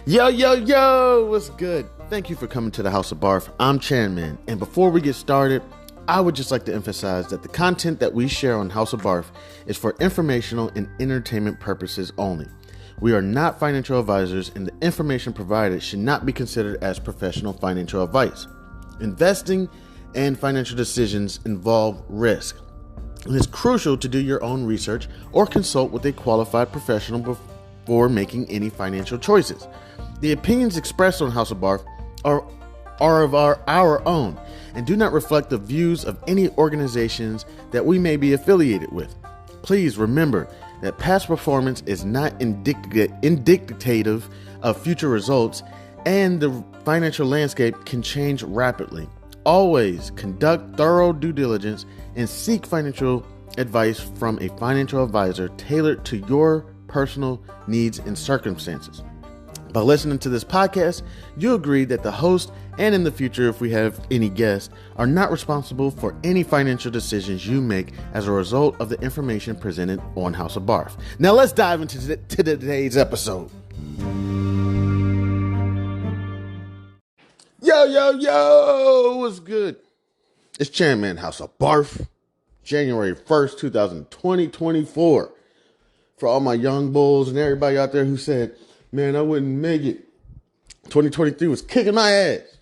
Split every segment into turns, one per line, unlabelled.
Yo, yo, yo, what's good? Thank you for coming to the House of B.A.R.F. I'm Chanman, and before we get started, I would just like to emphasize that the content that we share on House of B.A.R.F. is for informational and entertainment purposes only. We are not financial advisors, and the information provided should not be considered as professional financial advice. Investing and financial decisions involve risk. It is crucial to do your own research or consult with a qualified professional before making any financial choices. The opinions expressed on House of B.A.R.F. are of our own and do not reflect the views of any organizations that we may be affiliated with. Please remember that past performance is not indicative of future results, and the financial landscape can change rapidly. Always conduct thorough due diligence and seek financial advice from a financial advisor tailored to your personal needs and circumstances. By listening to this podcast, you agree that the host and in the future, if we have any guests, are not responsible for any financial decisions you make as a result of the information presented on House of B.A.R.F. Now let's dive into today's episode. Yo, yo, yo, what's good? It's Chairman House of B.A.R.F. January 1st, 2024. For all my young bulls and everybody out there who said, man, I wouldn't make it. 2023 was kicking my ass.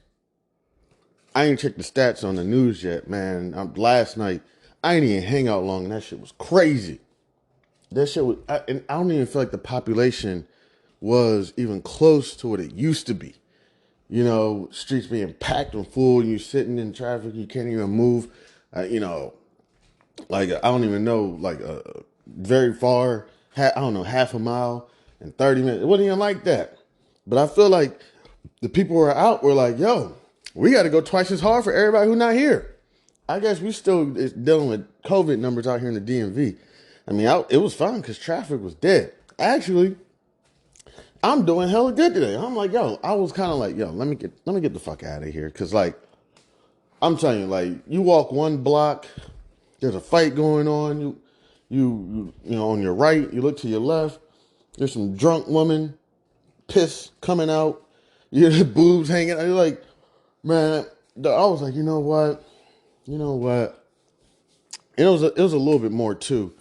I ain't checked the stats on the news yet, man. Last night, I ain't even hang out long, and that shit was crazy. That shit was, and I don't even feel like the population was even close to what it used to be. You know, streets being packed and full, and you're sitting in traffic, you can't even move. I don't even know, very far, I don't know, half a mile in 30 minutes. It wasn't even like that. But I feel like the people who are out were like, yo, we got to go twice as hard for everybody who's not here. I guess we still is dealing with COVID numbers out here in the DMV. I mean, it was fun because traffic was dead. Actually, I'm doing hella good today. I'm like, yo, I was kind of like, yo, let me get the fuck out of here. Because, like, I'm telling you, like, you walk one block, there's a fight going on. You know, on your right, you look to your left, there's some drunk woman, piss coming out, you hear the boobs hanging out. You're like, man, I was like, you know what? And it was a little bit more too.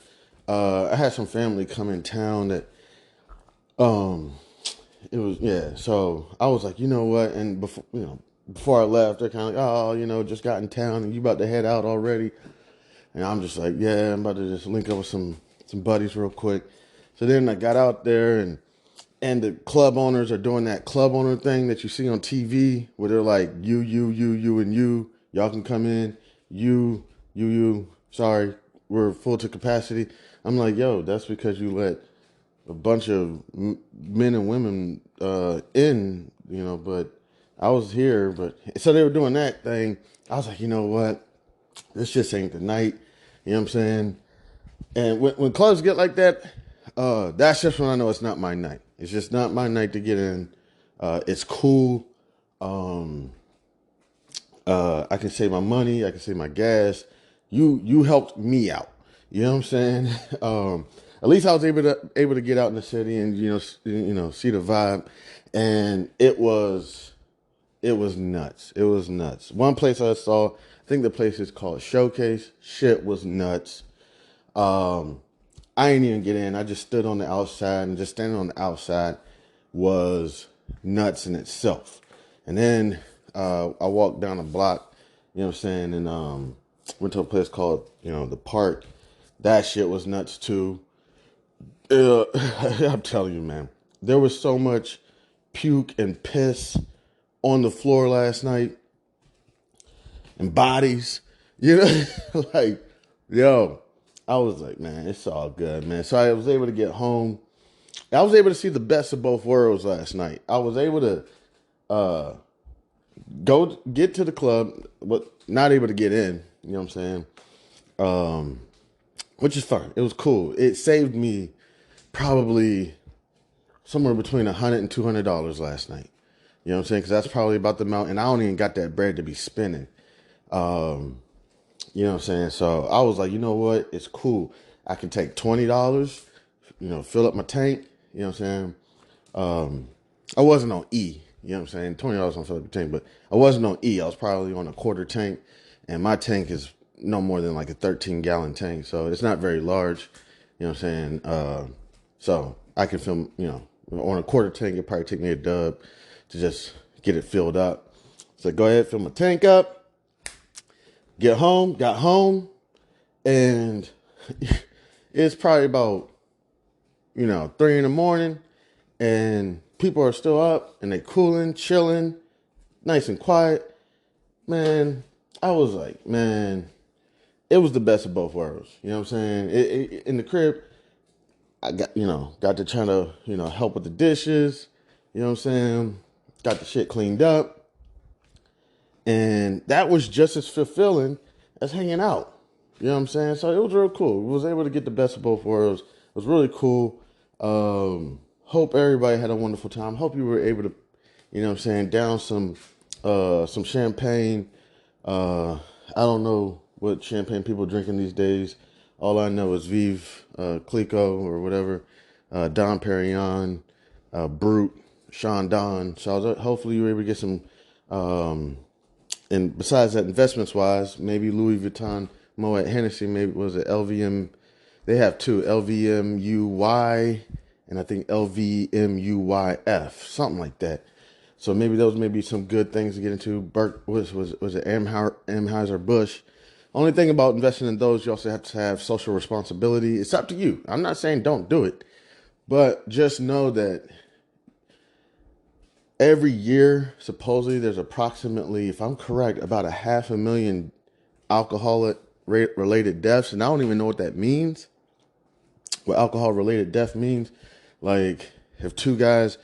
I had some family come in town that, so I was like, you know what? And before I left, they're kind of like, oh, just got in town and you about to head out already. And I'm just like, yeah, I'm about to just link up with some buddies real quick. So then I got out there and the club owners are doing that club owner thing that you see on TV where they're like, you, and you. Y'all can come in. You. Sorry, we're full to capacity. I'm like, yo, that's because you let a bunch of men and women in, but I was here. But so they were doing that thing. I was like, you know what? This just ain't the night. You know what I'm saying? And when clubs get like that, that's just when I know it's not my night. It's just not my night to get in. It's cool. I can save my money. I can save my gas. You helped me out. You know what I'm saying? At least I was able to get out in the city and see the vibe. And it was nuts. It was nuts. One place I saw, I think the place is called Showcase. Shit was nuts. I ain't even get in. I just stood on the outside, and just standing on the outside was nuts in itself. And then I walked down a block, you know what I'm saying, and went to a place called, the Park. That shit was nuts too. I'm telling you, man, there was so much puke and piss on the floor last night and bodies, like, yo, I was like, man, it's all good, man. So I was able to get home. I was able to see the best of both worlds last night. I was able to go get to the club, but not able to get in, you know what I'm saying? Which is fine. It was cool. It saved me probably somewhere between $100 and $200 last night. You know what I'm saying? Because that's probably about the amount, and I don't even got that bread to be spending. You know what I'm saying? So I was like, you know what? It's cool. I can take $20, fill up my tank. You know what I'm saying? I wasn't on E. You know what I'm saying? $20 don't fill up your tank, but I wasn't on E. I was probably on a quarter tank, and my tank is no more than like a 13-gallon tank, so it's not very large. You know what I'm saying? So I can film. On a quarter tank, it probably take me a dub to just get it filled up. So go ahead, fill my tank up. Get home. Got home, and it's probably about 3 in the morning, and people are still up and they cooling, chilling, nice and quiet. Man, I was like, man, it was the best of both worlds. You know what I'm saying? In the crib, I got to try to, help with the dishes. You know what I'm saying? Got the shit cleaned up. And that was just as fulfilling as hanging out. You know what I'm saying? So it was real cool. We was able to get the best of both worlds. It was really cool. Hope everybody had a wonderful time. Hope you were able to, down some champagne. I don't know what champagne people drinking these days. All I know is Vive Clicquot or whatever, Dom Perignon, Brut, Chandon. So hopefully you were able to get some. And besides that, investments wise, maybe Louis Vuitton, Moet Hennessy, maybe was it LVM? They have two, LVMUY and I think LVMUYF, something like that. So maybe those may be some good things to get into. Burke was it Anheuser-Busch. Only thing about investing in those, you also have to have social responsibility. It's up to you. I'm not saying don't do it, but just know that every year, supposedly, there's approximately, if I'm correct, about 500,000 alcoholic related deaths. And I don't even know what that means. What alcohol related death means. Like, if two guys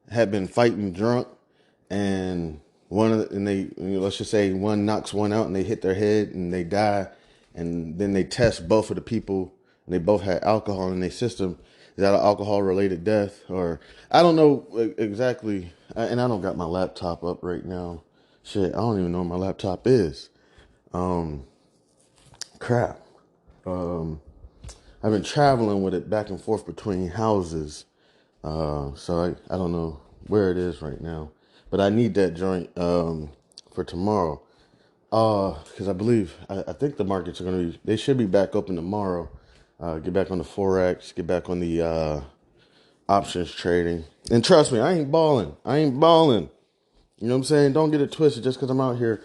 had been fighting drunk and let's just say one knocks one out and they hit their head and they die, and then they test both of the people and they both had alcohol in their system. Is that an alcohol related death? Or I don't know exactly. And I don't got my laptop up right now. Shit, I don't even know where my laptop is. Crap. I've been traveling with it back and forth between houses. So I don't know where it is right now. But I need that joint for tomorrow. Because I think the markets are they should be back open tomorrow. Get back on the Forex, get back on the options trading. And trust me, I ain't balling. You know what I'm saying? Don't get it twisted just because I'm out here,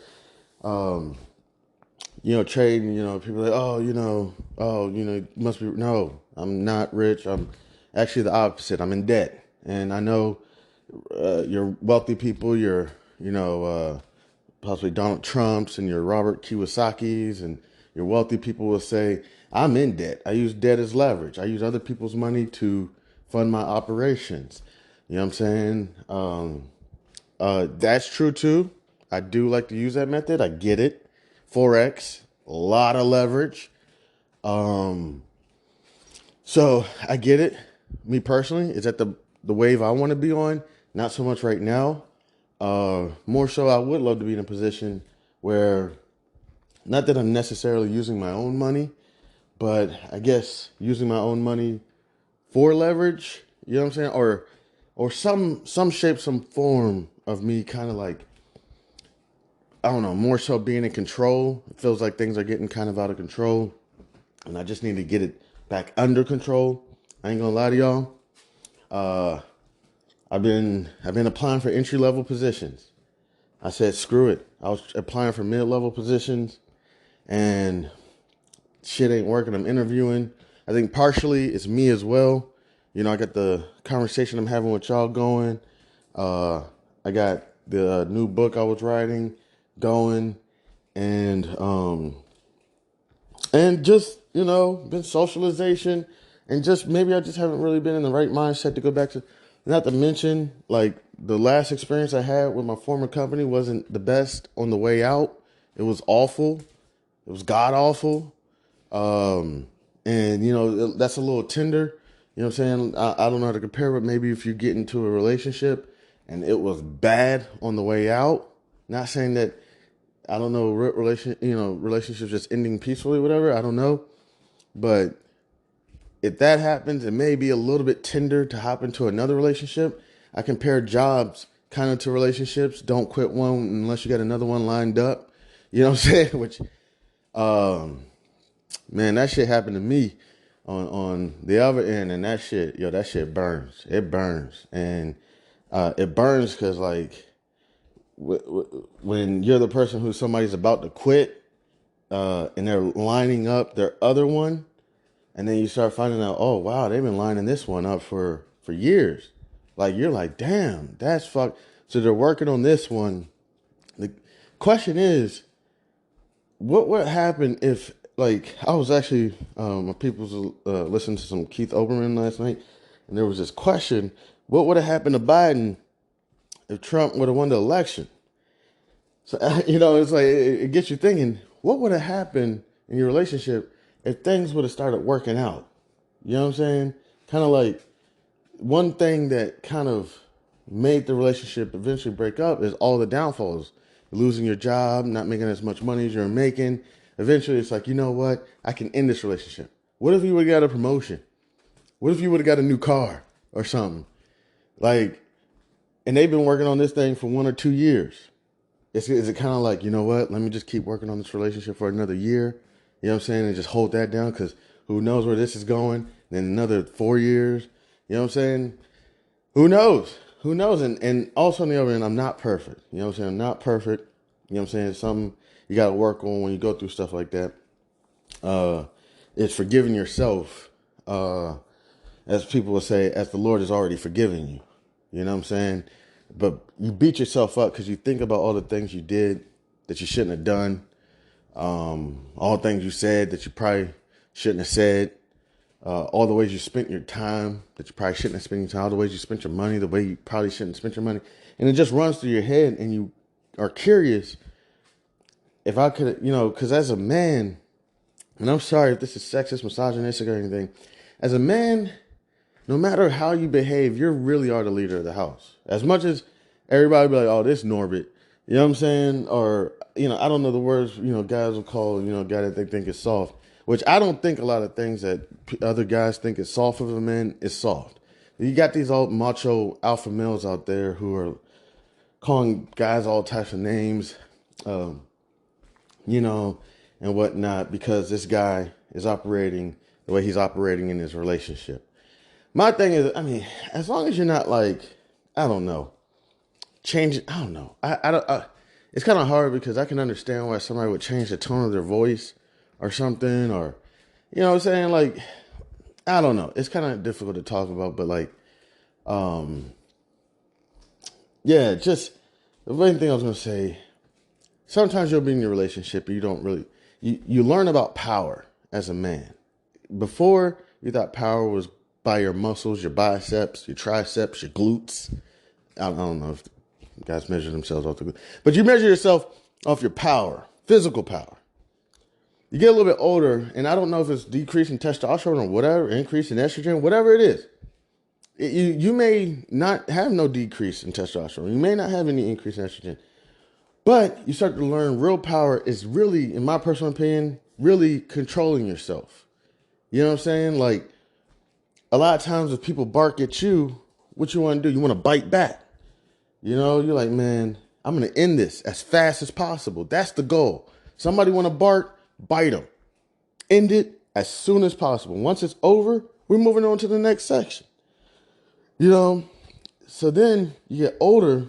trading. People are like, must be. No, I'm not rich. I'm actually the opposite. I'm in debt. And I know your wealthy people, possibly Donald Trumps and your Robert Kiyosaki's and your wealthy people will say, I'm in debt. I use debt as leverage. I use other people's money to fund my operations. You know what I'm saying? That's true too. I do like to use that method. I get it. Forex, a lot of leverage. So I get it. Me personally, is that the wave I want to be on? Not so much right now. More so, I would love to be in a position where, not that I'm necessarily using my own money, but I guess using my own money for leverage. You know what I'm saying? Or some shape, some form of me kind of like, I don't know, more so being in control. It feels like things are getting kind of out of control, and I just need to get it back under control. I ain't gonna lie to y'all. I've been applying for entry level positions. I said screw it. I was applying for mid level positions, and shit ain't working. I'm interviewing. I think partially it's me as well. I got the conversation I'm having with y'all going. I got the new book I was writing going, and just been socialization, and just maybe I just haven't really been in the right mindset to go back to. Not to mention, like, the last experience I had with my former company wasn't the best on the way out. It was awful. It was god awful. And that's a little tender. You know what I'm saying? I don't know how to compare, but maybe if you get into a relationship and it was bad on the way out, not saying that, I don't know, relationships just ending peacefully, whatever. I don't know. But if that happens, it may be a little bit tender to hop into another relationship. I compare jobs kind of to relationships. Don't quit one unless you got another one lined up. You know what I'm saying? Which, um, man, that shit happened to me on the other end, and that shit burns. It burns, and it burns because like when you're the person who somebody's about to quit, and they're lining up their other one, and then you start finding out, oh wow, they've been lining this one up for years. Like you're like, damn, that's fuck. So they're working on this one. The question is, what would happen if, like, I was actually my people was listening to some Keith Olbermann last night, and there was this question: what would have happened to Biden if Trump would have won the election? So it's like it gets you thinking, what would have happened in your relationship if things would have started working out? You know what I'm saying? Kind of like one thing that kind of made the relationship eventually break up is all the downfalls. Losing your job, not making as much money as you're making. Eventually, it's like, you know what? I can end this relationship. What if you would have got a promotion? What if you would have got a new car or something? Like, and they've been working on this thing for 1 or 2 years. Is it kind of like, you know what? Let me just keep working on this relationship for another year. You know what I'm saying? And just hold that down because who knows where this is going. Then another 4 years. You know what I'm saying? Who knows? Who knows? And also on the other end, I'm not perfect. You know what I'm saying? I'm not perfect. You know what I'm saying? It's something you got to work on when you go through stuff like that. It's forgiving yourself, as people will say, as the Lord has already forgiven you. You know what I'm saying? But you beat yourself up because you think about all the things you did that you shouldn't have done. All the things you said that you probably shouldn't have said. All the ways you spent your time that you probably shouldn't have spent your time, all the ways you spent your money, the way you probably shouldn't have spent your money. And it just runs through your head and you are curious if I could, because as a man, and I'm sorry if this is sexist, misogynistic or anything, as a man, no matter how you behave, you really are the leader of the house. As much as everybody be like, oh, this Norbit, you know what I'm saying? Or, I don't know the words, guys will call, a guy that they think is soft. Which I don't think a lot of things that other guys think is soft of a man is soft. You got these old macho alpha males out there who are calling guys all types of names, and whatnot because this guy is operating the way he's operating in his relationship. My thing is, as long as you're not like, I don't know, changing, I don't know. It's kind of hard because I can understand why somebody would change the tone of their voice or something, or, you know what I'm saying? Like, I don't know. It's kind of difficult to talk about, but like, yeah, just the main thing I was going to say, sometimes you'll be in your relationship and you don't really, you learn about power as a man. Before, you thought power was by your muscles, your biceps, your triceps, your glutes. I don't know if guys measure themselves off the glutes, but you measure yourself off your power, physical power. You get a little bit older, and I don't know if it's decreasing testosterone or whatever, increase in estrogen, whatever it is. You may not have no decrease in testosterone. You may not have any increase in estrogen. But you start to learn real power is really, in my personal opinion, really controlling yourself. You know what I'm saying? Like, a lot of times if people bark at you, what you want to do? You want to bite back. You're like, man, I'm going to end this as fast as possible. That's the goal. Somebody want to bark, bite them. End it as soon as possible. Once it's over, we're moving on to the next section. So then you get older,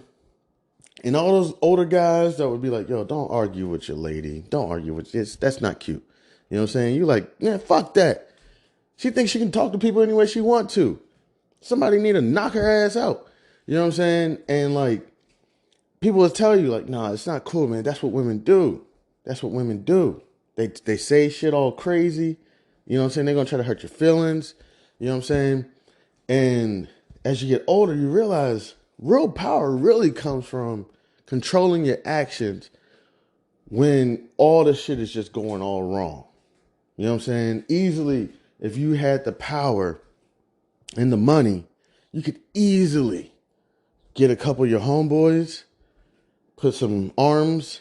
and all those older guys that would be like, yo, don't argue with your lady. Don't argue with this. That's not cute. You know what I'm saying? You're like, man, fuck that. She thinks she can talk to people any way she want to. Somebody need to knock her ass out. You know what I'm saying? And like, people will tell you like, nah, it's not cool, man. That's what women do. That's what women do. They say shit all crazy. You know what I'm saying? They're going to try to hurt your feelings. You know what I'm saying? And as you get older, you realize real power really comes from controlling your actions when all the shit is just going all wrong. You know what I'm saying? Easily, if you had the power and the money, you could easily get a couple of your homeboys, put some arms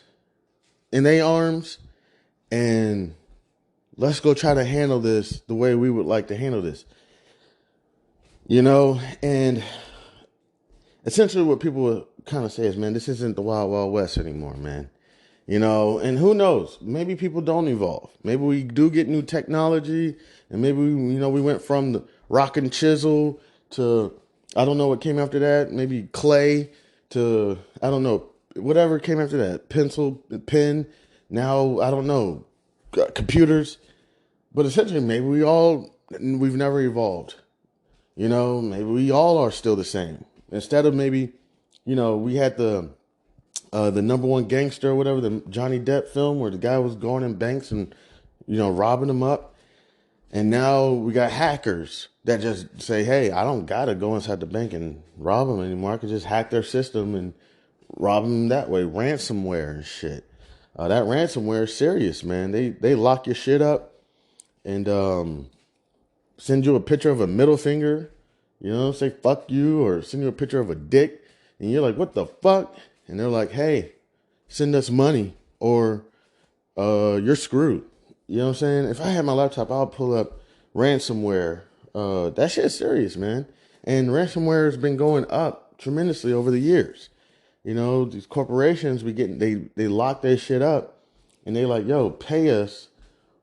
in their arms, and let's go try to handle this the way we would like to handle this. And essentially what people would kind of say is, man, this isn't the Wild Wild West anymore, man. And who knows? Maybe people don't evolve. Maybe we do get new technology, and maybe we went from the rock and chisel to, I don't know what came after that. Maybe clay to, I don't know, whatever came after that. Pencil, pen. Now I don't know, computers. But essentially, maybe we've never evolved. Maybe we all are still the same. Instead of maybe, we had the number one gangster or whatever, the Johnny Depp film where the guy was going in banks and, robbing them up. And now we got hackers that just say, hey, I don't got to go inside the bank and rob them anymore. I could just hack their system and rob them that way. Ransomware and shit. That ransomware is serious, man. They lock your shit up and send you a picture of a middle finger, say fuck you, or send you a picture of a dick. And you're like, what the fuck? And they're like, hey, send us money or you're screwed. You know what I'm saying? If I had my laptop, I'll pull up ransomware. That shit's serious, man. And ransomware has been going up tremendously over the years. These corporations, they lock their shit up and they like, yo, pay us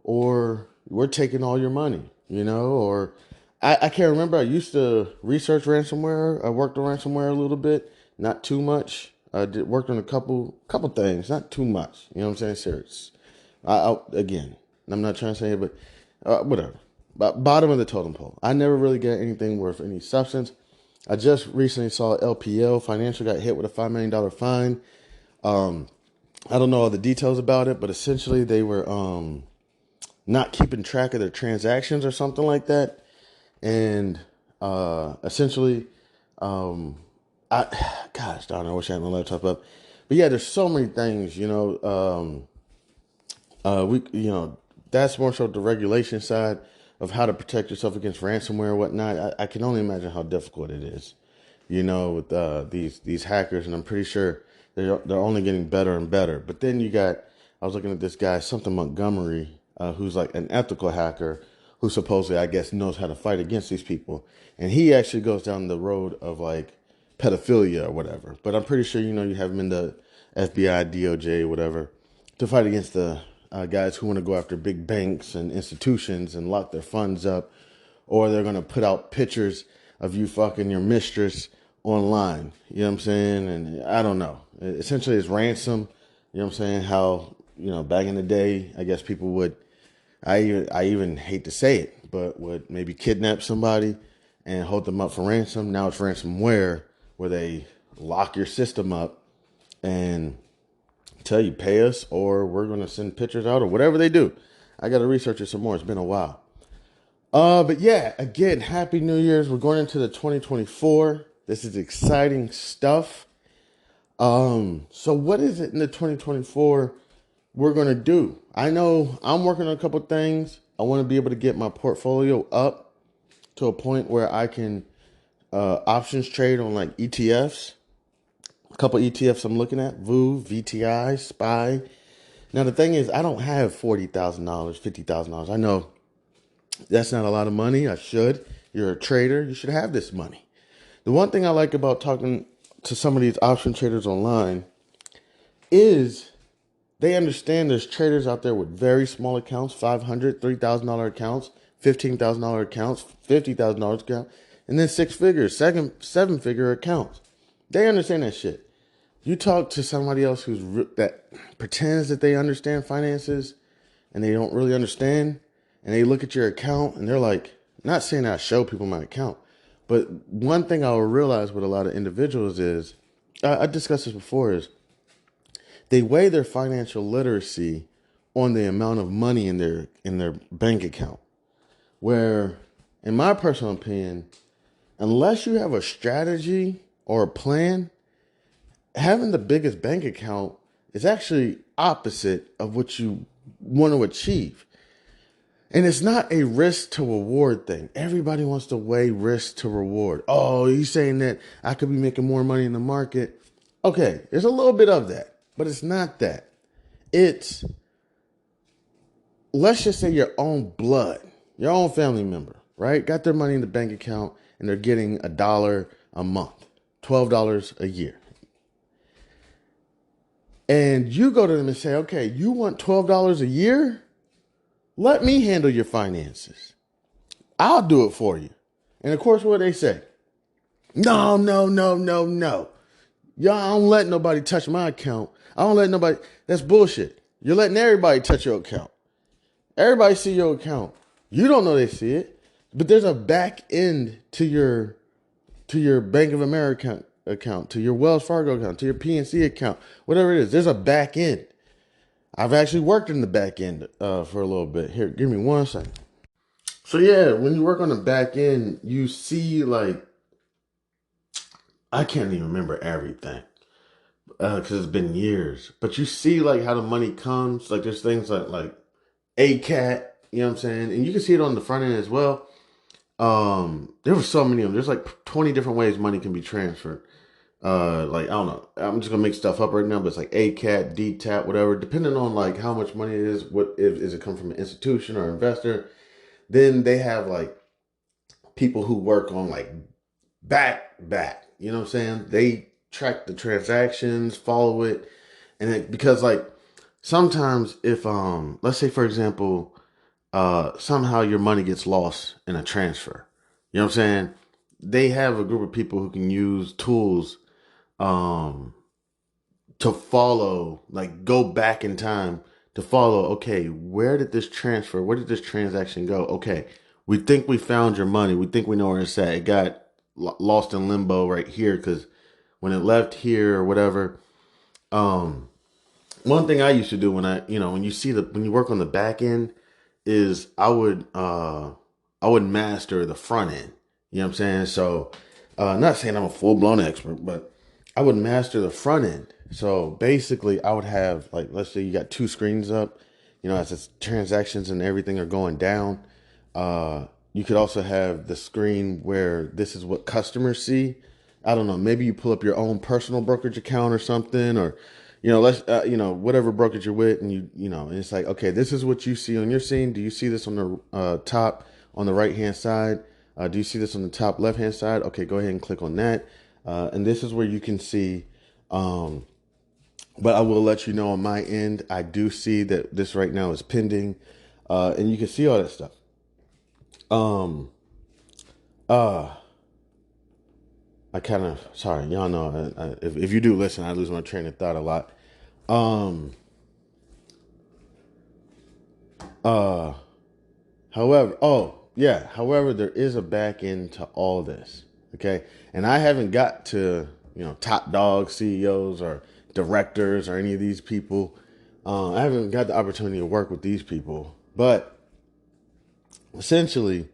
or we're taking all your money, or I can't remember. I used to research ransomware. I worked on ransomware a little bit, not too much. I worked on a couple things, not too much. You know what I'm saying? Serious. Again, I'm not trying to say it, but whatever. But bottom of the totem pole. I never really got anything worth any substance. I just recently saw LPL Financial got hit with a $5 million fine. I don't know all the details about it, but essentially they were not keeping track of their transactions or something like that. And essentially, gosh darn, I wish I had my laptop up. But yeah, there's so many things, that's more so the regulation side of how to protect yourself against ransomware and whatnot. I can only imagine how difficult it is, with these hackers, and I'm pretty sure they're only getting better and better. But then I was looking at this guy, something Montgomery, who's like an ethical hacker who supposedly, I guess, knows how to fight against these people. And he actually goes down the road of like pedophilia or whatever. But I'm pretty sure, you have him in the FBI, DOJ, whatever, to fight against the guys who want to go after big banks and institutions and lock their funds up. Or they're going to put out pictures of you fucking your mistress online. You know what I'm saying? And I don't know. Essentially, it's ransom. You know what I'm saying? How, back in the day, I guess people would, I even hate to say it, but would maybe kidnap somebody and hold them up for ransom. Now it's ransomware, where they lock your system up and tell you pay us or we're going to send pictures out or whatever they do. I got to research it some more. It's been a while. But yeah, again, Happy New Year's. We're going into the 2024. This is exciting stuff. So what is it in the 2024 we're going to do? I know I'm working on a couple things. I want to be able to get my portfolio up to a point where I can options trade on like ETFs. A couple ETFs I'm looking at: VU, VTI, SPY. Now the thing is, I don't have $40,000, $50,000. I know that's not a lot of money. I should. You're a trader. You should have this money. The one thing I like about talking to some of these option traders online is they understand there's traders out there with very small accounts, $500, $3,000 accounts, $15,000 accounts, $50,000 account, and then six figures, seven figure accounts. They understand that shit. You talk to somebody else that pretends that they understand finances and they don't really understand, and they look at your account and they're like, not saying I show people my account, but one thing I will realize with a lot of individuals is, I discussed this before, is they weigh their financial literacy on the amount of money in their bank account. Where, in my personal opinion, unless you have a strategy or a plan, having the biggest bank account is actually opposite of what you want to achieve. And it's not a risk to reward thing. Everybody wants to weigh risk to reward. Oh, you saying that I could be making more money in the market? Okay, there's a little bit of that, but it's not that. It's, let's just say your own blood, your own family member, right? Got their money in the bank account and they're getting $1 a month, $12 a year. And you go to them and say, okay, you want $12 a year? Let me handle your finances. I'll do it for you. And of course, what they say? No, no, no, no, no. Y'all, I don't let nobody touch my account. I don't let nobody. That's bullshit. You're letting everybody touch your account. Everybody see your account. You don't know they see it, but there's a back end to your Bank of America account, to your Wells Fargo account, to your PNC account, whatever it is. There's a back end. I've actually worked in the back end for a little bit. Here, give me 1 second. So yeah, when you work on the back end, you see like, I can't even remember everything because it's been years. But you see like how the money comes. Like there's things like ACAT, you know what I'm saying, and you can see it on the front end as well. There were so many of them. There's like 20 different ways money can be transferred. Like I don't know. I'm just gonna make stuff up right now, but it's like ACAT, DTAP, whatever. Depending on like how much money it is, what is it come from an institution or investor? Then they have like people who work on like back. You know what I'm saying? They track the transactions, follow it, and because like sometimes if let's say for example somehow your money gets lost in a transfer, you know what I'm saying? They have a group of people who can use tools um to follow, like go back in time to follow, okay, where did this transfer, where did this transaction go? Okay, we think we found your money. We think we know where it's at. It got lost in limbo right here because when it left here or whatever. Um, One thing I used to do when when you see when you work on the back end is I would master the front end. You know what I'm saying? So, not saying I'm a full blown expert, but I would master the front end. So basically, I would have like, let's say you got two screens up, as its transactions and everything are going down. You could also have the screen where this is what customers see. I don't know. Maybe you pull up your own personal brokerage account or something, or let's whatever brokerage you're with, and and it's like, okay, this is what you see on your scene. Do you see this on the top on the right hand side? Do you see this on the top left hand side? Okay, go ahead and click on that, and this is where you can see. But I will let you know on my end, I do see that this right now is pending, and you can see all that stuff. Um, uh, I kind of, sorry, y'all know, if you do listen, I lose my train of thought a lot. Um, uh, however, there is a back end to all this. Okay. And I haven't got to, top dog CEOs or directors or any of these people. I haven't got the opportunity to work with these people, but essentially,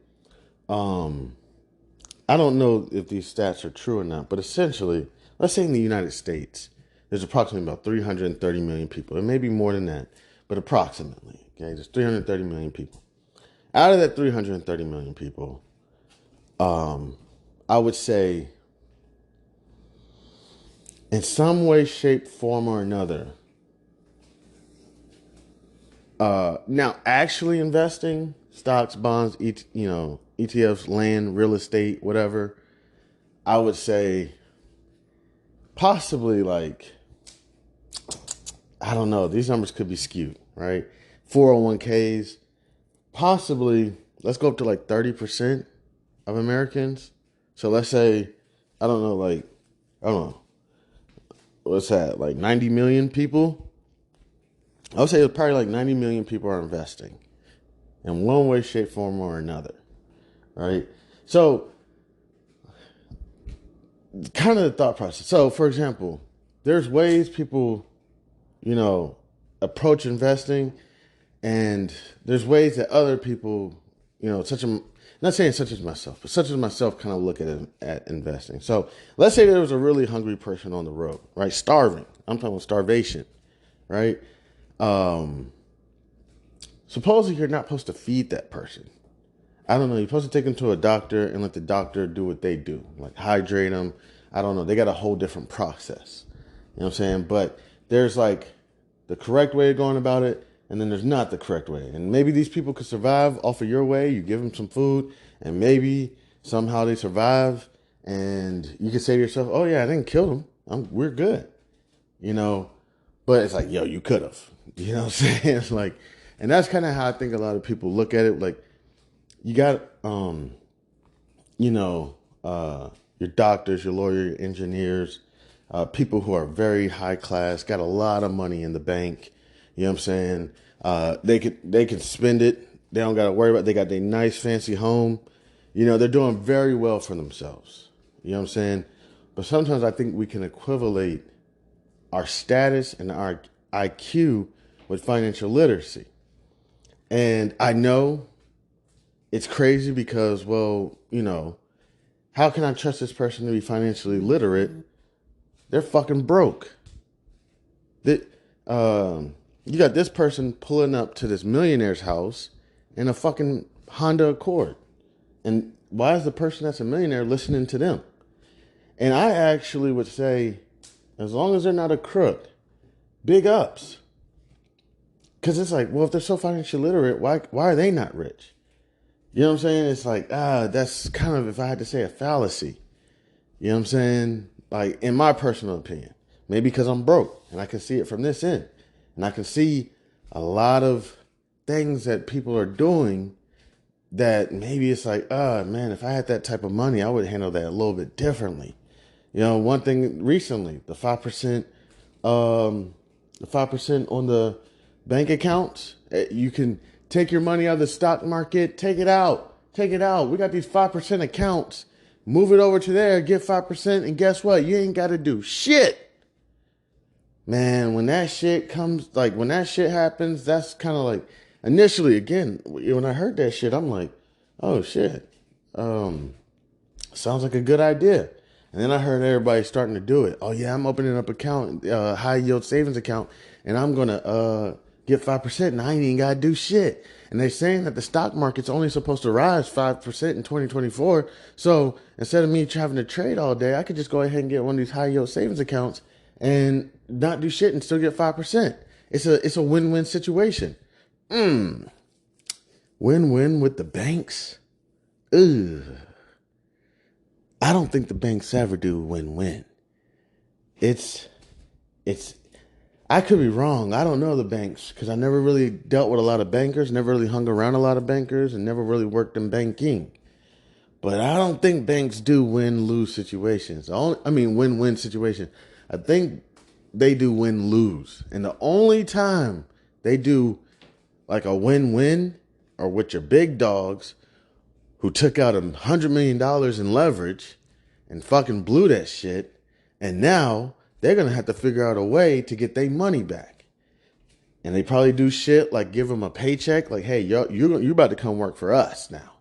I don't know if these stats are true or not, but essentially, let's say in the United States, there's approximately about 330 million people. It may be more than that, but approximately, okay, there's 330 million people. Out of that 330 million people, I would say in some way, shape, form, or another, now actually investing, stocks, bonds, ETFs, land, real estate, whatever, I would say possibly like, I don't know, these numbers could be skewed, right? 401ks, possibly, let's go up to like 30% of Americans. So let's say, I don't know, like, I don't know, what's that, like 90 million people? I would say it's probably like 90 million people are investing in one way, shape, form, or another, right? So, kind of the thought process. So, for example, there's ways people, approach investing, and there's ways that other people, not saying such as myself, but such as myself kind of look at investing. So let's say there was a really hungry person on the road, right? Starving. I'm talking about starvation, right? Supposedly you're not supposed to feed that person. I don't know. You're supposed to take them to a doctor and let the doctor do what they do, like hydrate them. I don't know. They got a whole different process. You know what I'm saying? But there's like the correct way of going about it, and then there's not the correct way. And maybe these people could survive off of your way. You give them some food, and maybe somehow they survive. And you can say to yourself, oh yeah, I didn't kill him. We're good. You know, but it's like, yo, you could have. You know what I'm saying? It's like, and that's kind of how I think a lot of people look at it. Like, you got, you know, your doctors, your lawyer, your engineers, people who are very high class, got a lot of money in the bank. You know what I'm saying? They can spend it. They don't got to worry about it. They got their nice fancy home. You know, they're doing very well for themselves. You know what I'm saying? But sometimes I think we can equivalate our status and our IQ with financial literacy. And I know it's crazy because, well, you know, how can I trust this person to be financially literate? They're fucking broke. That you got this person pulling up to this millionaire's house in a fucking Honda Accord. And why is the person that's a millionaire listening to them? And I actually would say, as long as they're not a crook, big ups. Because it's like, well, if they're so financially literate, why are they not rich? You know what I'm saying? It's like, that's kind of, if I had to say, a fallacy. You know what I'm saying? Like, in my personal opinion. Maybe because I'm broke and I can see it from this end. And I can see a lot of things that people are doing that maybe it's like, man, if I had that type of money, I would handle that a little bit differently. You know, one thing recently, the 5%, the 5% on the bank accounts, you can take your money out of the stock market, take it out. We got these 5% accounts. Move it over to there, get 5%, and guess what? You ain't got to do shit. Man, when that shit happens, that's kind of like, initially, again, when I heard that shit, I'm like, oh shit, sounds like a good idea. And then I heard everybody starting to do it. Oh yeah, I'm opening up account, high yield savings account, and I'm gonna get 5%, and I ain't even gotta do shit. And they're saying that the stock market's only supposed to rise 5% in 2024. So instead of me having to trade all day, I could just go ahead and get one of these high yield savings accounts and not do shit and still get 5%. It's a win-win situation. Win-win with the banks. Ugh. I don't think the banks ever do win-win. It's I could be wrong. I don't know the banks because I never really dealt with a lot of bankers, never really hung around a lot of bankers, and never really worked in banking. But I don't think banks do win-lose situations. Win-win situation. I think they do win-lose. And the only time they do like a win-win are with your big dogs who took out $100 million in leverage and fucking blew that shit. And now they're going to have to figure out a way to get their money back. And they probably do shit like give them a paycheck. Like, hey, you're about to come work for us now.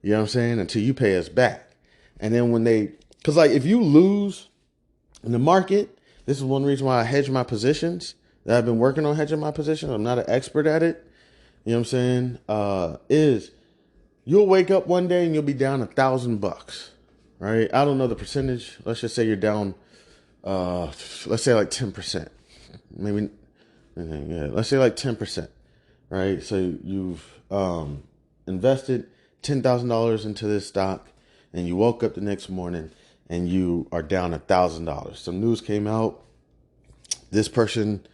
You know what I'm saying? Until you pay us back. And then because like if you lose in the market, this is one reason why I hedge my positions. That I've been working on hedging my positions. I'm not an expert at it. You know what I'm saying? Is you'll wake up one day and you'll be down $1,000, right? I don't know the percentage. Let's just say you're down, let's say like 10%, maybe, yeah, let's say like 10%, right? So you've invested $10,000 into this stock, and you woke up the next morning and you are down $1,000. Some news came out. This person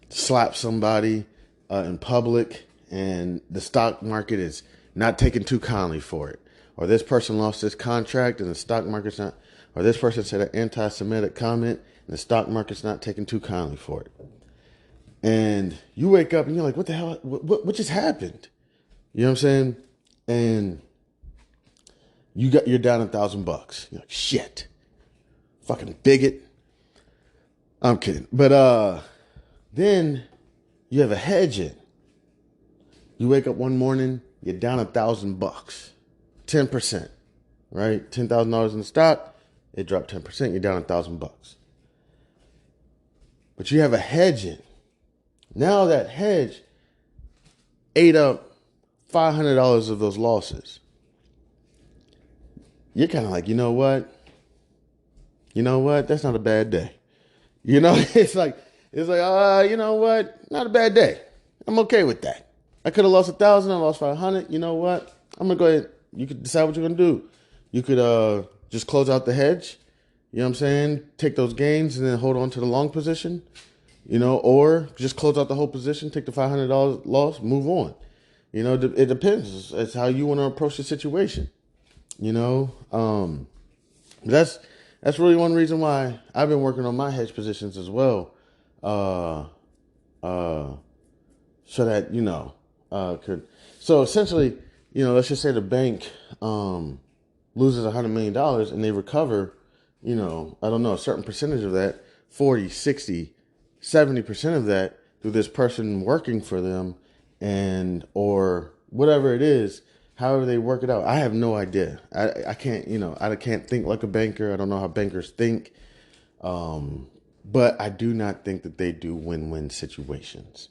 slapped somebody in public, and the stock market is not taking too kindly for it. Or this person lost his contract and the stock market's not, or this person said an anti-Semitic comment and the stock market's not taking too kindly for it. And you wake up and you're like, what the hell, what just happened? You know what I'm saying? And you're down $1,000. You're like, shit, fucking bigot. I'm kidding. But then you have a hedge in. You wake up one morning, you're down $1,000, 10%, right? $10,000 in the stock, it dropped 10%, you're down $1,000. But you have a hedge in. Now that hedge ate up $500 of those losses. You're kind of like, you know what? That's not a bad day. You know, it's like, you know what? Not a bad day. I'm okay with that. I could have lost 1,000. I lost 500. You know what? I'm going to go ahead. You can decide what you're going to do. You could just close out the hedge. You know what I'm saying? Take those gains and then hold on to the long position. Or just close out the whole position, take the $500 loss, move on. It depends. It's how you want to approach the situation. You know, that's that's really one reason why I've been working on my hedge positions as well. Uh, uh, so that could. So essentially, let's just say the bank loses $100 million and they recover, I don't know, a certain percentage of that, 40, 60, 70% of that through this person working for them, and or whatever it is, however they work it out. I have no idea. I can't, I can't think like a banker. I don't know how bankers think. But I do not think that they do win-win situations.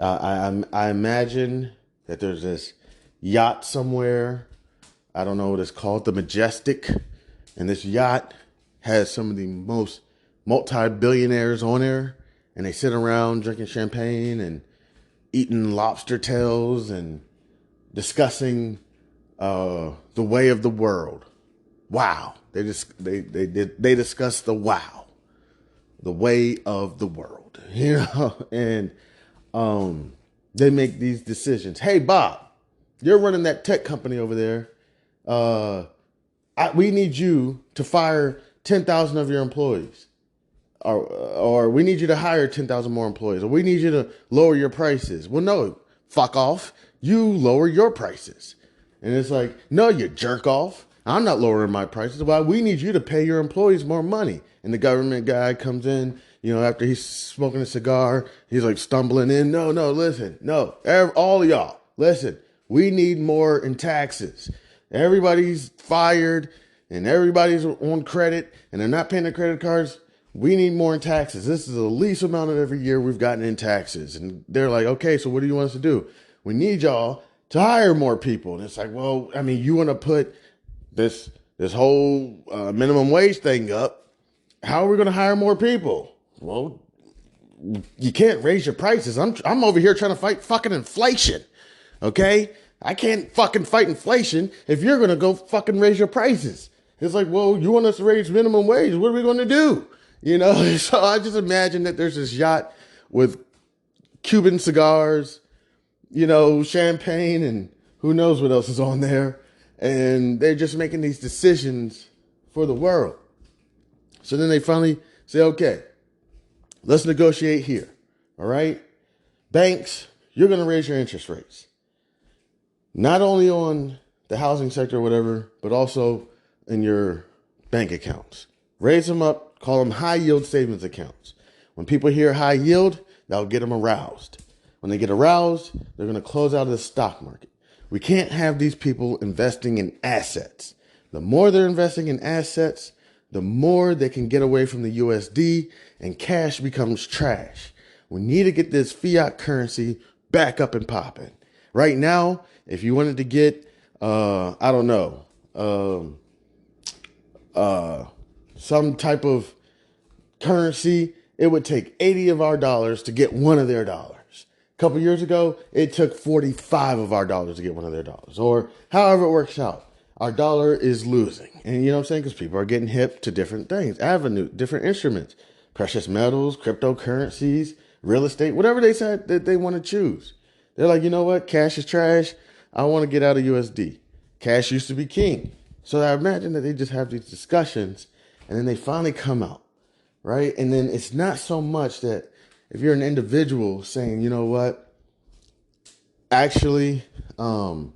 I imagine that there's this yacht somewhere. I don't know what it's called, the Majestic. And this yacht has some of the most multi-billionaires on there. And they sit around drinking champagne and eating lobster tails and discussing the way of the world. Wow. They discuss the wow. The way of the world. And they make these decisions. Hey, Bob, you're running that tech company over there. We need you to fire 10,000 of your employees. Or we need you to hire 10,000 more employees. Or we need you to lower your prices. Well, no, fuck off. You lower your prices. And it's like, no, you jerk off. I'm not lowering my prices. Why? We need you to pay your employees more money. And the government guy comes in, after he's smoking a cigar, he's like stumbling in. No, listen. No, all of y'all, listen. We need more in taxes. Everybody's fired and everybody's on credit and they're not paying their credit cards. We need more in taxes. This is the least amount of every year we've gotten in taxes. And they're like, okay, so what do you want us to do? We need y'all to hire more people. And it's like, well, I mean, you want to put this whole minimum wage thing up. How are we going to hire more people? Well, you can't raise your prices. I'm over here trying to fight fucking inflation. Okay? I can't fucking fight inflation if you're going to go fucking raise your prices. It's like, well, you want us to raise minimum wage. What are we going to do? So I just imagine that there's this yacht with Cuban cigars, champagne, and who knows what else is on there. And they're just making these decisions for the world. So then they finally say, okay, let's negotiate here. All right? Banks, you're going to raise your interest rates. Not only on the housing sector or whatever, but also in your bank accounts. Raise them up. Call them high yield savings accounts. When people hear high yield, that'll get them aroused. When they get aroused, they're going to close out of the stock market. We can't have these people investing in assets. The more they're investing in assets, the more they can get away from the USD and cash becomes trash. We need to get this fiat currency back up and popping. Right now, if you wanted to get, some type of currency, it would take 80 of our dollars to get one of their dollars. A couple years ago, it took 45 of our dollars to get one of their dollars, or however it works out. Our dollar is losing. And you know what I'm saying? Because people are getting hip to different things, different instruments, precious metals, cryptocurrencies, real estate, whatever they said that they want to choose. They're like, you know what? Cash is trash. I want to get out of USD. Cash used to be king. So I imagine that they just have these discussions and then they finally come out, right? And then it's not so much that if you're an individual saying, you know what, actually, my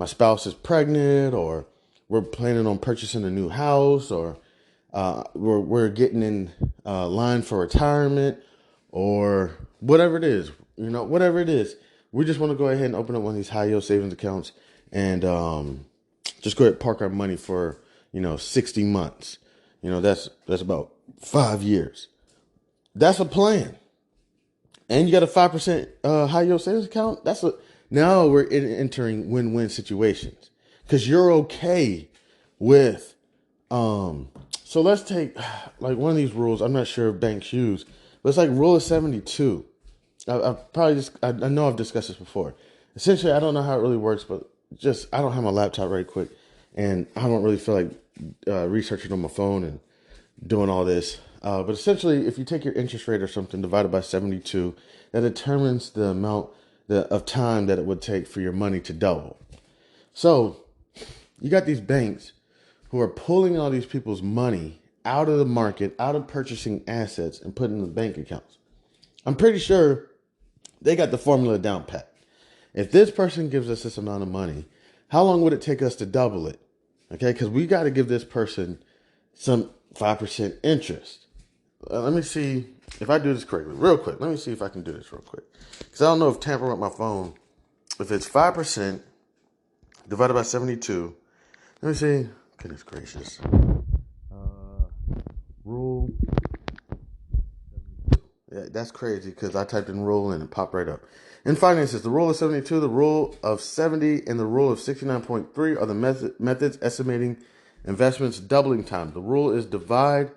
spouse is pregnant, or we're planning on purchasing a new house, or we're getting in line for retirement, or whatever it is, whatever it is. We just want to go ahead and open up one of these high yield savings accounts and just go ahead and park our money for 60 months. That's about 5 years. That's a plan. And you got a 5% high yield savings account. Now we're entering win-win situations because you're okay with. So let's take like one of these rules. I'm not sure if banks use, but it's like rule of 72. I know I've discussed this before. Essentially, I don't know how it really works, but I don't have my laptop right quick. and I don't really feel like researching on my phone and doing all this. But essentially, if you take your interest rate or something divided by 72, that determines the amount of time that it would take for your money to double. So you got these banks who are pulling all these people's money out of the market, out of purchasing assets and putting in the bank accounts. I'm pretty sure they got the formula down pat. If this person gives us this amount of money, how long would it take us to double it? Okay, because we got to give this person some 5% interest. Let me see if I do this correctly, real quick. Let me see if I can do this real quick. Because I don't know if tampering with my phone, if it's 5% divided by 72. Let me see. Goodness gracious. Rule. Yeah, that's crazy because I typed in rule and it popped right up. In finances, the rule of 72, the rule of 70, and the rule of 69.3 are the methods estimating investments doubling time. The rule is the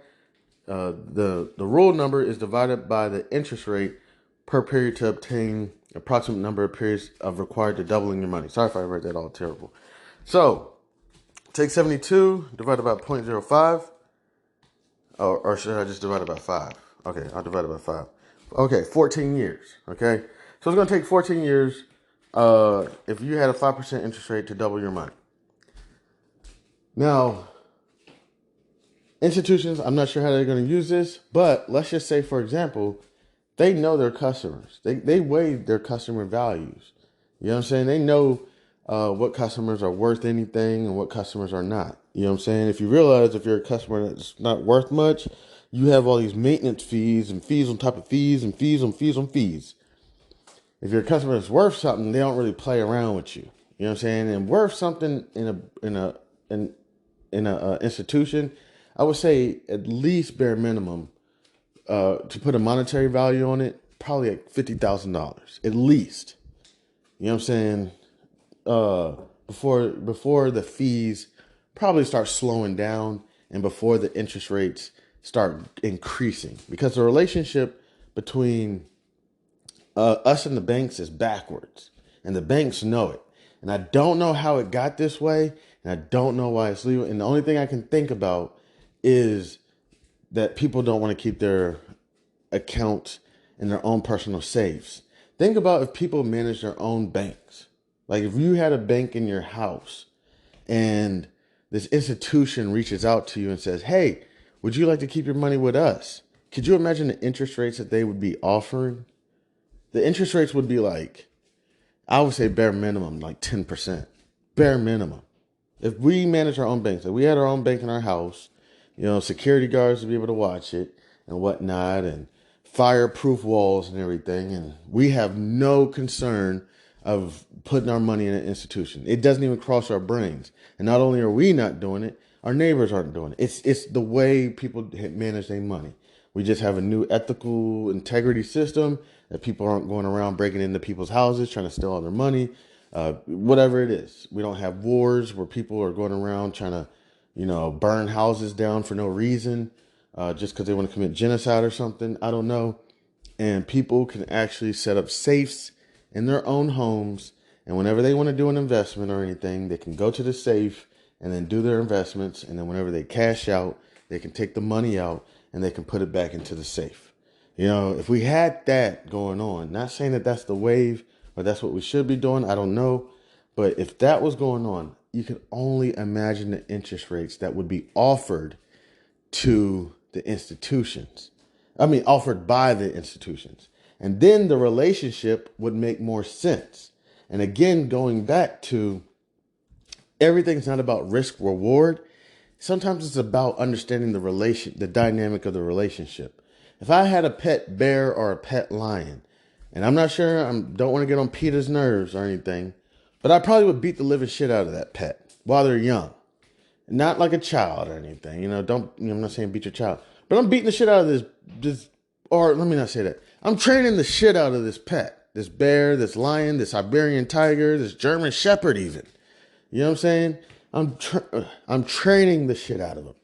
rule number is divided by the interest rate per period to obtain approximate number of periods of required to doubling your money. Sorry if I read that all terrible. So take 72 divided by 0.05. Or should I just divide it by 5? Okay, I'll divide it by 5. Okay, 14 years. Okay, so it's going to take 14 years if you had a 5% interest rate to double your money. Now, institutions, I'm not sure how they're going to use this, but let's just say, for example, they know their customers. They weigh their customer values. You know what I'm saying? They know what customers are worth anything and what customers are not. You know what I'm saying? If you realize if you're a customer that's not worth much, you have all these maintenance fees and fees on top of fees and fees on fees on fees. If you're a customer that's worth something, they don't really play around with you. You know what I'm saying? And worth something in a institution, I would say at least bare minimum to put a monetary value on it, probably like $50,000 at least. You know what I'm saying? Before the fees probably start slowing down and before the interest rates start increasing, because the relationship between us and the banks is backwards, and the banks know it. And I don't know how it got this way, and I don't know why it's legal. And the only thing I can think about is that people don't want to keep their accounts in their own personal safes. Think about if people manage their own banks. Like if you had a bank in your house and this institution reaches out to you and says, hey, would you like to keep your money with us? Could you imagine the interest rates that they would be offering? The interest rates would be like, I would say bare minimum, like 10%. Bare minimum. If we manage our own banks, if we had our own bank in our house, you know, security guards would be able to watch it and whatnot, and fireproof walls and everything, and we have no concern of putting our money in an institution. It doesn't even cross our brains. And not only are we not doing it, our neighbors aren't doing it. It's the way people manage their money. We just have a new ethical integrity system that people aren't going around breaking into people's houses, trying to steal all their money, whatever it is. We don't have wars where people are going around trying to, you know, burn houses down for no reason, just because they want to commit genocide or something. I don't know. And people can actually set up safes in their own homes. And whenever they want to do an investment or anything, they can go to the safe and then do their investments. And then whenever they cash out, they can take the money out and they can put it back into the safe. You know, if we had that going on, not saying that that's the wave or that's what we should be doing, I don't know. But if that was going on, you can only imagine the interest rates that would be offered to the institutions. Offered by the institutions. And then the relationship would make more sense. And again, going back to everything's not about risk reward. Sometimes it's about understanding the dynamic of the relationship. If I had a pet bear or a pet lion, and I'm not sure, I don't want to get on PETA's nerves or anything, but I probably would beat the living shit out of that pet while they're young. Not like a child or anything, I'm not saying beat your child, but I'm beating the shit out of or let me not say that. I'm training the shit out of this pet, this bear, this lion, this Iberian tiger, this German shepherd even. You know what I'm saying? I'm training the shit out of them.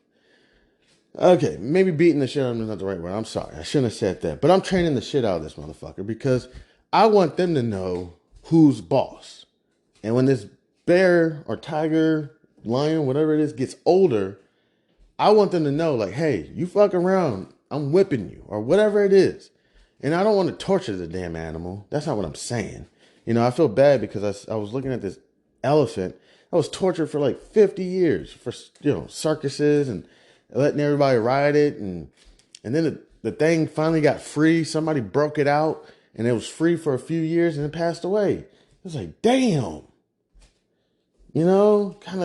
Okay, maybe beating the shit out of them is not the right word. I'm sorry. I shouldn't have said that. But I'm training the shit out of this motherfucker because I want them to know who's boss. And when this bear or tiger lion, whatever it is, gets older, I want them to know, like, hey, you fuck around, I'm whipping you, or whatever it is. And I don't want to torture the damn animal. That's not what I'm saying. I feel bad because I was looking at this elephant. I was tortured for like 50 years for, circuses and letting everybody ride it. And then the thing finally got free. Somebody broke it out and it was free for a few years and it passed away. It was like, damn. Kind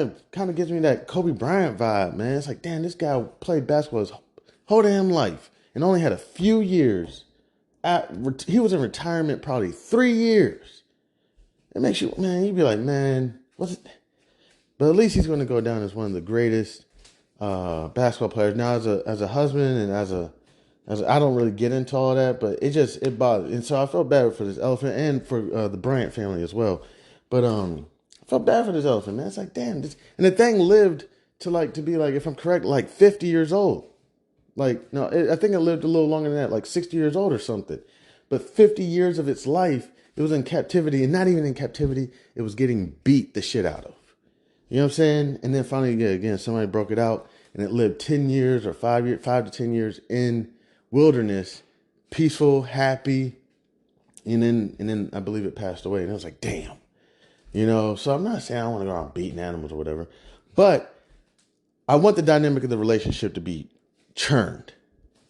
of gives me that Kobe Bryant vibe, man. It's like, damn, this guy played basketball his whole damn life and only had a few years. He was in retirement probably 3 years. It makes you, man, you'd be like, man, what's it? But at least he's going to go down as one of the greatest basketball players. Now, as a husband and as I don't really get into all that, but it bothers. And so I felt bad for this elephant and for the Bryant family as well. But I felt bad for this elephant, man. It's like, damn. And the thing lived to be like, if I'm correct, like 50 years old. Like, no, I think it lived a little longer than that, like 60 years old or something. But 50 years of its life, it was in captivity. And not even in captivity, it was getting beat the shit out of. You know what I'm saying? And then finally, yeah, again, somebody broke it out and it lived 10 years or 5 to 10 years in wilderness, peaceful, happy. And then I believe it passed away. And I was like, damn. So I'm not saying I want to go around beating animals or whatever. But I want the dynamic of the relationship to be churned.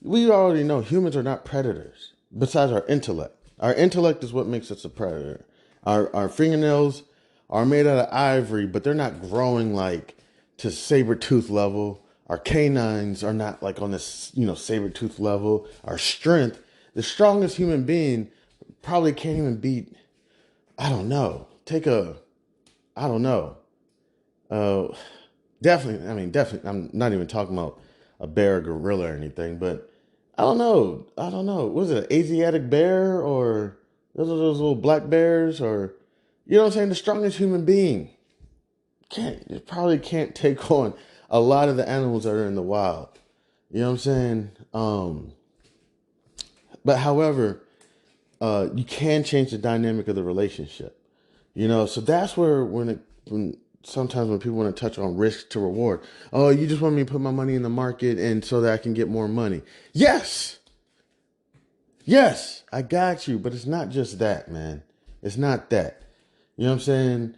We already know humans are not predators besides our intellect. Our intellect is what makes us a predator. Our fingernails are made out of ivory, but they're not growing like to saber-tooth level. Our canines are not like on this, saber-tooth level. Our strength, the strongest human being probably can't even beat, I don't know. Definitely, I'm not even talking about a bear or gorilla or anything, but I don't know. Was it an Asiatic bear or those little black bears or, what I'm saying? The strongest human being probably can't take on a lot of the animals that are in the wild. You know what I'm saying? But however, you can change the dynamic of the relationship. So that's where sometimes when people want to touch on risk to reward, oh, you just want me to put my money in the market and so that I can get more money. Yes, I got you, but it's not just that, man. It's not that. You know what I'm saying?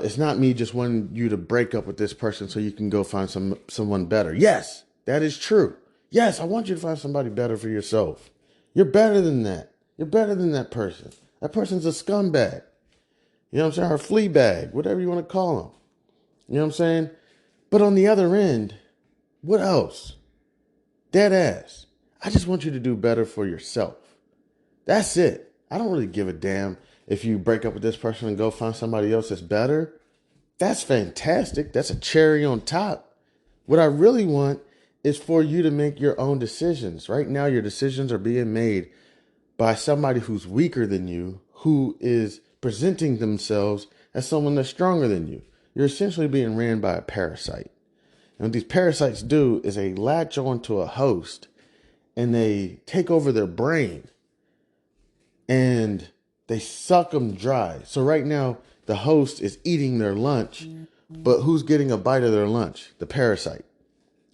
It's not me just wanting you to break up with this person so you can go find someone better. Yes, that is true. Yes, I want you to find somebody better for yourself. You're better than that. You're better than that person. That person's a scumbag. You know what I'm saying? Or a flea bag, whatever you want to call them. You know what I'm saying? But on the other end, what else? Dead ass. I just want you to do better for yourself. That's it. I don't really give a damn if you break up with this person and go find somebody else that's better. That's fantastic. That's a cherry on top. What I really want is for you to make your own decisions. Right now, your decisions are being made by somebody who's weaker than you, who is presenting themselves as someone that's stronger than you. You're essentially being ran by a parasite. And what these parasites do is they latch onto a host and they take over their brain and they suck them dry. So right now, the host is eating their lunch, but who's getting a bite of their lunch? The parasite.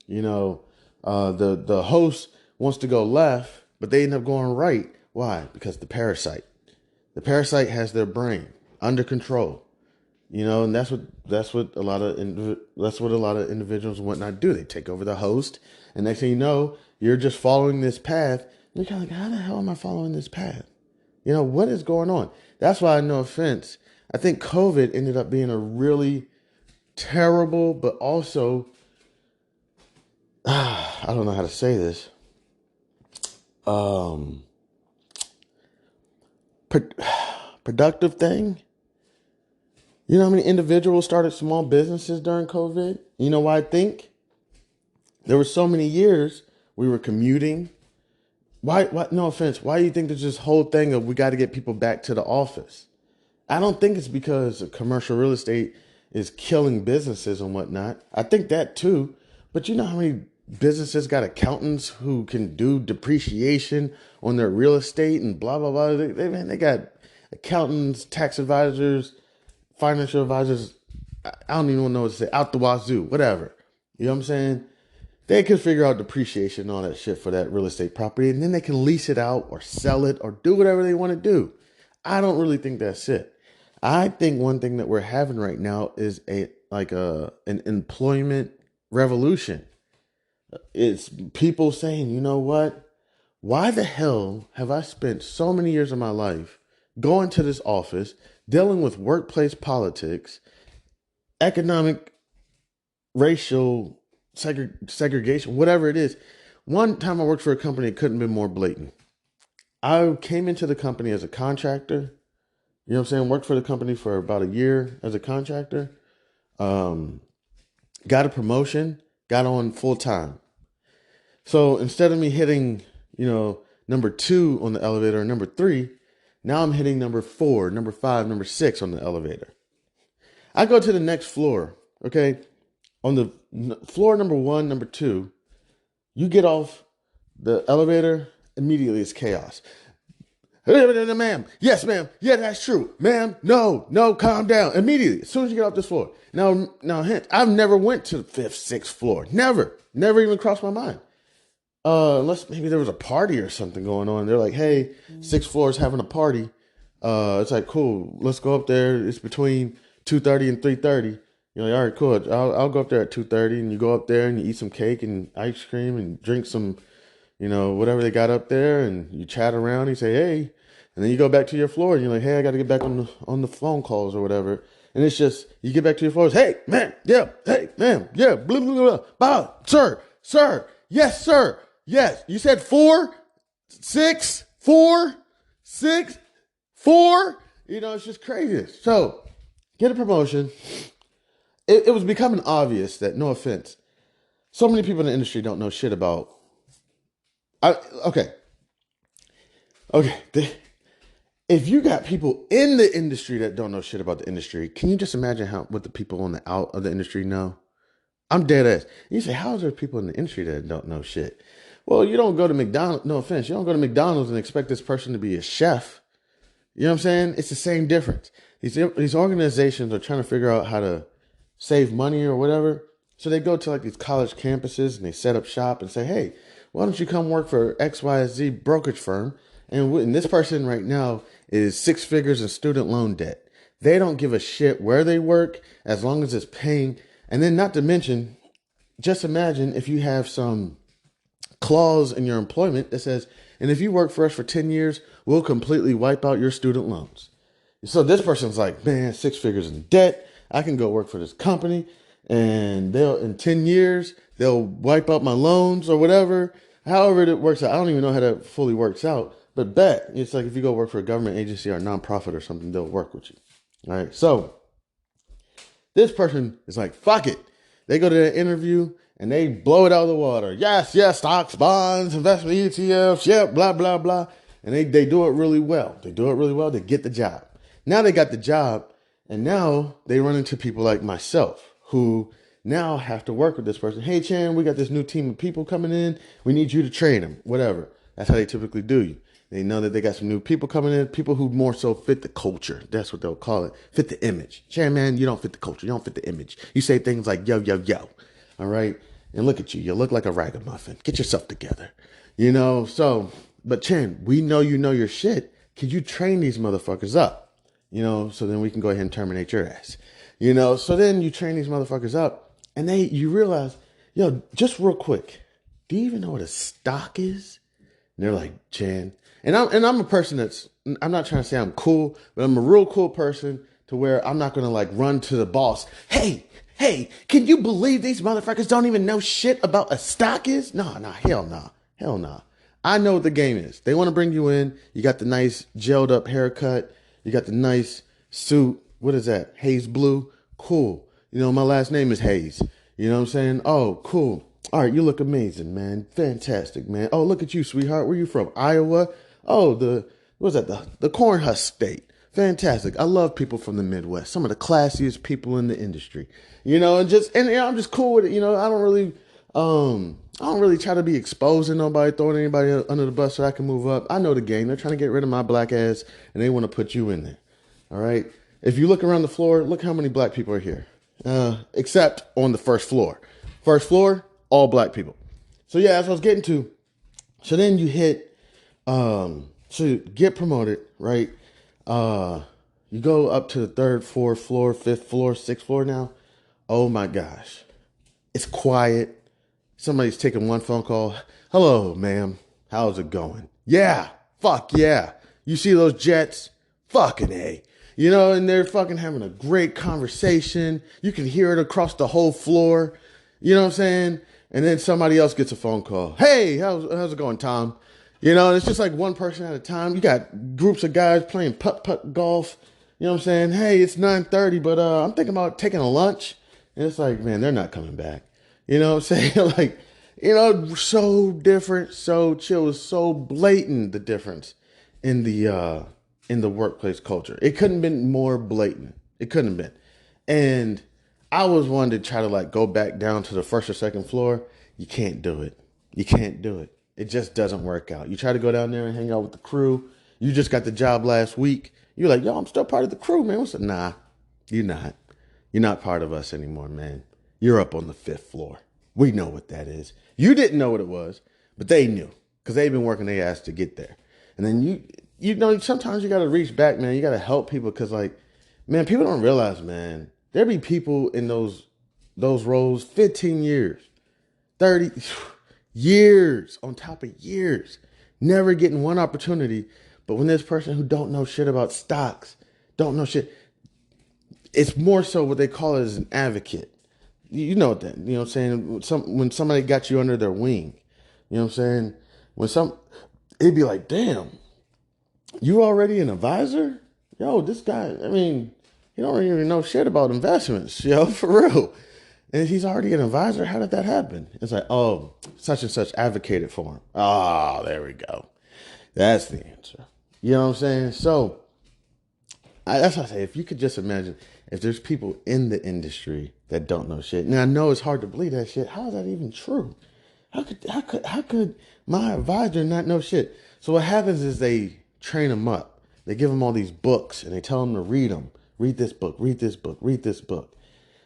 The host wants to go left, but they end up going right. Why? Because the parasite has their brain under control. And that's what a lot of individuals and whatnot do. They take over the host, and next thing you know, you're just following this path. You're kind of like, how the hell am I following this path? What is going on? That's why, no offense, I think COVID ended up being a really terrible, but also, I don't know how to say this. Productive thing. You know how many individuals started small businesses during COVID? You know why I think? There were so many years we were commuting. Why, no offense, why do you think there's this whole thing of we got to get people back to the office? I don't think it's because commercial real estate is killing businesses and whatnot. I think that too. But you know how many businesses got accountants who can do depreciation on their real estate and blah, blah, blah. They got accountants, tax advisors, financial advisors I don't even know what to say, out the wazoo, whatever. You know what I'm saying? They can figure out depreciation and all that shit for that real estate property, and then they can lease it out or sell it or do whatever they want to do. I don't really think that's it. I think one thing that we're having right now is an employment revolution. It's people saying, you know what? Why the hell have I spent so many years of my life going to this office, dealing with workplace politics, economic, racial segregation, whatever it is? One time I worked for a company, it couldn't have been more blatant. I came into the company as a contractor. You know what I'm saying? Worked for the company for about a year as a contractor. Um, got a promotion, got on full time. So instead of me hitting, number 2 on the elevator or number 3, now I'm hitting number 4, number 5, number 6 on the elevator. I go to the next floor, okay? On the floor number 1, number 2, you get off the elevator, immediately it's chaos. Ma'am, yes, ma'am, yeah, that's true. Ma'am, no, calm down. Immediately, as soon as you get off this floor. Now, hint, I've never went to the 5th, 6th floor. Never even crossed my mind. Unless maybe there was a party or something going on. They're like, hey, 6th floor is having a party. It's like, cool, let's go up there. It's between 2:30 and 3:30. You're like, all right, cool. I'll go up there at 2:30, and you go up there and you eat some cake and ice cream and drink some, whatever they got up there, and you chat around. You say, hey, and then you go back to your floor, and you're like, hey, I got to get back on the phone calls or whatever. And it's just, you get back to your floors. Hey, man, yeah, hey, ma'am, yeah, blah, blah, blah, blah. Sir, yes, sir. Yes, you said 4, 6, 4, 6, 4. It's just crazy. So, get a promotion. It was becoming obvious that, no offense, so many people in the industry don't know shit about. Okay. If you got people in the industry that don't know shit about the industry, can you just imagine what the people on the out of the industry know? I'm dead ass. You say, how is there people in the industry that don't know shit? Well, you don't go to McDonald's. No offense. You don't go to McDonald's and expect this person to be a chef. You know what I'm saying? It's the same difference. These organizations are trying to figure out how to save money or whatever. So they go to like these college campuses and they set up shop and say, hey, why don't you come work for XYZ brokerage firm? And this person right now is 6 figures in student loan debt. They don't give a shit where they work as long as it's paying. And then not to mention, just imagine if you have some clause in your employment that says, and if you work for us for 10 years, we'll completely wipe out your student loans. So this person's like, man, 6 figures in debt. I can go work for this company and in 10 years, they'll wipe out my loans or whatever. However it works out. I don't even know how that fully works out, but bet it's like if you go work for a government agency or a nonprofit or something, they'll work with you. All right. So this person is like, fuck it. They go to the interview and they blow it out of the water. Yes, stocks, bonds, investment ETFs, yep, blah, blah, blah. And they do it really well. They get the job. Now they got the job, and now they run into people like myself who now have to work with this person. Hey, Chan, we got this new team of people coming in. We need you to train them, whatever. That's how they typically do you. They know that they got some new people coming in, people who more so fit the culture. That's what they'll call it. Fit the image. Chan, man, you don't fit the culture. You don't fit the image. You say things like, yo. All right? And look at you. You look like a ragamuffin. Get yourself together. But Chan, we know you know your shit. Could you train these motherfuckers up? So then we can go ahead and terminate your ass. So then you train these motherfuckers up and you realize, just real quick, do you even know what a stock is? And they're like, Chan. And I'm a person I'm not trying to say I'm cool, but I'm a real cool person to where I'm not going to like run to the boss. Hey, can you believe these motherfuckers don't even know shit about a stock is? No, hell no. I know what the game is. They want to bring you in. You got the nice gelled up haircut. You got the nice suit. What is that? Hayes blue. Cool. My last name is Hayes. You know what I'm saying? Oh, cool. All right, you look amazing, man. Fantastic, man. Oh, look at you, sweetheart. Where you from? Iowa? Oh, the Corn Husk State. Fantastic. I love people from the Midwest. Some of the classiest people in the industry. I'm just cool with it. I don't really try to be exposing nobody, throwing anybody under the bus so I can move up. I know the game. They're trying to get rid of my black ass, and they want to put you in there. All right? If you look around the floor, look how many black people are here. except on the first floor. First floor, all black people. So yeah, that's what I was getting to. So then you hit, so you get promoted, right? You go up to the third, fourth floor, fifth floor, sixth floor now. Oh my gosh. It's quiet. Somebody's taking one phone call. Hello, ma'am. How's it going? Yeah. Fuck yeah. You see those jets? Fucking A. You know, and they're fucking having a great conversation. You can hear it across the whole floor. You know what I'm saying? And then somebody else gets a phone call. Hey, how's it going, Tom? You know, and it's just like one person at a time. You got groups of guys playing putt-putt golf. You know what I'm saying? Hey, it's 9:30, but I'm thinking about taking a lunch. And it's like, man, they're not coming back. You know what I'm saying? Like, you know, so different, so chill. It's so blatant, the difference in the workplace culture. It couldn't have been more blatant. It couldn't have been. And I was one to try to like go back down to the first or second floor. You can't do it. You can't do it. It just doesn't work out. You try to go down there and hang out with the crew. You just got the job last week. You're like, yo, I'm still part of the crew, man. What's up? Nah, you're not. You're not part of us anymore, man. You're up on the fifth floor. We know what that is. You didn't know what it was, but they knew because they've been working their ass to get there. And then you know, sometimes you got to reach back, man. You got to help people because, like, man, people don't realize, man, there be people in those roles 15 years, 30 years on top of years, never getting one opportunity. But when this person who don't know shit about stocks, don't know shit, it's more so what they call it as an advocate. You know what that, you know what I'm saying? When somebody got you under their wing, you know what I'm saying? It'd be like, damn, you already an advisor? Yo, this guy, I mean, he don't even know shit about investments, yo, for real. And he's already an advisor. How did that happen? It's like, oh, such and such advocated for him. Oh, there we go. That's the answer. You know what I'm saying? So that's what I say. If you could just imagine if there's people in the industry that don't know shit. Now I know it's hard to believe that shit. How is that even true? How could my advisor not know shit? So what happens is they train them up. They give them all these books and they tell them to read them. Read this book. Read this book. Read this book.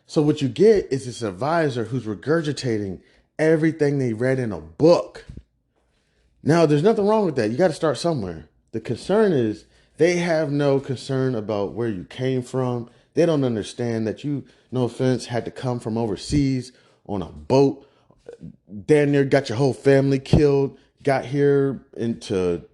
So what you get is this advisor who's regurgitating everything they read in a book. Now, there's nothing wrong with that. You got to start somewhere. The concern is they have no concern about where you came from. They don't understand that you, no offense, had to come from overseas on a boat. Damn near got your whole family killed. Got here into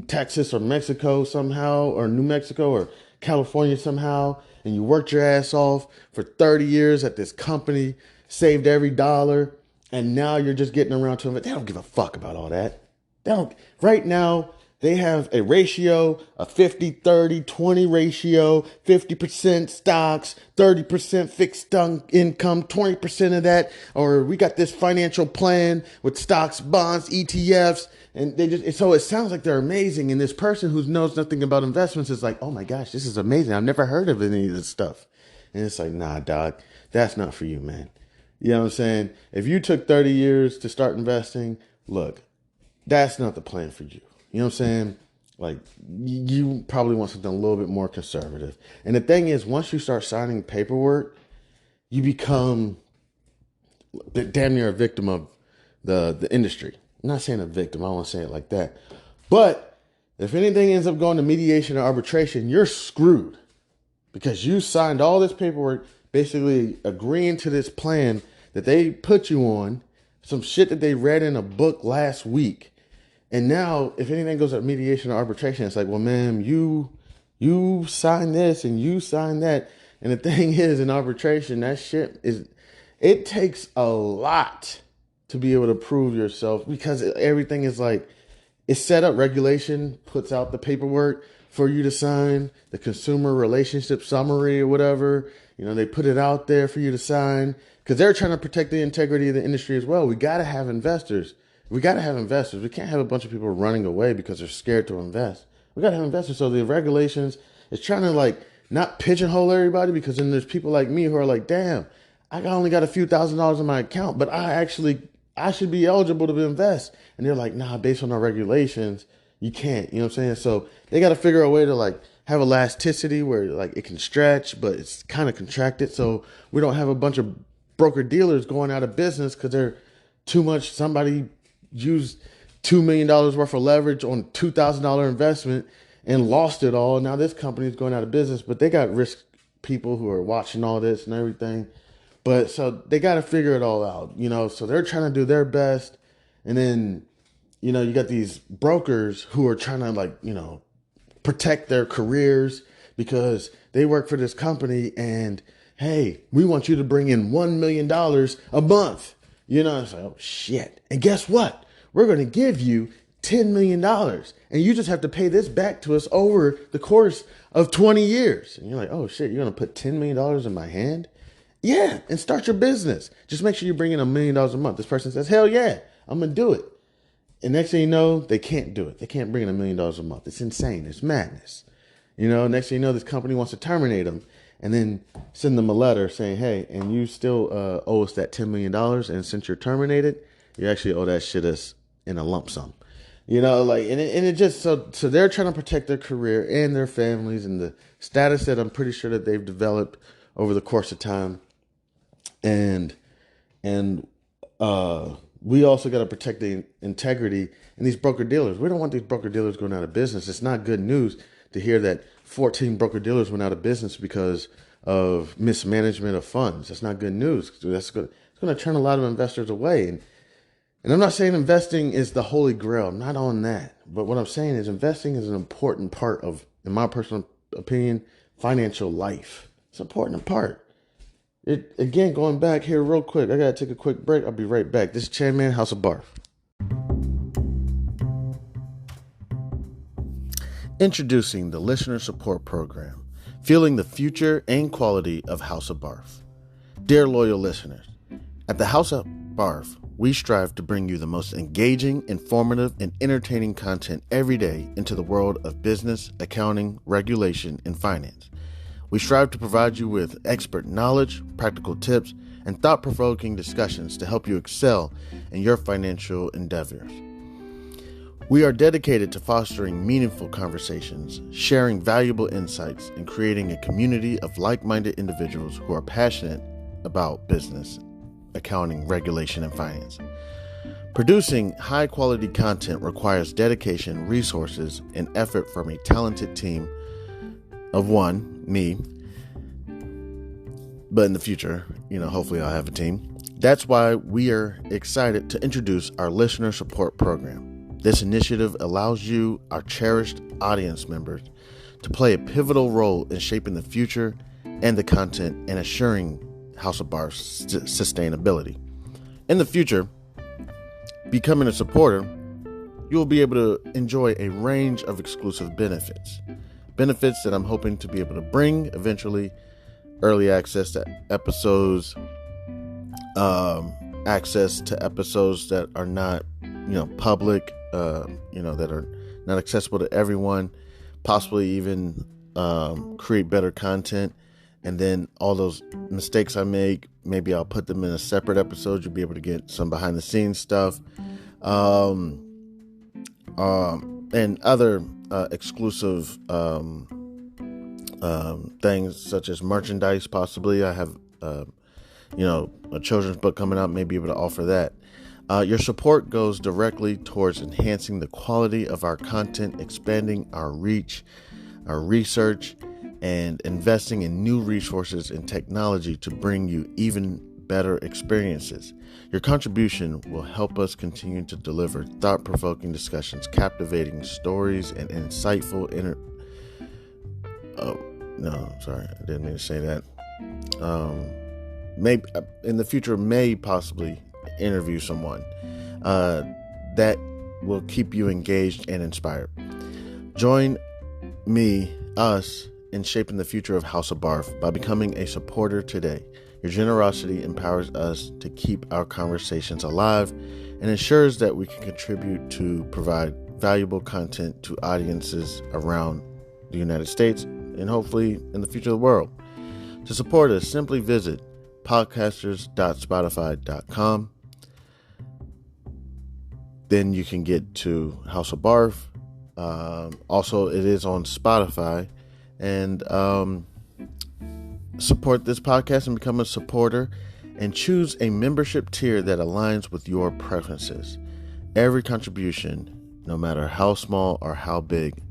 Texas or Mexico somehow, or New Mexico or California somehow, and you worked your ass off for 30 years at this company, saved every dollar, and now you're just getting around to them. They don't give a fuck about all that. They don't. Right now, they have a ratio, a 50-30-20 ratio, 50% stocks, 30% fixed income, 20% of that, or we got this financial plan with stocks, bonds, ETFs, and they just, so it sounds like they're amazing. And this person who knows nothing about investments is like, oh my gosh, this is amazing. I've never heard of any of this stuff. And it's like, nah, dog, that's not for you, man. You know what I'm saying? If you took 30 years to start investing, look, that's not the plan for you. You know what I'm saying? Like, you probably want something a little bit more conservative. And the thing is, once you start signing paperwork, you become damn near a victim of the industry. I'm not saying a victim. I don't want to say it like that. But if anything ends up going to mediation or arbitration, you're screwed because you signed all this paperwork basically agreeing to this plan that they put you on, some shit that they read in a book last week. And now, if anything goes to mediation or arbitration, it's like, well, ma'am, you signed this and you signed that. And the thing is, in arbitration, that shit it takes a lot to be able to prove yourself because everything is like, it's set up. Regulation puts out the paperwork for you to sign, the consumer relationship summary or whatever. You know, they put it out there for you to sign because they're trying to protect the integrity of the industry as well. We got to have investors. We got to have investors. We can't have a bunch of people running away because they're scared to invest. We got to have investors. So the regulations is trying to like not pigeonhole everybody because then there's people like me who are like, damn, I only got a few $1,000s in my account, but I should be eligible to invest. And they're like, nah, based on our regulations, you can't. You know what I'm saying? So they got to figure a way to like have elasticity where like it can stretch, but it's kind of contracted. So we don't have a bunch of broker dealers going out of business because they're too much. Somebody used $2 million worth of leverage on $2,000 investment and lost it all. Now this company is going out of business, but they got risk people who are watching all this and everything. But so they got to figure it all out, so they're trying to do their best. And then, you got these brokers who are trying to protect their careers because they work for this company and, hey, we want you to bring in $1 million a month. It's like, oh shit. And guess what? We're going to give you $10 million and you just have to pay this back to us over the course of 20 years. And you're like, oh shit, you're going to put $10 million in my hand? Yeah, and start your business. Just make sure you bring in $1 million a month. This person says, hell yeah, I'm going to do it. And next thing you know, they can't do it. They can't bring in $1 million a month. It's insane. It's madness. Next thing you know, this company wants to terminate them and then send them a letter saying, hey, and you still owe us that $10 million. And since you're terminated, you actually owe that shit us in a lump sum. And it just, so they're trying to protect their career and their families and the status that I'm pretty sure that they've developed over the course of time. And we also got to protect the integrity and these broker dealers. We don't want these broker dealers going out of business. It's not good news to hear that 14 broker dealers went out of business because of mismanagement of funds. That's not good news. It's going to turn a lot of investors away. And I'm not saying investing is the holy grail. I'm not on that. But what I'm saying is investing is an important part of, in my personal opinion, financial life. It's an important part. Again, going back here real quick, I got to take a quick break. I'll be right back. This is Chanman, House of B.a.r.f. Introducing the Listener Support Program, fueling the future and quality of House of B.a.r.f. Dear loyal listeners, at the House of B.a.r.f., we strive to bring you the most engaging, informative, and entertaining content every day into the world of business, accounting, regulation, and finance. We strive to provide you with expert knowledge, practical tips, and thought-provoking discussions to help you excel in your financial endeavors. We are dedicated to fostering meaningful conversations, sharing valuable insights, and creating a community of like-minded individuals who are passionate about business, accounting, regulation, and finance. Producing high-quality content requires dedication, resources, and effort from a talented team of one, me, but in the future, hopefully I'll have a team. That's why we are excited to introduce our Listener Support Program. This initiative allows you, our cherished audience members, to play a pivotal role in shaping the future and the content and assuring House of B.a.r.F's sustainability. In the future, becoming a supporter, you will be able to enjoy a range of exclusive benefits that I'm hoping to be able to bring eventually: early access to episodes, access to episodes that are not, public, that are not accessible to everyone, possibly even create better content. And then all those mistakes I make, maybe I'll put them in a separate episode. You'll be able to get some behind the scenes stuff, and other exclusive things such as merchandise. Possibly I have a children's book coming out, may be able to offer that. Your support goes directly towards enhancing the quality of our content, expanding our reach, our research, and investing in new resources and technology to bring you even better experiences. Your contribution will help us continue to deliver thought-provoking discussions, captivating stories, and insightful I didn't mean to say that. Maybe in the future, may possibly interview someone that will keep you engaged and inspired. Join us in shaping the future of House of B.a.r.F. by becoming a supporter today. Your generosity empowers us to keep our conversations alive and ensures that we can contribute to provide valuable content to audiences around the United States and hopefully in the future of the world. To support us, simply visit podcasters.spotify.com. Then you can get to House of B.a.r.F. Also, it is on Spotify and support this podcast and become a supporter, and choose a membership tier that aligns with your preferences. Every contribution, no matter how small or how big,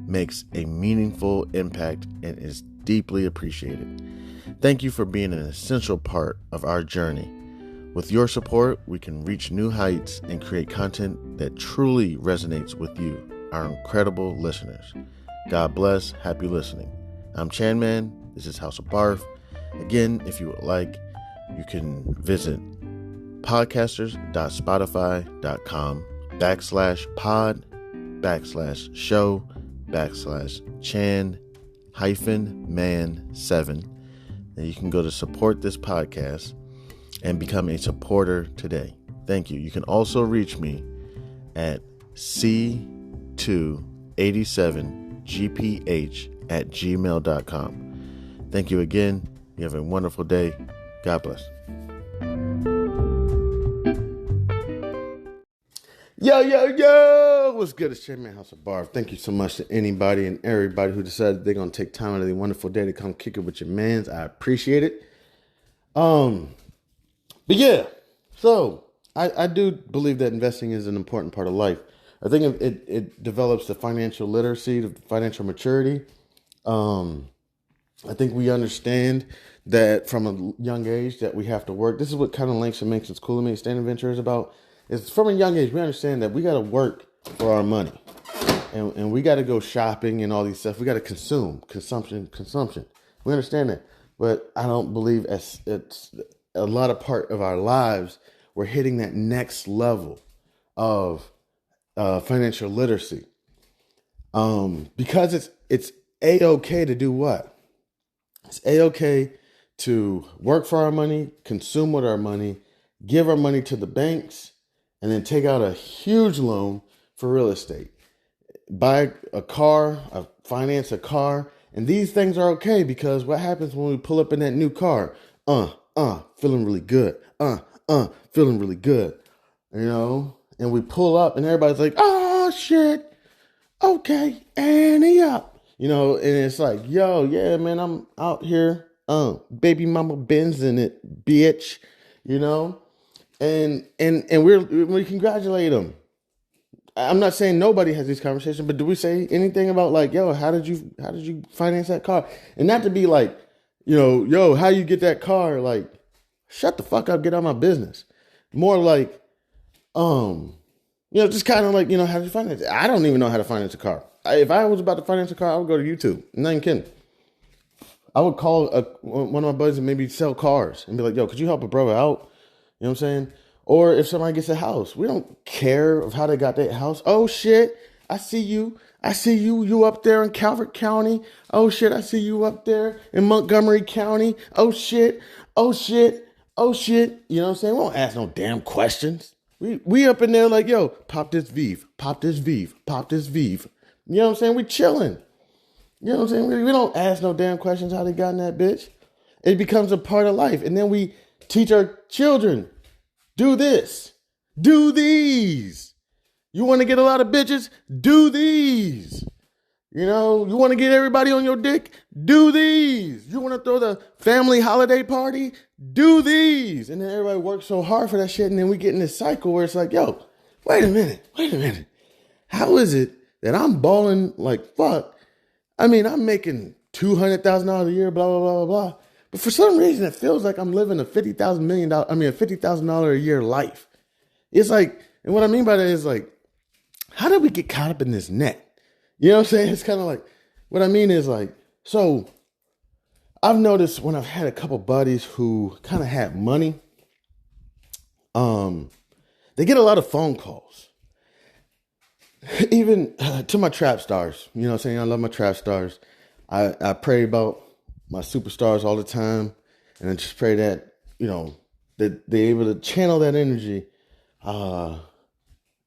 makes a meaningful impact and is deeply appreciated. Thank you for being an essential part of our journey. With your support, we can reach new heights and create content that truly resonates with you, our incredible listeners. God bless. Happy listening. I'm Chanman. This is House of B.a.r.f. Again, if you would like, you can visit podcasters.spotify.com/pod/show/Chan-man7, and you can go to support this podcast and become a supporter today. Thank you. You can also reach me at c287gph@gmail.com. Thank you again. You have a wonderful day. God bless. Yo, what's good? It's Chanmanhouseofb.a.r.f. Thank you so much to anybody and everybody who decided they're going to take time out of their wonderful day to come kick it with your mans. I appreciate it. But yeah, so I do believe that investing is an important part of life. I think it develops the financial literacy, the financial maturity. I think we understand that from a young age that we have to work. This is what kind of links and makes it cool to me. Stand Adventure is about. It's from a young age we understand that we got to work for our money, and we got to go shopping and all these stuff. We got to consumption. We understand that, but I don't believe it's a lot of part of our lives we're hitting that next level of financial literacy, because it's a-okay to do what? It's a-okay to work for our money, consume with our money, give our money to the banks, and then take out a huge loan for real estate. Buy a car, finance a car. And these things are okay because what happens when we pull up in that new car? Feeling really good. Feeling really good. You know? And we pull up and everybody's like, oh, shit. Okay, ante up. You know, and it's like, yo, yeah, man, I'm out here. Baby mama Benz in it, bitch. You know? And we congratulate them. I'm not saying nobody has these conversations, but do we say anything about like, yo, how did you finance that car? And not to be like, you know, yo, how you get that car? Like, shut the fuck up, get out of my business. More like, just kind of like, you know, how did you finance it? I don't even know how to finance a car. If I was about to finance a car, I would go to YouTube. I'm not even kidding. I would call one of my buddies and maybe sell cars and be like, yo, could you help a brother out? You know what I'm saying? Or if somebody gets a house, we don't care of how they got that house. Oh shit, I see you. You up there in Calvert County. Oh shit, I see you up there in Montgomery County. Oh shit. You know what I'm saying? We don't ask no damn questions. We up in there like, yo, pop this Vive. You know what I'm saying? We chilling. You know what I'm saying? We don't ask no damn questions how they got in that bitch. It becomes a part of life. And then we teach our children, do this, do these. You want to get a lot of bitches? Do these. You know, you want to get everybody on your dick? Do these. You want to throw the family holiday party? Do these. And then everybody works so hard for that shit. And then we get in this cycle where it's like, yo, wait a minute. How is it that I'm balling like fuck? I mean, I'm making $200,000 a year, blah, blah, blah, blah, blah. But for some reason, it feels like I'm living a $50,000 a year life. It's like, and what I mean by that is like, how did we get caught up in this net? You know what I'm saying? It's kind of like, what I mean is like, so I've noticed when I've had a couple buddies who kind of had money, they get a lot of phone calls. Even to my trap stars, you know what I'm saying? I love my trap stars. I pray about my superstars all the time. And I just pray that, you know, that they're able to channel that energy in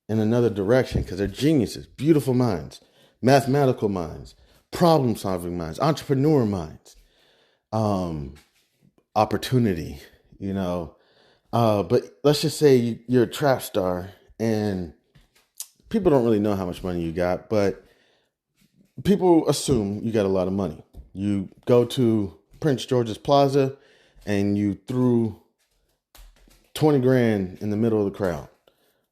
another direction because they're geniuses, beautiful minds, mathematical minds, problem-solving minds, entrepreneur minds, opportunity, you know. But let's just say you're a trap star and people don't really know how much money you got, but people assume you got a lot of money. You go to Prince George's Plaza and you threw 20 grand in the middle of the crowd,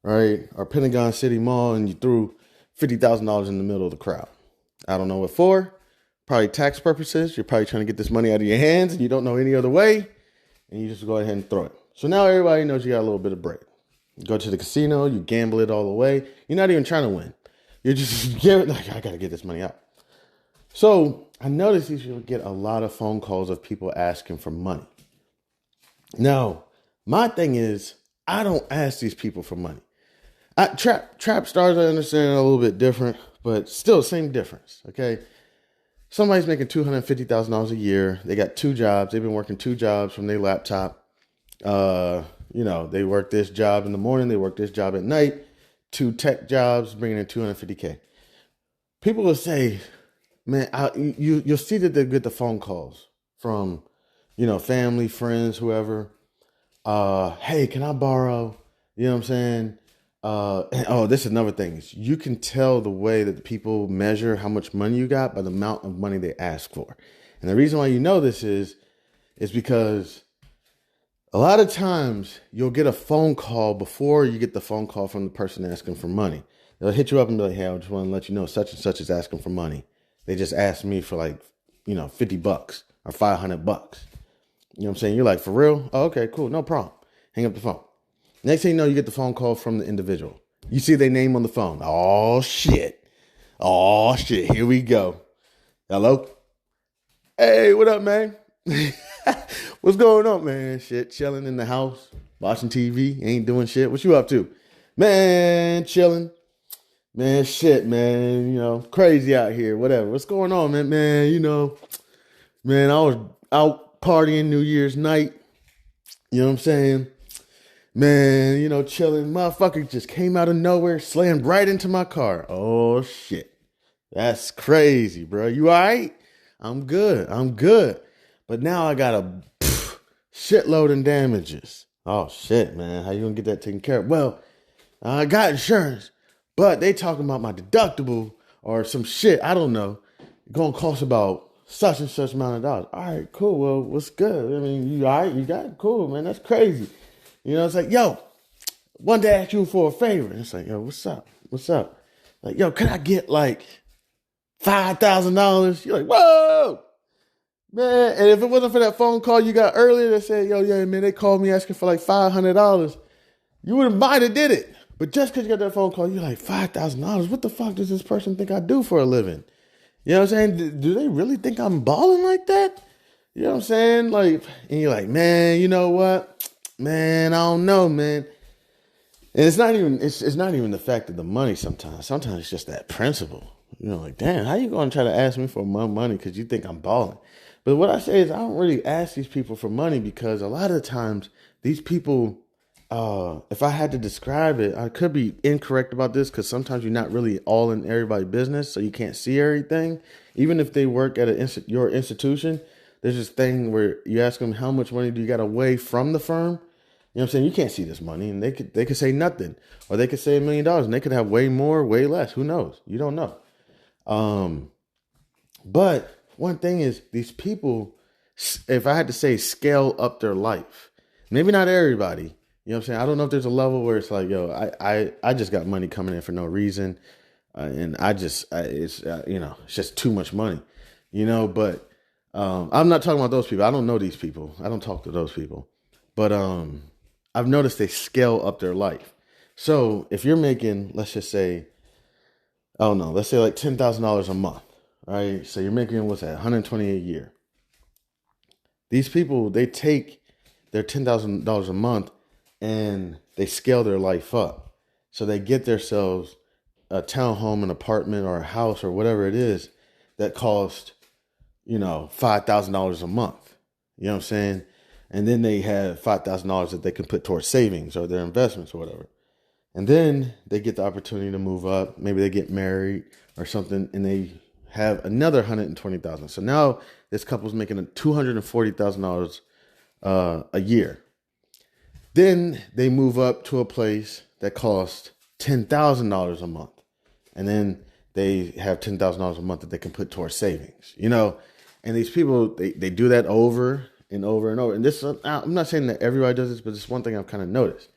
right? Or Pentagon City Mall and you threw $50,000 in the middle of the crowd. I don't know what for. Probably tax purposes. You're probably trying to get this money out of your hands and you don't know any other way. And you just go ahead and throw it. So now everybody knows you got a little bit of bread. You go to the casino, you gamble it all away. You're not even trying to win. You're just giving, like, I got to get this money out. So I noticed these people get a lot of phone calls of people asking for money. Now, my thing is, I don't ask these people for money. Trap stars, I understand, are a little bit different, but still same difference, okay? Somebody's making $250,000 a year. They got 2 jobs. They've been working 2 jobs from their laptop. They work this job in the morning. They work this job at night. 2 tech jobs, bringing in $250K. People will say, man, you'll see that they get the phone calls from, family, friends, whoever. Hey, can I borrow? You know what I'm saying? This is another thing. You can tell the way that the people measure how much money you got by the amount of money they ask for. And the reason why you know this is because a lot of times you'll get a phone call before you get the phone call from the person asking for money. They'll hit you up and be like, hey, I just want to let you know such and such is asking for money. They just asked me for $50 or $500. You know what I'm saying? You're like, for real? Oh, okay, cool. No problem. Hang up the phone. Next thing you know, you get the phone call from the individual. You see their name on the phone. Oh, shit. Here we go. Hello? Hey, what up, man? What's going on, man? Shit, chilling in the house, watching TV, ain't doing shit. What you up to? Man, chilling. Man, shit, man. Crazy out here, whatever. What's going on, man? Man, I was out partying New Year's night. You know what I'm saying? Man, chilling. Motherfucker just came out of nowhere, slammed right into my car. Oh, shit. That's crazy, bro. You all right? I'm good. But now I got a shitload in damages. Oh, shit, man. How you gonna get that taken care of? Well, I got insurance, but they talking about my deductible or some shit. I don't know. Gonna cost about such and such amount of dollars. All right, cool. Well, what's good? I mean, you all right? You got it? Cool, man. That's crazy. It's like, yo, one day I asked you for a favor. And it's like, yo, what's up? Like, yo, can I get $5,000? You're like, whoa, man. And if it wasn't for that phone call you got earlier that said, yo, yeah, man, they called me asking for $500, you wouldn't might have did it. But just because you got that phone call, you're like, $5,000? What the fuck does this person think I do for a living? You know what I'm saying? Do they really think I'm balling like that? You know what I'm saying? And you're like, man, you know what? Man, I don't know, man. And it's not even the fact of the money sometimes. Sometimes it's just that principle. Like, damn, how you going to try to ask me for my money because you think I'm balling? But what I say is I don't really ask these people for money because a lot of the times these people, if I had to describe it, I could be incorrect about this because sometimes you're not really all in everybody's business, so you can't see everything. Even if they work at your institution, there's this thing where you ask them how much money do you got away from the firm. You know what I'm saying? You can't see this money, and they could say nothing, or they could say $1 million, and they could have way more, way less. Who knows? You don't know. But one thing is, these people, if I had to say, scale up their life. Maybe not everybody. You know what I'm saying? I don't know if there's a level where it's like, yo, I just got money coming in for no reason, and it's just too much money, But I'm not talking about those people. I don't know these people. I don't talk to those people. But I've noticed they scale up their life. So if you're making, let's just say, let's say like $10,000 a month, right? So you're making, what's that, $120 a year. These people, they take their $10,000 a month and they scale their life up. So they get themselves a townhome, an apartment, or a house, or whatever it is that costs, $5,000 a month. You know what I'm saying? And then they have $5,000 that they can put towards savings or their investments or whatever. And then they get the opportunity to move up. Maybe they get married or something, and they have another $120,000. So now this couple's making $240,000 a year. Then they move up to a place that costs $10,000 a month, and then they have $10,000 a month that they can put towards savings. And these people, they do that over and over and over. And this, I'm not saying that everybody does this, but it's one thing I've kind of noticed.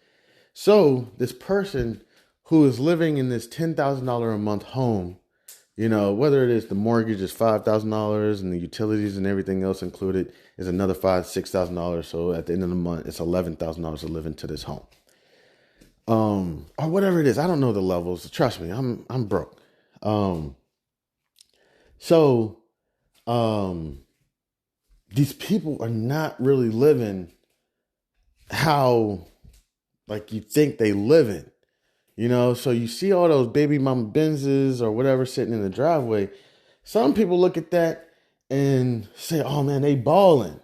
So this person who is living in this $10,000 a month home, whether it is the mortgage is $5,000 and the utilities and everything else included is another $6,000. So at the end of the month, it's $11,000 to live into this home. Or whatever it is. I don't know the levels. Trust me, I'm broke. These people are not really living how like you think they living, so you see all those baby mama Benzes or whatever sitting in the driveway. Some people look at that and say, oh man, they balling.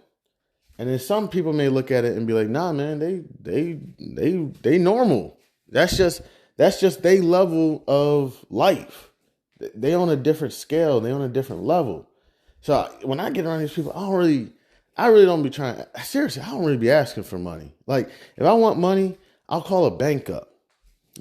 And then some people may look at it and be like, nah, man, they normal. That's just their level of life. They on a different scale. They on a different level. So when I get around these people, I really don't be trying. Seriously, I don't really be asking for money. Like if I want money, I'll call a bank up.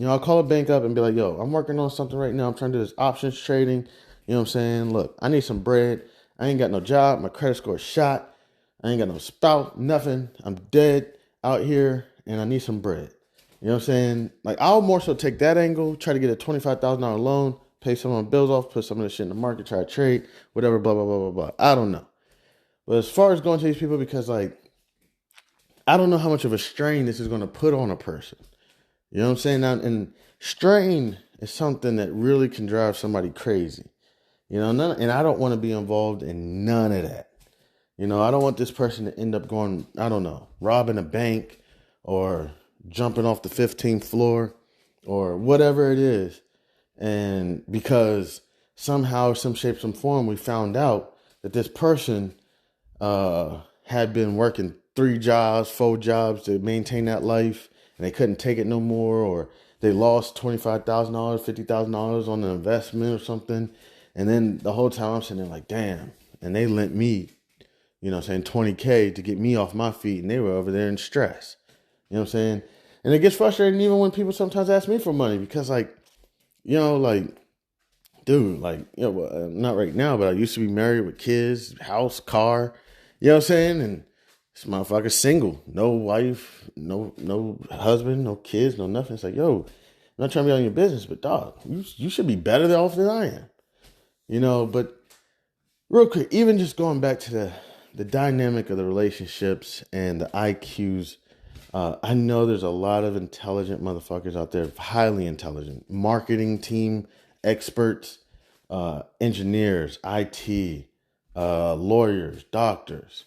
I'll call a bank up and be like, yo, I'm working on something right now. I'm trying to do this options trading. You know what I'm saying? Look, I need some bread. I ain't got no job. My credit score is shot. I ain't got no spouse, nothing. I'm dead out here and I need some bread. You know what I'm saying? Like I'll more so take that angle, try to get a $25,000 loan, pay some of my bills off, put some of the shit in the market, try to trade, whatever, blah, blah, blah, blah, blah. I don't know. But as far as going to these people, because like, I don't know how much of a strain this is going to put on a person. You know what I'm saying? Now, and strain is something that really can drive somebody crazy. And I don't want to be involved in none of that. I don't want this person to end up going, I don't know, robbing a bank or jumping off the 15th floor or whatever it is. And because somehow, some shape, some form, we found out that this person had been working 3 jobs, 4 jobs to maintain that life, and they couldn't take it no more, or they lost $25,000, $50,000 on an investment or something. And then the whole time I'm sitting there like, damn, and they lent me, saying $20K to get me off my feet, and they were over there in stress. You know what I'm saying? And it gets frustrating even when people sometimes ask me for money because dude, not right now, but I used to be married with kids, house, car, you know what I'm saying? And this motherfucker's single, no wife, no husband, no kids, no nothing. It's like, yo, I'm not trying to be on your business, but dog, you should be better off than I am. But real quick, even just going back to the dynamic of the relationships and the IQs, I know there's a lot of intelligent motherfuckers out there, highly intelligent, marketing team experts, engineers, IT, lawyers, doctors,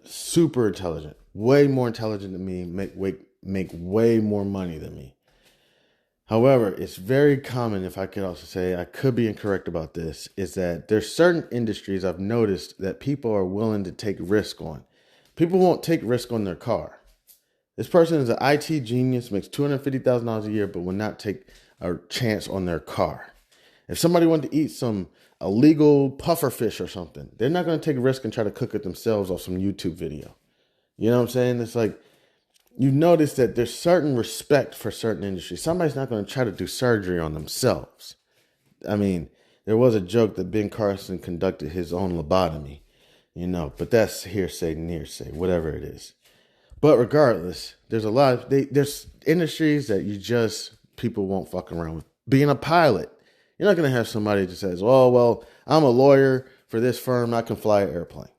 super intelligent, way more intelligent than me, make way more money than me. However, it's very common, if I could also say, I could be incorrect about this, is that there's certain industries I've noticed that people are willing to take risk on. People won't take risk on their car. This person is an IT genius, makes $250,000 a year, but will not take a chance on their car. If somebody wanted to eat some illegal puffer fish or something, they're not going to take a risk and try to cook it themselves off some YouTube video. You know what I'm saying? It's like, you notice that there's certain respect for certain industries. Somebody's not going to try to do surgery on themselves. I mean, there was a joke that Ben Carson conducted his own lobotomy, but that's hearsay, whatever it is. But regardless, there's there's industries that people won't fuck around with. Being a pilot, you're not going to have somebody that says, oh, well, I'm a lawyer for this firm, I can fly an airplane.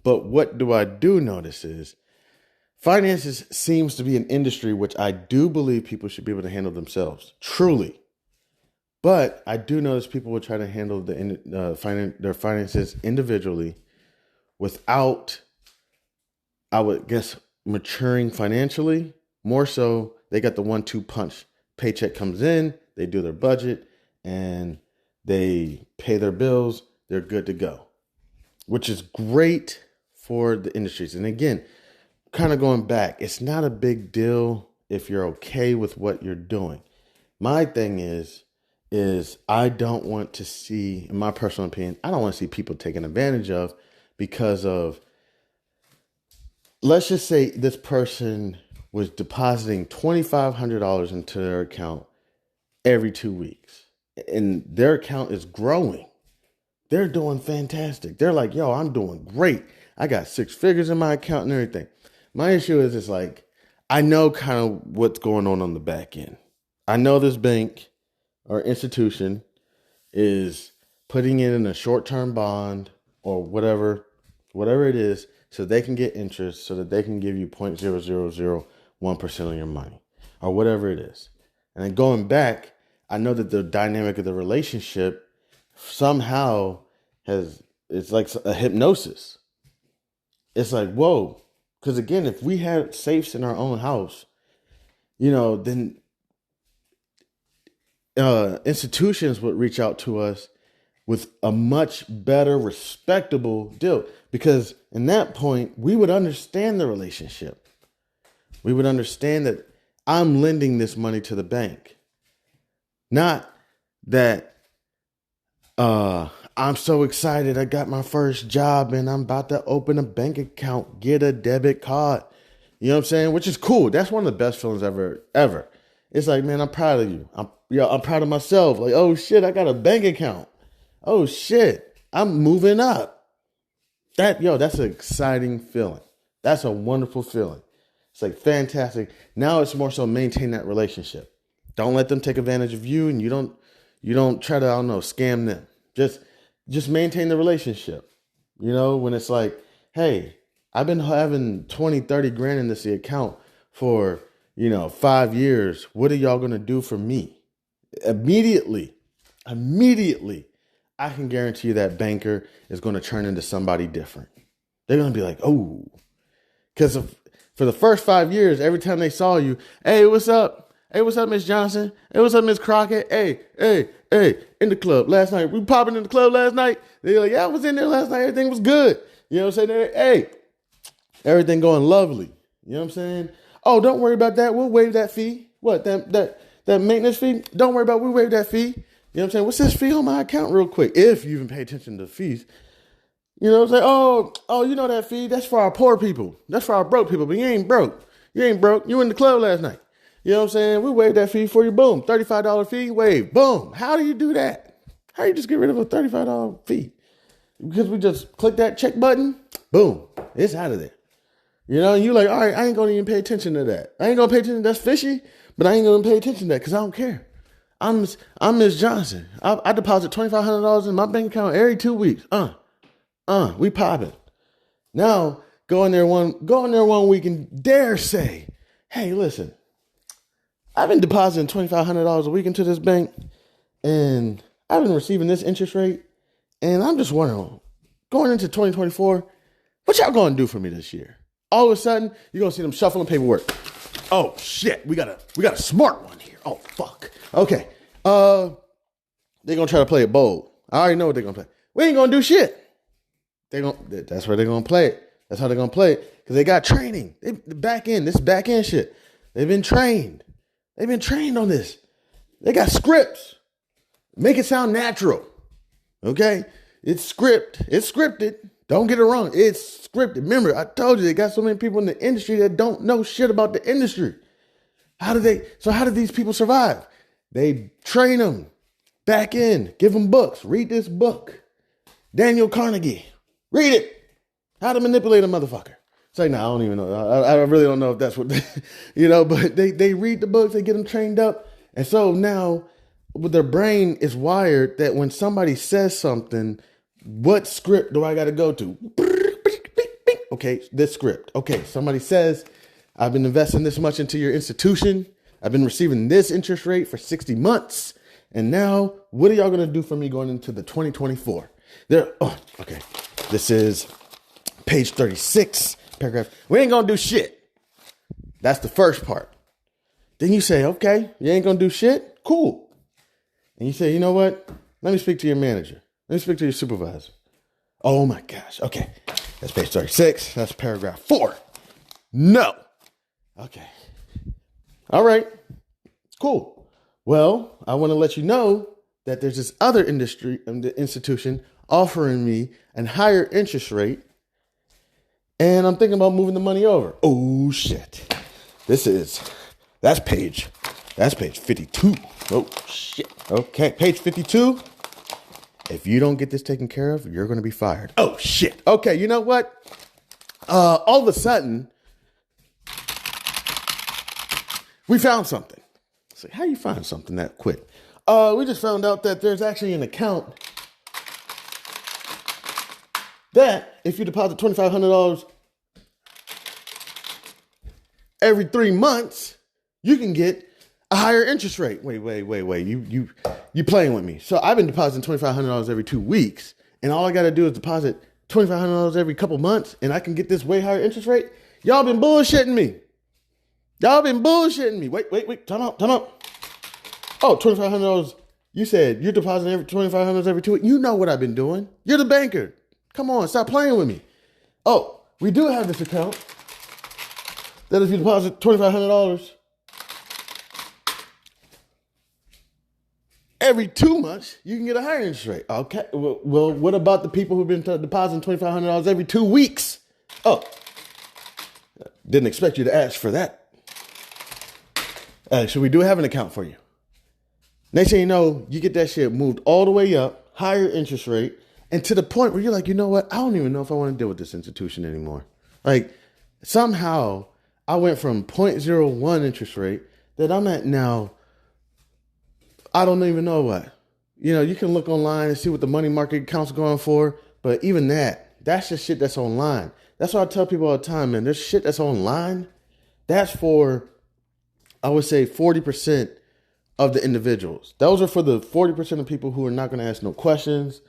But what I do notice is, finances seems to be an industry which I do believe people should be able to handle themselves, truly. But I do notice people will try to handle their finances individually without, I would guess, maturing financially. More so, they got the 1-2 punch. Paycheck comes in, they do their budget, and they pay their bills. They're good to go, which is great for the industries. And again, kind of going back, it's not a big deal if you're okay with what you're doing. My thing is I don't want to see, in my personal opinion, I don't want to see people taken advantage of because of, let's just say this person was depositing $2,500 into their account every 2 weeks, and their account is growing. They're doing fantastic. They're like, yo, I'm doing great. I got 6 figures in my account and everything. My issue is it's like, I know kind of what's going on the back end. I know this bank or institution is putting it in a short-term bond or whatever it is, so they can get interest, so that they can give you 0.0001% of your money or whatever it is. And then going back, I know that the dynamic of the relationship somehow it's like a hypnosis. It's like, whoa. Because again, if we had safes in our own house, then institutions would reach out to us with a much better, respectable deal. Because in that point, we would understand the relationship. We would understand that I'm lending this money to the bank. Not that I'm so excited. I got my first job and I'm about to open a bank account, get a debit card. You know what I'm saying? Which is cool. That's one of the best feelings ever. It's like, man, I'm proud of you. I'm proud of myself. Like, oh shit, I got a bank account. Oh shit, I'm moving up. That's an exciting feeling. That's a wonderful feeling. It's like fantastic. Now it's more so maintain that relationship. Don't let them take advantage of you, and you don't try to, scam them. Just maintain the relationship. When it's like, hey, I've been having 20, 30 grand in this account for, 5 years. What are y'all going to do for me? Immediately, I can guarantee you that banker is going to turn into somebody different. They're going to be like, oh, because for the first 5 years, every time they saw you, hey, what's up? Hey, what's up, Miss Johnson? Hey, what's up, Miss Crockett? Hey, in the club last night. We popping in the club last night. They're like, yeah, I was in there last night. Everything was good. You know what I'm saying? Hey, everything going lovely. You know what I'm saying? Oh, don't worry about that. We'll waive that fee. What, that maintenance fee? Don't worry about it. We'll waive that fee. You know what I'm saying? What's this fee on my account real quick? If you even pay attention to the fees. You know what I'm saying? Oh, you know that fee? That's for our poor people. That's for our broke people. But you ain't broke. You in the club last night. You know what I'm saying? We waive that fee for you. Boom. $35 fee. Waive. Boom. How do you do that? How do you just get rid of a $35 fee? Because we just click that check button. Boom. It's out of there. And you're like, all right, I ain't going to even pay attention to that. I ain't going to pay attention. That's fishy, but I ain't going to pay attention to that because I don't care. I'm Miss Johnson. I deposit $2,500 in my bank account every 2 weeks. We popping. Now, go in there one week and dare say, hey, listen, I've been depositing $2,500 a week into this bank, and I've been receiving this interest rate, and I'm just wondering, going into 2024, what y'all going to do for me this year? All of a sudden, you're going to see them shuffling paperwork. Oh, shit, we got a smart one here. Oh, fuck. Okay. They're going to try to play it bold. I already know what they're going to play. We ain't going to do shit. That's where they're going to play it. That's how they're going to play it. Because they got training. This back end shit. They've been trained. They've been trained on this. They got scripts. Make it sound natural. Okay? It's scripted. Don't get it wrong. It's scripted. Remember, I told you they got so many people in the industry that don't know shit about the industry. How do these people survive? They train them back in, give them books. Read this book. Daniel Carnegie. Read it. How to manipulate a motherfucker. It's like, I don't even know. I really don't know if that's what, but they read the books, they get them trained up. And so now with their brain is wired that when somebody says something, what script do I got to go to? Okay, this script. Okay, somebody says, I've been investing this much into your institution. I've been receiving this interest rate for 60 months. And now, what are y'all going to do for me going into the 2024? Okay. This is page 36, paragraph. We ain't going to do shit. That's the first part. Then you say, okay, you ain't going to do shit? Cool. And you say, you know what? Let me speak to your manager. Let me speak to your supervisor. Oh my gosh. Okay. That's page 36. That's paragraph 4. No. Okay. All right. Cool. Well, I want to let you know that there's this other institution offering me a higher interest rate, and I'm thinking about moving the money over. Oh shit. That's page 52. Oh shit. Okay. Page 52. If you don't get this taken care of, you're going to be fired. Oh, shit. Okay, you know what? All of a sudden, we found something. So how you find something that quick? We just found out that there's actually an account that if you deposit $2,500 every 3 months, you can get a higher interest rate. Wait. You playing with me. So I've been depositing $2,500 every 2 weeks, and all I got to do is deposit $2,500 every couple months, and I can get this way higher interest rate? Y'all been bullshitting me. Wait. Time out. Oh, $2,500. You said you're depositing $2,500 every 2 weeks. You know what I've been doing. You're the banker. Come on, stop playing with me. Oh, we do have this account that if you deposit $2,500 every 2 months, you can get a higher interest rate. Okay. Well, what about the people who've been depositing $2,500 every 2 weeks? Oh, didn't expect you to ask for that. So we do have an account for you. Next thing you know, you get that shit moved all the way up, higher interest rate, and to the point where you're like, you know what? I don't even know if I want to deal with this institution anymore. Like, somehow I went from 0.01 interest rate that I'm at now. I don't even know what. You know, you can look online and see what the money market account's going for, but even that's just shit that's online. That's why I tell people all the time, man, there's shit that's online. That's for, I would say, 40% of the individuals. Those are for the 40% of people who are not going to ask no questions,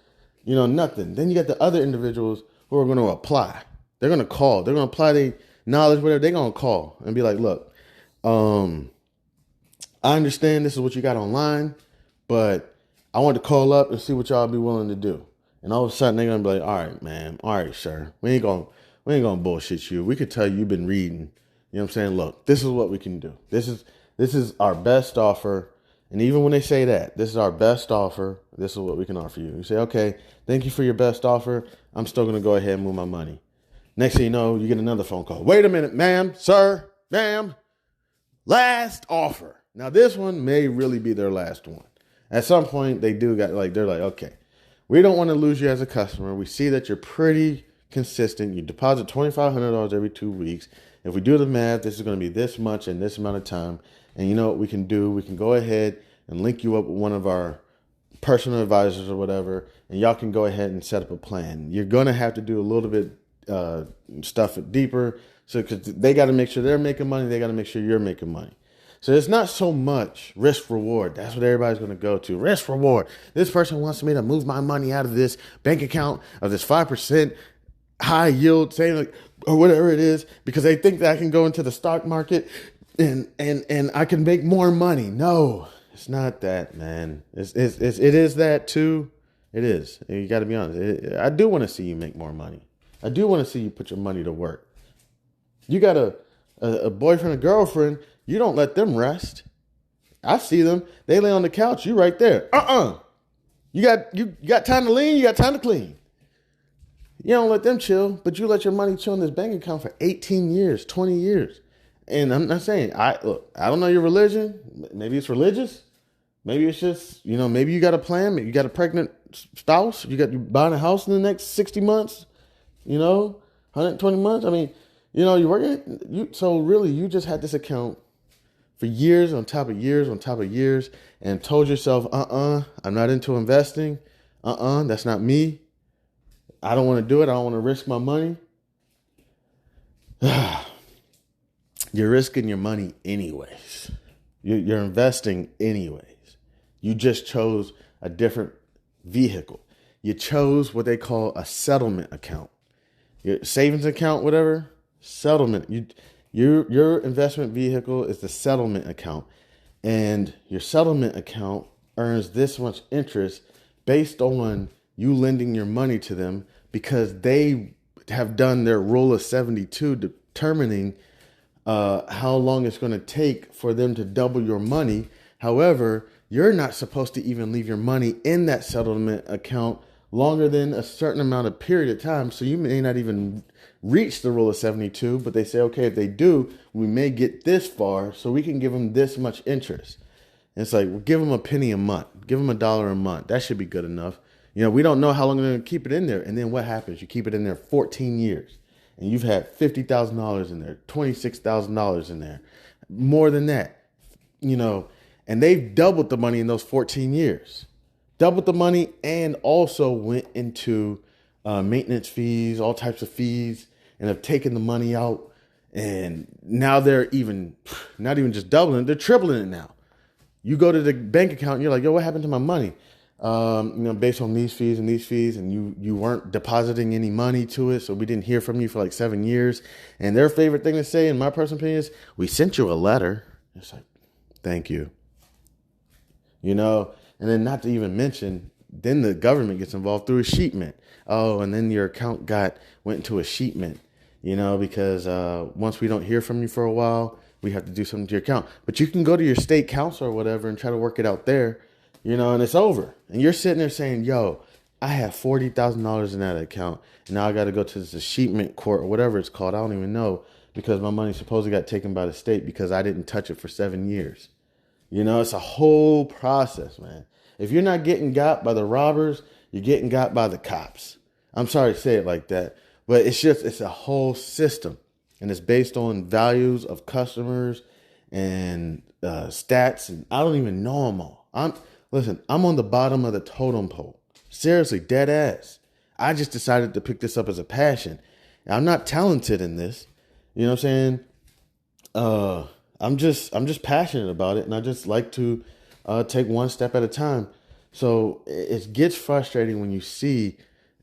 you know, nothing. Then you got the other individuals who are going to apply. They're going to call. They're going to apply their knowledge, whatever. They're going to call and be like, look, I understand this is what you got online, but I want to call up and see what y'all be willing to do. And all of a sudden they're going to be like, all right, man. All right, sir. We ain't going to bullshit you. We could tell you've been reading. You know what I'm saying? Look, this is what we can do. This is our best offer. And even when they say that, this is our best offer, this is what we can offer you. You say, okay, thank you for your best offer. I'm still going to go ahead and move my money. Next thing you know, you get another phone call. Wait a minute, ma'am, sir, ma'am. Last offer. Now, this one may really be their last one. At some point, they're like, okay, we don't want to lose you as a customer. We see that you're pretty consistent. You deposit $2,500 every 2 weeks. If we do the math, this is going to be this much in this amount of time. And you know what we can do? We can go ahead and link you up with one of our personal advisors or whatever, and y'all can go ahead and set up a plan. You're going to have to do a little bit stuff deeper, so because they got to make sure they're making money, they got to make sure you're making money. So it's not so much risk reward. That's what everybody's going to go to. Risk reward. This person wants me to move my money out of this bank account of this 5% high yield savings or whatever it is, because they think that I can go into the stock market and I can make more money. No, it's not that, man. It is that too. It is. You got to be honest. I do want to see you make more money. I do want to see you put your money to work. You got a boyfriend, a girlfriend. You don't let them rest. I see them. They lay on the couch. You right there. You got time to lean. You got time to clean. You don't let them chill, but you let your money chill in this bank account for 18 years, 20 years. And I'm not saying, I don't know your religion. Maybe it's religious. Maybe it's just, maybe you got a plan. Maybe you got a pregnant spouse. You buying a house in the next 60 months, 120 months. I mean, you're working. So really, you just had this account for years on top of years on top of years and told yourself, I'm not into investing. That's not me. I don't want to do it. I don't want to risk my money. You're risking your money anyways. You're investing anyways. You just chose a different vehicle. You chose what they call a settlement account. Your savings account, whatever, settlement. Your investment vehicle is the settlement account. And your settlement account earns this much interest based on you lending your money to them because they have done their rule of 72 determining how long it's going to take for them to double your money. However, you're not supposed to even leave your money in that settlement account longer than a certain amount of period of time. So you may not even reach the rule of 72, but they say, okay, if they do, we may get this far, so we can give them this much interest. And it's like, well, give them a penny a month, give them $1 a month. That should be good enough. We don't know how long they're going to keep it in there. And then what happens? You keep it in there 14 years and you've had $50,000 in there, $26,000 in there, more than that, and they've doubled the money in those 14 years, doubled the money, and also went into maintenance fees, all types of fees, and have taken the money out. And now they're not even just doubling it, they're tripling it now. You go to the bank account and you're like, yo, what happened to my money? Based on these fees, and you weren't depositing any money to it. So we didn't hear from you for like 7 years. And their favorite thing to say, in my personal opinion, is, we sent you a letter. It's like, thank you. And then not to even mention, then the government gets involved through escheatment. Oh, and then your account went into escheatment, because once we don't hear from you for a while, we have to do something to your account. But you can go to your state council or whatever and try to work it out there, and it's over. And you're sitting there saying, yo, I have $40,000 in that account. And now I got to go to this escheatment court or whatever it's called. I don't even know, because my money supposedly got taken by the state because I didn't touch it for 7 years. It's a whole process, man. If you're not getting got by the robbers, you're getting got by the cops. I'm sorry to say it like that, but it's a whole system. And it's based on values of customers and stats. And I don't even know them all. I'm on the bottom of the totem pole. Seriously, dead ass. I just decided to pick this up as a passion. I'm not talented in this. You know what I'm saying? I'm just passionate about it, and I just like to take one step at a time. So it gets frustrating when you see,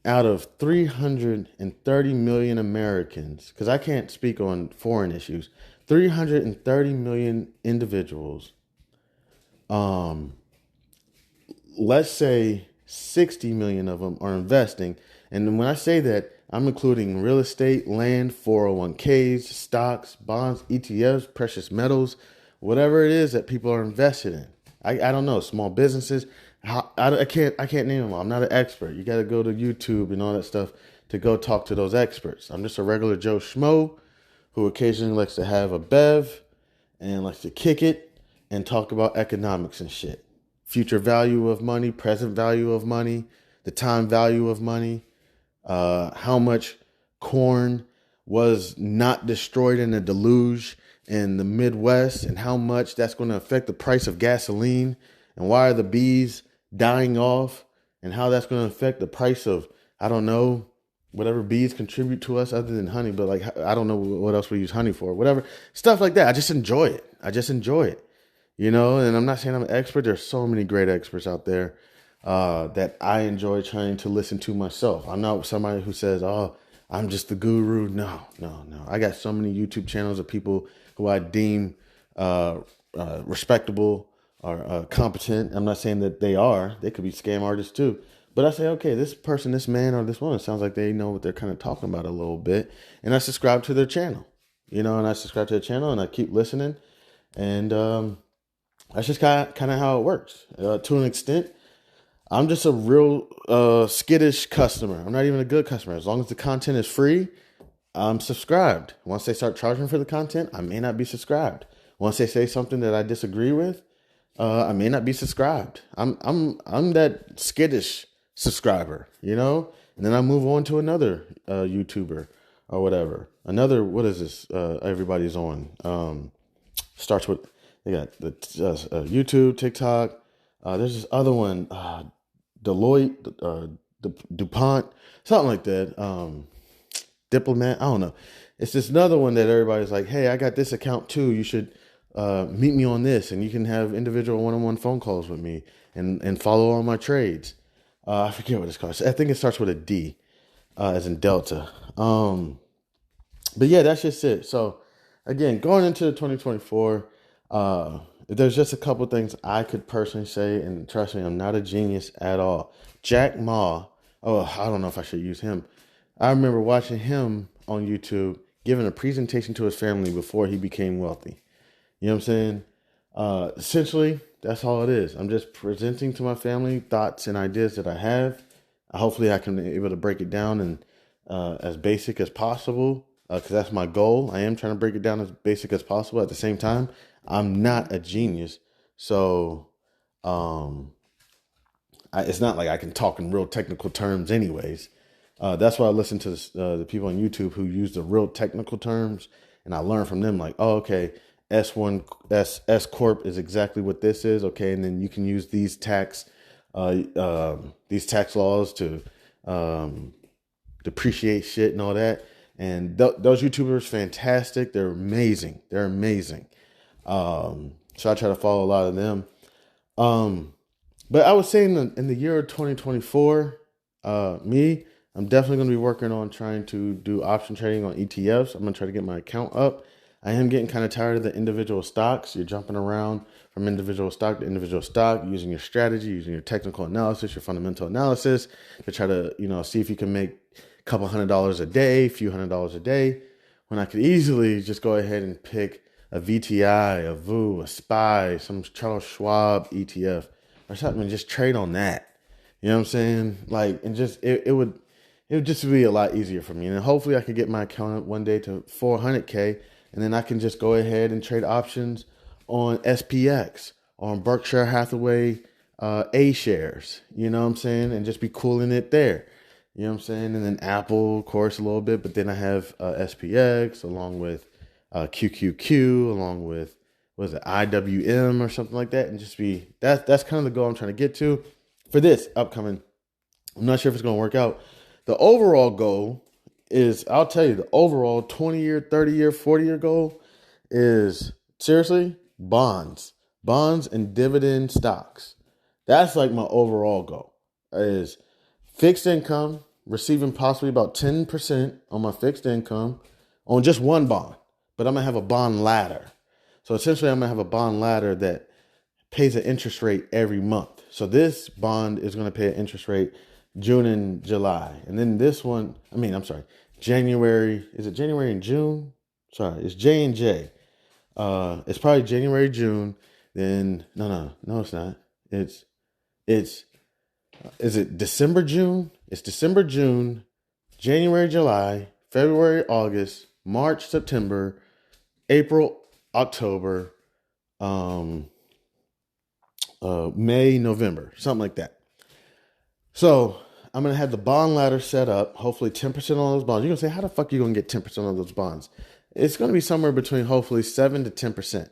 out of 330 million Americans, because I can't speak on foreign issues, 330 million individuals, let's say 60 million of them are investing. And when I say that, I'm including real estate, land, 401ks, stocks, bonds, ETFs, precious metals, whatever it is that people are invested in. I don't know, small businesses. I can't name them all. I'm not an expert. You got to go to YouTube and all that stuff to go talk to those experts. I'm just a regular Joe Schmo who occasionally likes to have a bev and likes to kick it and talk about economics and shit. Future value of money, present value of money, the time value of money, how much corn was not destroyed in a deluge in the Midwest, and how much that's going to affect the price of gasoline, and why are the bees dying off, and how that's going to affect the price of, I don't know, whatever bees contribute to us other than honey, but like, I don't know what else we use honey for, whatever, stuff like that. I just enjoy it. And I'm not saying I'm an expert. There's so many great experts out there that I enjoy trying to listen to myself. I'm not somebody who says, oh, I'm just the guru. No. I got so many YouTube channels of people who I deem respectable or competent. I'm not saying that they are. They could be scam artists too. But I say, okay, this person, this man or this woman sounds like they know what they're kind of talking about a little bit. And I subscribe to their channel, and I keep listening. And that's just kind of how it works. To an extent, I'm just a real skittish customer. I'm not even a good customer. As long as the content is free, I'm subscribed. Once they start charging for the content, I may not be subscribed. Once they say something that I disagree with, I may not be subscribed. I'm that skittish subscriber, And then I move on to another YouTuber or whatever. What is this? Everybody's on. Starts with, they got the YouTube, TikTok. There's this other one, Deloitte, DuPont, something like that. Diplomat, I don't know. It's this another one that everybody's like, hey, I got this account too. You should meet me on this, and you can have individual one-on-one phone calls with me and follow all my trades. I forget what it's called. I think it starts with a D, as in Delta. But yeah, that's just it. So again, going into 2024, there's just a couple things I could personally say, and trust me, I'm not a genius at all. Jack Ma, I don't know if I should use him. I remember watching him on YouTube giving a presentation to his family before he became wealthy. You know what I'm saying? Essentially, that's all it is. I'm just presenting to my family thoughts and ideas that I have. Hopefully I can be able to break it down and as basic as possible, because that's my goal. I am trying to break it down as basic as possible. At the same time, I'm not a genius. So it's not like I can talk in real technical terms anyways. That's why I listen to the people on YouTube who use the real technical terms, and I learn from them like, oh, okay, S corp is exactly what this is, okay, and then you can use these tax laws to depreciate shit and all that. And those YouTubers, fantastic. They're amazing. They're amazing. So I try to follow a lot of them. But I would say in the year of 2024, I'm definitely going to be working on trying to do option trading on ETFs. I'm going to try to get my account up. I am getting kind of tired of the individual stocks. You're jumping around from individual stock to individual stock, using your strategy, using your technical analysis, your fundamental analysis to try to, see if you can make a couple $100 a day, a few $100 a day, when I could easily just go ahead and pick a VTI, a VU, a SPY, some Charles Schwab ETF or something and just trade on that. You know what I'm saying? Like, and just, it would just be a lot easier for me. And hopefully I could get my account up one day to 400K, and then I can just go ahead and trade options on SPX, on Berkshire Hathaway A shares, you know what I'm saying? And just be cooling it there. You know what I'm saying? And then Apple, of course, a little bit, but then I have SPX along with QQQ, along with, what is it, IWM or something like that, and just be, that's kind of the goal I'm trying to get to for this upcoming. I'm not sure if it's going to work out. The overall goal is, I'll tell you, the overall 20-year, 30-year, 40-year goal is, seriously, bonds and dividend stocks. That's like my overall goal, is fixed income, receiving possibly about 10% on my fixed income on just one bond. But I'm going to have a bond ladder. So essentially, I'm going to have a bond ladder that pays an interest rate every month. So this bond is going to pay an interest rate June and July. And then this one, January. Is it January and June? Sorry, it's J&J. It's probably January, June. Then, no, it's not. Is it December, June? It's December, June, January, July, February, August, March, September, April, October, May, November, something like that. So I'm going to have the bond ladder set up, hopefully 10% on those bonds. You're going to say, how the fuck are you going to get 10% on those bonds? It's going to be somewhere between hopefully 7 to 10%.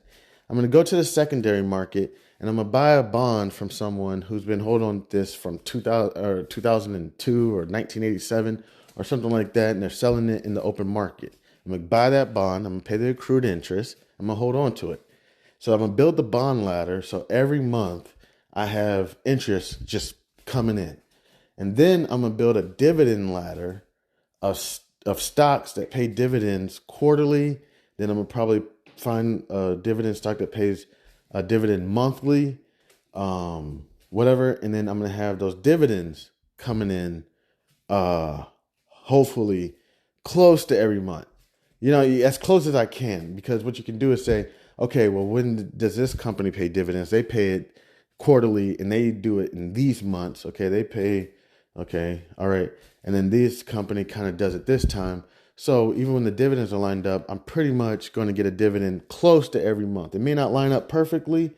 I'm going to go to the secondary market and I'm going to buy a bond from someone who's been holding on this from 2002 or 1987 or something like that, and they're selling it in the open market. I'm going to buy that bond. I'm going to pay the accrued interest. I'm going to hold on to it. So I'm going to build the bond ladder so every month I have interest just coming in. And then I'm going to build a dividend ladder of stocks that pay dividends quarterly. Then I'm going to probably find a dividend stock that pays a dividend monthly, whatever. And then I'm going to have those dividends coming in, hopefully close to every month. As close as I can, because what you can do is say, okay, well, when does this company pay dividends? They pay it quarterly and they do it in these months. Okay, they pay, okay, all right. And then this company kind of does it this time. So even when the dividends are lined up, I'm pretty much going to get a dividend close to every month. It may not line up perfectly,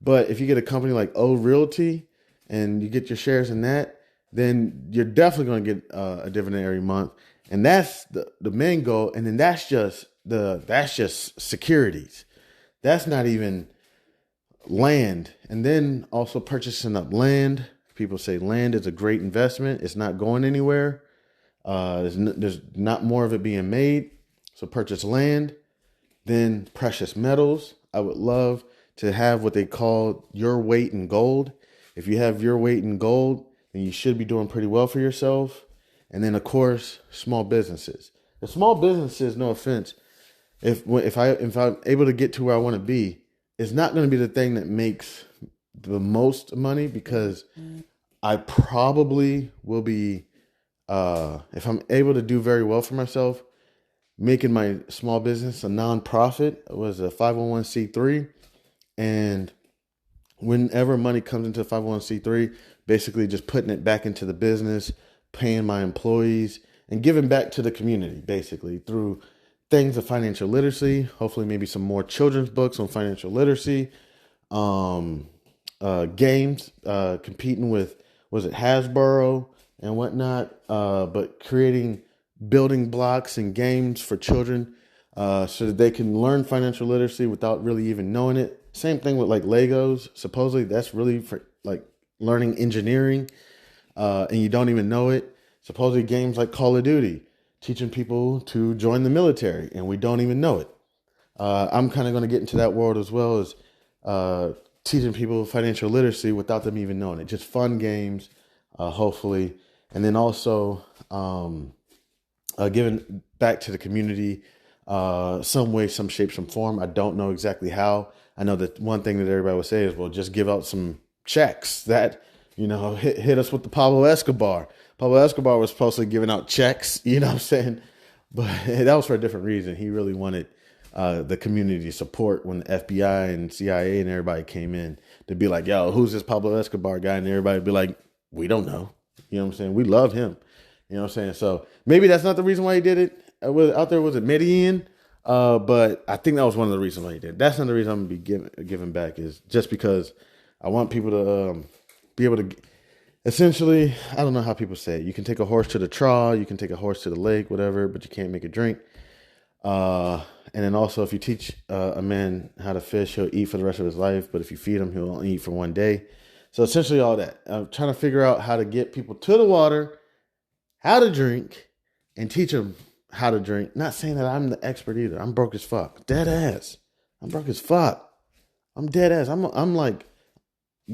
but if you get a company like O Realty and you get your shares in that, then you're definitely going to get a dividend every month. And that's the main goal. And then that's just securities. That's not even land. And then also purchasing up land. People say land is a great investment. It's not going anywhere. There's not more of it being made. So purchase land. Then precious metals. I would love to have what they call your weight in gold. If you have your weight in gold, then you should be doing pretty well for yourself. And then, of course, small businesses. The small businesses, no offense, if I'm able to get to where I want to be, it's not going to be the thing that makes the most money, because I probably will be, if I'm able to do very well for myself, making my small business a nonprofit. It was a 501c3. And whenever money comes into 501c3, basically just putting it back into the business, paying my employees, and giving back to the community, basically, through things of financial literacy, hopefully maybe some more children's books on financial literacy, games, competing with was it Hasbro and whatnot, but creating building blocks and games for children so that they can learn financial literacy without really even knowing it. Same thing with like Legos. Supposedly that's really for like learning engineering, and you don't even know it. Supposedly games like Call of Duty teaching people to join the military, and we don't even know it. I'm kind of going to get into that world as well as teaching people financial literacy without them even knowing it. Just fun games, hopefully. And then also giving back to the community some way, some shape, some form. I don't know exactly how. I know that one thing that everybody would say is, well, just give out some checks that, hit us with the Pablo Escobar. Pablo Escobar was supposedly giving out checks, you know what I'm saying? But that was for a different reason. He really wanted the community support when the FBI and CIA and everybody came in to be like, yo, who's this Pablo Escobar guy? And everybody would be like, we don't know. You know what I'm saying? We love him. You know what I'm saying? So maybe that's not the reason why he did it. Out there was it Medellin? But I think that was one of the reasons why he did. That's not the reason I'm going to be giving back, is just because I want people to be able to, essentially, I don't know how people say it. You can take a horse to the trough, you can take a horse to the lake, whatever, but you can't make it drink. And then also, if you teach a man how to fish, he'll eat for the rest of his life. But if you feed him, he'll only eat for one day. So essentially all that. I'm trying to figure out how to get people to the water, how to drink, and teach them how to drink. Not saying that I'm the expert either. I'm broke as fuck. Dead ass. I'm broke as fuck. I'm dead ass. I'm like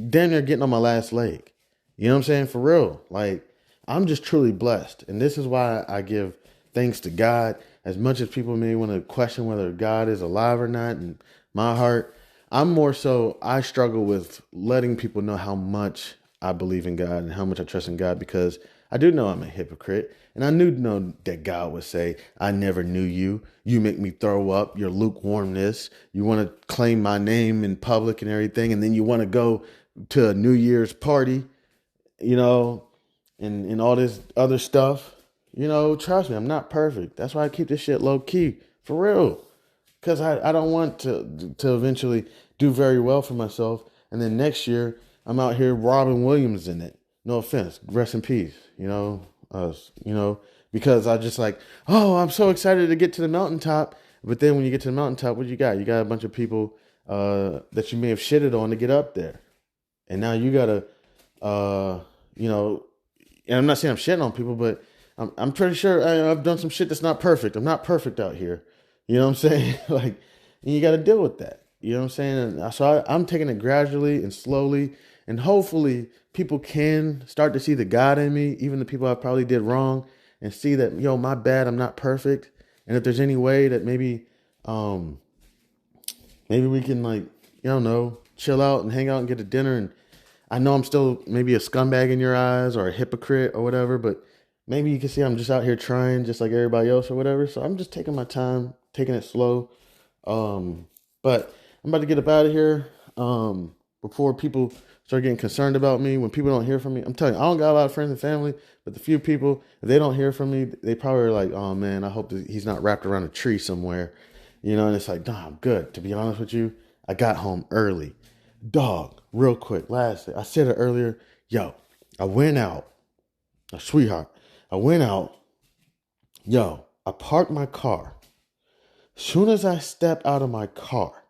damn near getting on my last leg. You know what I'm saying? For real. Like, I'm just truly blessed. And this is why I give thanks to God. As much as people may want to question whether God is alive or not, in my heart, I struggle with letting people know how much I believe in God and how much I trust in God, because I do know I'm a hypocrite. And I do know that God would say, I never knew you. You make me throw up, your lukewarmness. You want to claim my name in public and everything. And then you want to go to a New Year's party, and all this other stuff. Trust me, I'm not perfect. That's why I keep this shit low key, for real. Because I don't want to eventually do very well for myself. And then next year, I'm out here Robin Williams in it. No offense. Rest in peace. Because I just like, oh, I'm so excited to get to the mountaintop. But then when you get to the mountaintop, what you got? You got a bunch of people that you may have shitted on to get up there. And now you got to, and I'm not saying I'm shitting on people, but I'm pretty sure I've done some shit that's not perfect. I'm not perfect out here. You know what I'm saying? Like, and you got to deal with that. You know what I'm saying? And so I'm taking it gradually and slowly, and hopefully people can start to see the God in me, even the people I probably did wrong, and see that, my bad, I'm not perfect. And if there's any way that maybe we can, like, chill out and hang out and get a dinner. And I know I'm still maybe a scumbag in your eyes or a hypocrite or whatever, but maybe you can see I'm just out here trying just like everybody else or whatever. So I'm just taking my time, taking it slow. But I'm about to get up out of here before people start getting concerned about me. When people don't hear from me, I'm telling you, I don't got a lot of friends and family, but the few people, if they don't hear from me, they probably are like, oh man, I hope that he's not wrapped around a tree somewhere. And it's like, nah, I'm good. To be honest with you, I got home early. Dog, real quick, lastly, I said it earlier. Yo, I went out. Sweetheart, I went out. Yo, I parked my car. Soon as I step out of my car,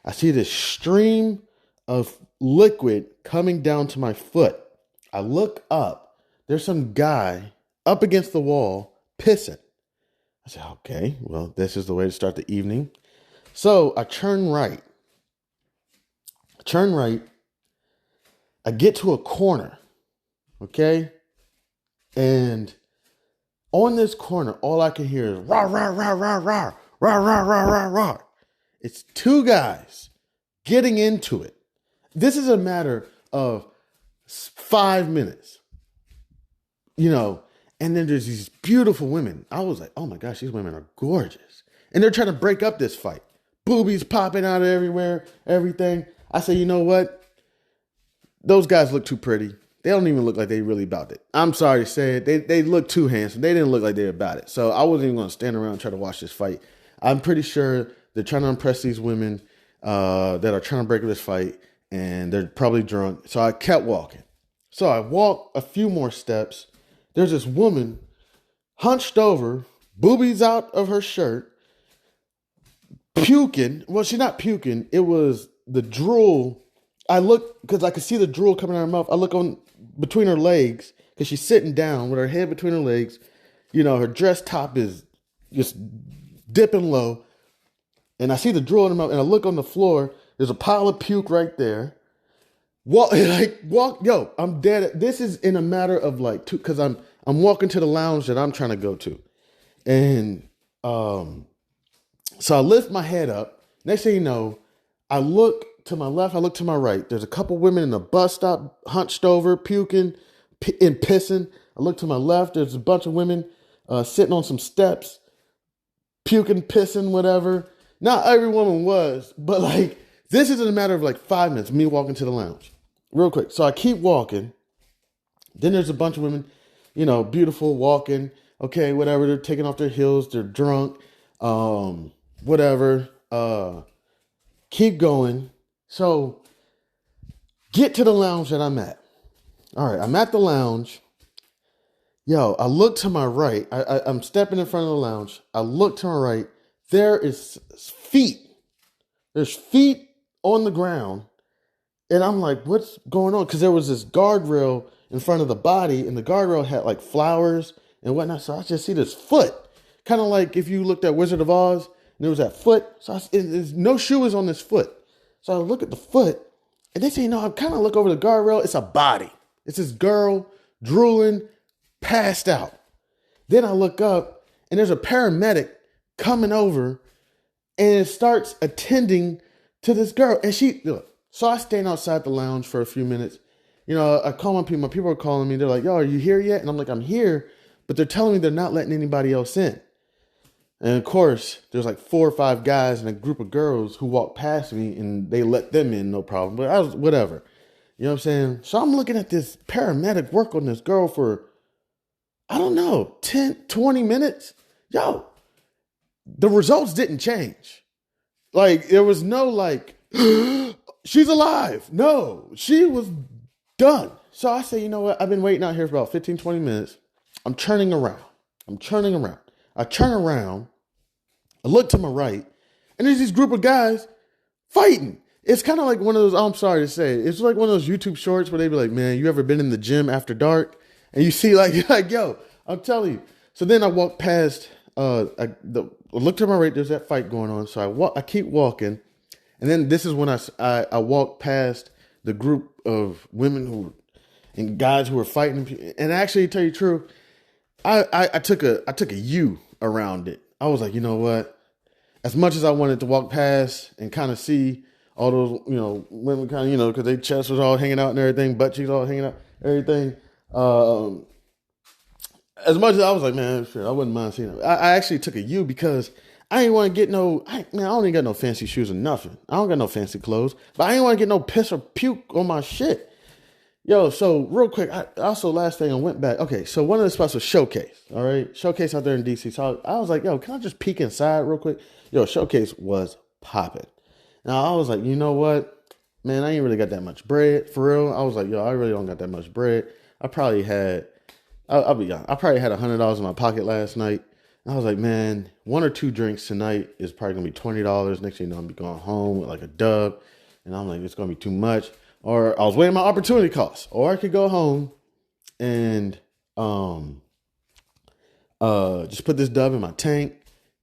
I see this stream of liquid coming down to my foot. I look up. There's some guy up against the wall pissing. I said, okay, well, this is the way to start the evening. So I turn right. I get to a corner. Okay? And on this corner, all I can hear is rah, rah, rah, rah, rah, rah, rah, rah, rah, rah. It's two guys getting into it. This is a matter of 5 minutes, and then there's these beautiful women. I was like, oh my gosh, these women are gorgeous. And they're trying to break up this fight. Boobies popping out of everywhere, everything. I say, you know what? Those guys look too pretty. They don't even look like they really about it. I'm sorry to say it. They look too handsome. They didn't look like they were about it. So I wasn't even going to stand around and try to watch this fight. I'm pretty sure they're trying to impress these women that are trying to break up this fight, and they're probably drunk. So I kept walking. So I walk a few more steps. There's this woman hunched over, boobies out of her shirt, puking. Well, she's not puking. It was the drool. I look because I could see the drool coming out of her mouth. I look on between her legs because she's sitting down with her head between her legs. You know, her dress top is just dipping low. And I see the drool in her mouth. And I look on the floor. There's a pile of puke right there. Yo, I'm dead. This is in a matter of like two, because I'm walking to the lounge that I'm trying to go to. And so I lift my head up. Next thing you know, I look to my left, I look to my right. There's a couple women in the bus stop, hunched over, puking and pissing. I look to my left, there's a bunch of women sitting on some steps, puking, pissing, whatever. Not every woman was, but like, this is in a matter of like 5 minutes, me walking to the lounge. Real quick. So I keep walking. Then there's a bunch of women, you know, beautiful, walking. Okay, whatever. They're taking off their heels. They're drunk. Whatever. Keep going. So get to the lounge that I'm at. All right, I'm at the lounge. Yo, I look to my right. I'm stepping in front of the lounge. I look to my right. There is feet. There's feet on the ground. And I'm like, what's going on? Because there was this guardrail in front of the body, and the guardrail had like flowers and whatnot. So I just see this foot. Kind of like if you looked at Wizard of Oz, and there was that foot. So there's no shoe is on this foot. So I look at the foot, and they say, I kind of look over the guardrail. It's a body. It's this girl drooling, passed out. Then I look up, and there's a paramedic coming over, and it starts attending to this girl. And so I stayed outside the lounge for a few minutes. You know, I call my people are calling me. They're like, yo, are you here yet? And I'm like, I'm here, but they're telling me they're not letting anybody else in. And of course, there's like 4 or 5 guys and a group of girls who walked past me, and they let them in, no problem. But I was, whatever. You know what I'm saying? So I'm looking at this paramedic work on this girl for, I don't know, 10, 20 minutes. Yo, the results didn't change. Like, there was no like, she's alive. No, she was done. So I say, you know what? I've been waiting out here for about 15, 20 minutes. I'm turning around. I turn around. I look to my right. And there's this group of guys fighting. It's kind of like one of those, I'm sorry to say, it's like one of those YouTube shorts where they be like, man, you ever been in the gym after dark? And you see like yo, I'm telling you. So then I walk past, I look to my right, there's that fight going on. So I keep walking. And then this is when I walk past the group of women and guys who were fighting. And actually, to tell you the truth, I took a U around it. I was like, you know what? As much as I wanted to walk past and kind of see all those, women kind of, because their chest was all hanging out and everything, butt cheeks all hanging out, everything. As much as I was like, man, sure, I wouldn't mind seeing it. I actually took a U because I ain't want to get I don't even got no fancy shoes or nothing. I don't got no fancy clothes, but I ain't want to get no piss or puke on my shit. Yo, so real quick, last thing I went back. Okay, so one of the spots was Showcase, all right? Showcase out there in DC. So I was like, yo, can I just peek inside real quick? Yo, Showcase was popping. Now, I was like, you know what? Man, I ain't really got that much bread, for real. I was like, yo, I really don't got that much bread. I probably had, I'll be honest, I probably had $100 in my pocket last night. And I was like, man, 1 or 2 drinks tonight is probably going to be $20. Next thing you know, I'm going to be going home with like a dub. And I'm like, it's going to be too much. Or I was weighing my opportunity costs. Or I could go home and just put this dub in my tank,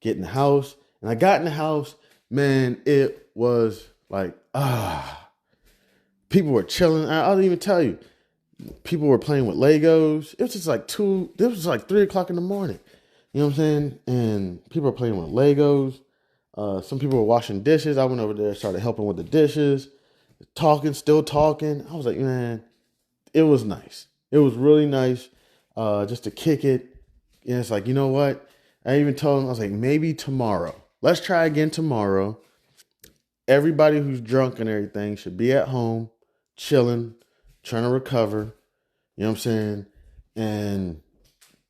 get in the house. And I got in the house, man, it was like, people were chilling. I'll even tell you, people were playing with Legos. It was just like 3 o'clock in the morning. You know what I'm saying? And people were playing with Legos. Some people were washing dishes. I went over there, started helping with the dishes. Still talking. I was like, man, it was nice. It was really nice just to kick it. And it's like, you know what? I even told him, I was like, maybe tomorrow. Let's try again tomorrow. Everybody who's drunk and everything should be at home, chilling, trying to recover. You know what I'm saying? And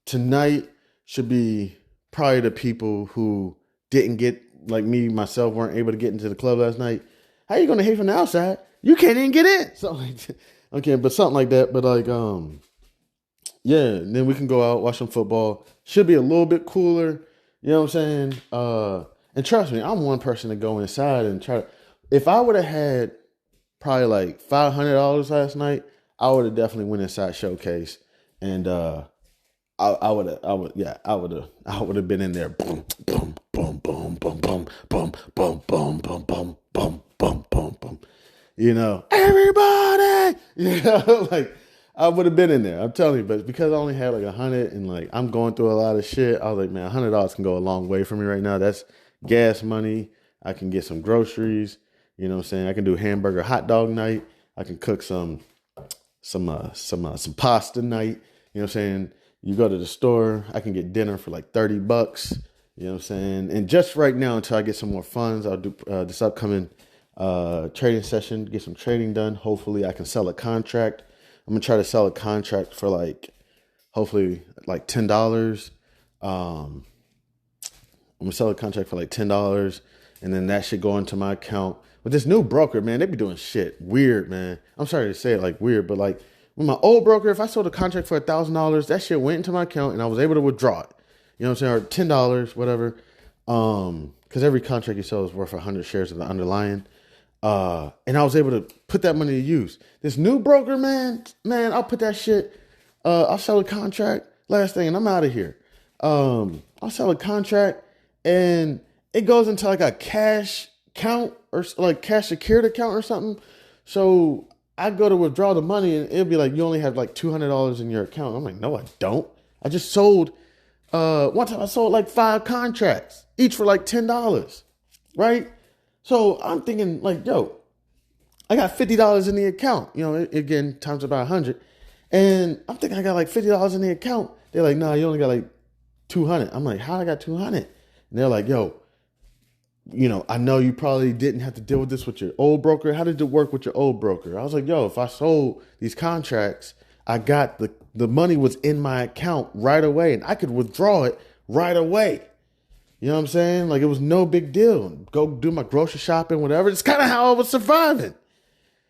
tonight should be probably the people who didn't get, like me, myself, weren't able to get into the club last night. How you going to hate from the outside? You can't even get in. So Okay, but something like that. But like, yeah, and then we can go out, watch some football. Should be a little bit cooler. You know what I'm saying? And trust me, I'm one person to go inside and try to. If I would have had probably like $500 last night, I would have definitely went inside Showcase, and I would have, I would have been in there. Boom, boom, boom, boom, boom, boom, boom, boom, boom, boom, boom, boom, boom, boom, boom. Everybody, like I would have been in there. I'm telling you, but because I only had like 100 and like I'm going through a lot of shit, I was like, man, $100 can go a long way for me right now. That's gas money. I can get some groceries. You know what I'm saying? I can do hamburger hot dog night. I can cook some pasta night. You know what I'm saying? You go to the store, I can get dinner for like $30. You know what I'm saying? And just right now, until I get some more funds, I'll do this upcoming trading session, get some trading done. Hopefully I can sell a contract. I'm gonna try to sell a contract for like hopefully like $10. I'm gonna sell a contract for like $10, and then that should go into my account. But this new broker, man, they be doing shit weird, man. I'm sorry to say it like weird, but like with my old broker, if I sold a contract for $1,000, that shit went into my account and I was able to withdraw it. You know what I'm saying? Or $10, whatever. Because every contract you sell is worth 100 shares of the underlying. And I was able to put that money to use. This new broker, man, I'll put that shit. I'll sell a contract, last thing, and I'm out of here. I'll sell a contract, and it goes into like a cash account or like cash secured account or something. So I go to withdraw the money, and it'll be like you only have like $200 in your account. I'm like, no, I don't. I just sold. One time I sold like 5 contracts, each for like $10, right? So I'm thinking like, yo, I got $50 in the account. You know, again, times about 100. And I'm thinking I got like $50 in the account. They're like, nah, you only got like 200. I'm like, how I got 200? And they're like, yo, you know, I know you probably didn't have to deal with this with your old broker. How did it work with your old broker? I was like, yo, if I sold these contracts, I got the money was in my account right away and I could withdraw it right away. You know what I'm saying? Like it was no big deal. Go do my grocery shopping, whatever. It's kind of how I was surviving.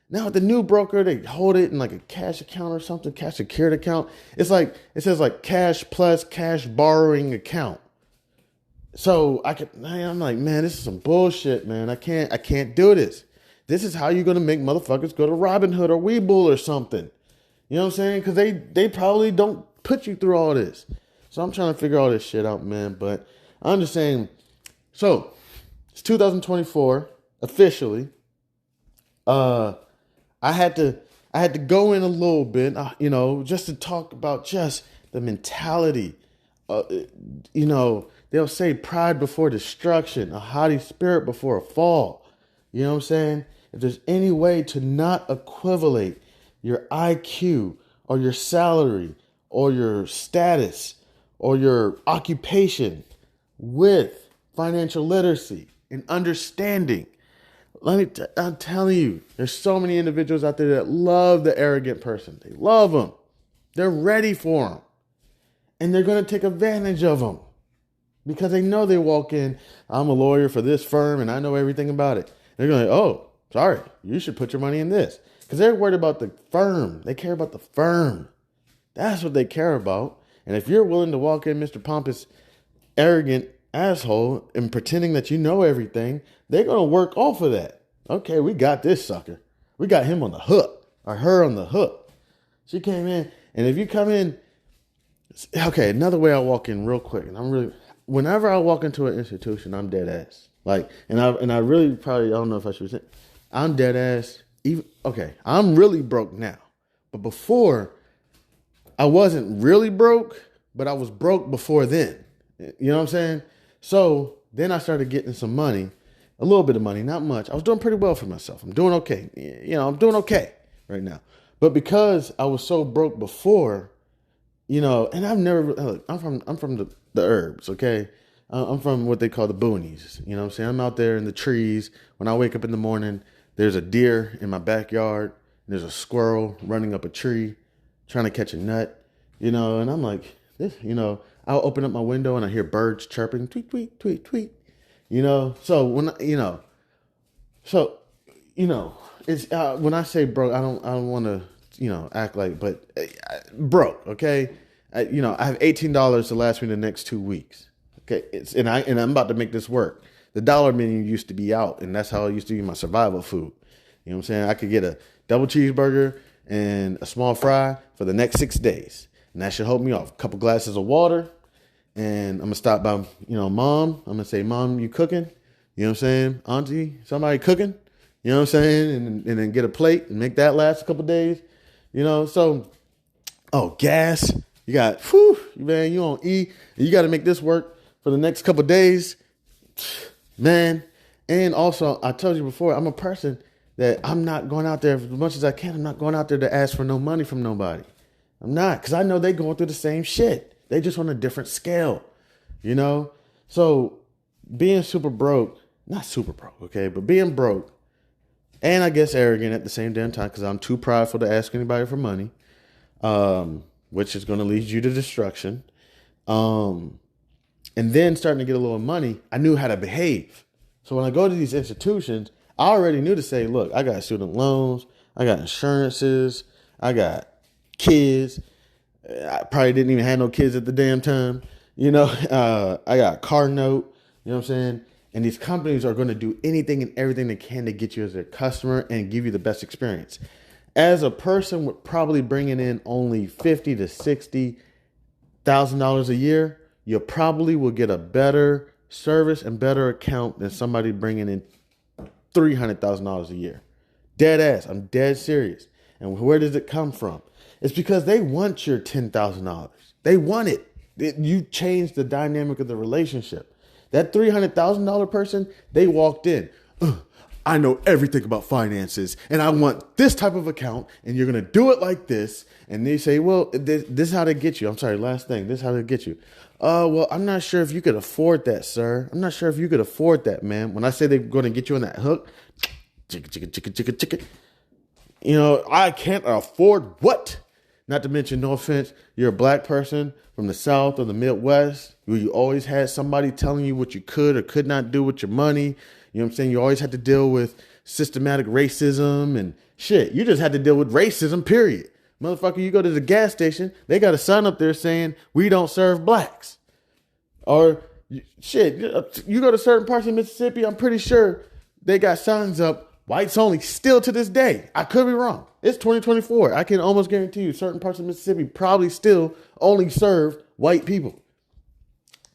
Now with the new broker, they hold it in like a cash account or something, cash secured account. It's like, it says like cash plus cash borrowing account. So I'm like, man, this is some bullshit, man. I can't do this. This is how you're going to make motherfuckers go to Robinhood or Webull or something. You know what I'm saying? Because they probably don't put you through all this. So I'm trying to figure all this shit out, man. But I'm just saying, so it's 2024 officially. I had to go in a little bit, you know, just to talk about just the mentality. You know, they'll say pride before destruction, a haughty spirit before a fall. You know what I'm saying? If there's any way to not equivalate your IQ or your salary or your status or your occupation with financial literacy and understanding, I'm telling you, there's so many individuals out there that love the arrogant person. They love them. They're ready for them. And they're going to take advantage of them because they know they walk in, I'm a lawyer for this firm and I know everything about it. They're going to, oh, sorry, you should put your money in this. Because they're worried about the firm. They care about the firm. That's what they care about. And if you're willing to walk in, Mr. Pompous, arrogant asshole, and pretending that you know everything, they're going to work off of that. Okay, we got this sucker. We got him on the hook, or her on the hook. She came in, and if you come in, okay, another way I walk in real quick, and whenever I walk into an institution, I'm dead ass. Like, and I really probably, I don't know if I should say, I'm dead ass. Okay, I'm really broke now. But before, I wasn't really broke, but I was broke before then. You know what I'm saying? So then I started getting some money, a little bit of money, not much. I was doing pretty well for myself. I'm doing okay. You know, I'm doing okay right now. But because I was so broke before, you know, and I've never, look, I'm from the herbs, okay? I'm from what they call the boonies. You know what I'm saying? I'm out there in the trees. When I wake up in the morning, there's a deer in my backyard. There's a squirrel running up a tree, trying to catch a nut, you know, and I'm like, this, you know, I'll open up my window and I hear birds chirping, tweet, tweet, tweet, tweet, you know? So when, it's, when I say broke, I don't want to act like, but broke. Okay. I have $18 to last me the next 2 weeks. Okay. And I'm about to make this work. The dollar menu used to be out, and that's how it used to be my survival food. You know what I'm saying? I could get a double cheeseburger and a small fry for the next 6 days. And that should hold me off. A couple glasses of water. And I'm going to stop by, mom. I'm going to say, Mom, you cooking? You know what I'm saying? Auntie, somebody cooking? You know what I'm saying? And then get a plate and make that last a couple days. So, gas. You got, man, you on E. And you got to make this work for the next couple days. Man. And also, I told you before, I'm a person that I'm not going out there as much as I can. I'm not going out there to ask for no money from nobody. I'm not, because I know they're going through the same shit. They just on a different scale, So being super broke, not super broke, okay, but being broke, and I guess arrogant at the same damn time, because I'm too prideful to ask anybody for money, which is going to lead you to destruction. And then starting to get a little money, I knew how to behave. So when I go to these institutions, I already knew to say, look, I got student loans, I got insurances, I got kids. I probably didn't even have no kids at the damn time. I got a car note, you know what I'm saying? And these companies are going to do anything and everything they can to get you as their customer and give you the best experience. As a person with probably bringing in only $50,000 to $60,000 a year, you probably will get a better service and better account than somebody bringing in $300,000 a year. Dead ass. I'm dead serious. And where does it come from? It's because they want your $10,000. They want it. You changed the dynamic of the relationship. That $300,000 person, they walked in. I know everything about finances, and I want this type of account, and you're going to do it like this. And they say, well, this is how they get you. I'm sorry, last thing. This is how they get you. Well, I'm not sure if you could afford that, sir. I'm not sure if you could afford that, ma'am. When I say they're going to get you on that hook, chicka. I can't afford what? Not to mention, no offense, you're a black person from the South or the Midwest where you always had somebody telling you what you could or could not do with your money. You know what I'm saying? You always had to deal with systematic racism and shit. You just had to deal with racism, period. Motherfucker, you go to the gas station, they got a sign up there saying, we don't serve blacks. Or shit, you go to certain parts of Mississippi, I'm pretty sure they got signs up, whites only, still to this day. I could be wrong. It's 2024. I can almost guarantee you certain parts of Mississippi probably still only serve white people.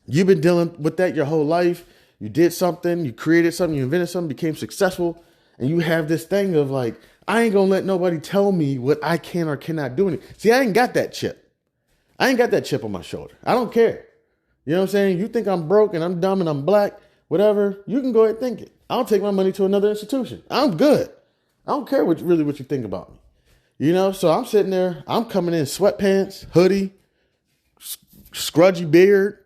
You've been dealing with that your whole life. You did something, you created something, you invented something, became successful, and you have this thing of like, I ain't gonna let nobody tell me what I can or cannot do. See, I ain't got that chip. I ain't got that chip on my shoulder. I don't care. You know what I'm saying? You think I'm broke and I'm dumb and I'm black, whatever, you can go ahead and think it. I'll take my money to another institution. I'm good. I don't care what you think about me. So I'm sitting there, I'm coming in sweatpants, hoodie, scrudgy beard.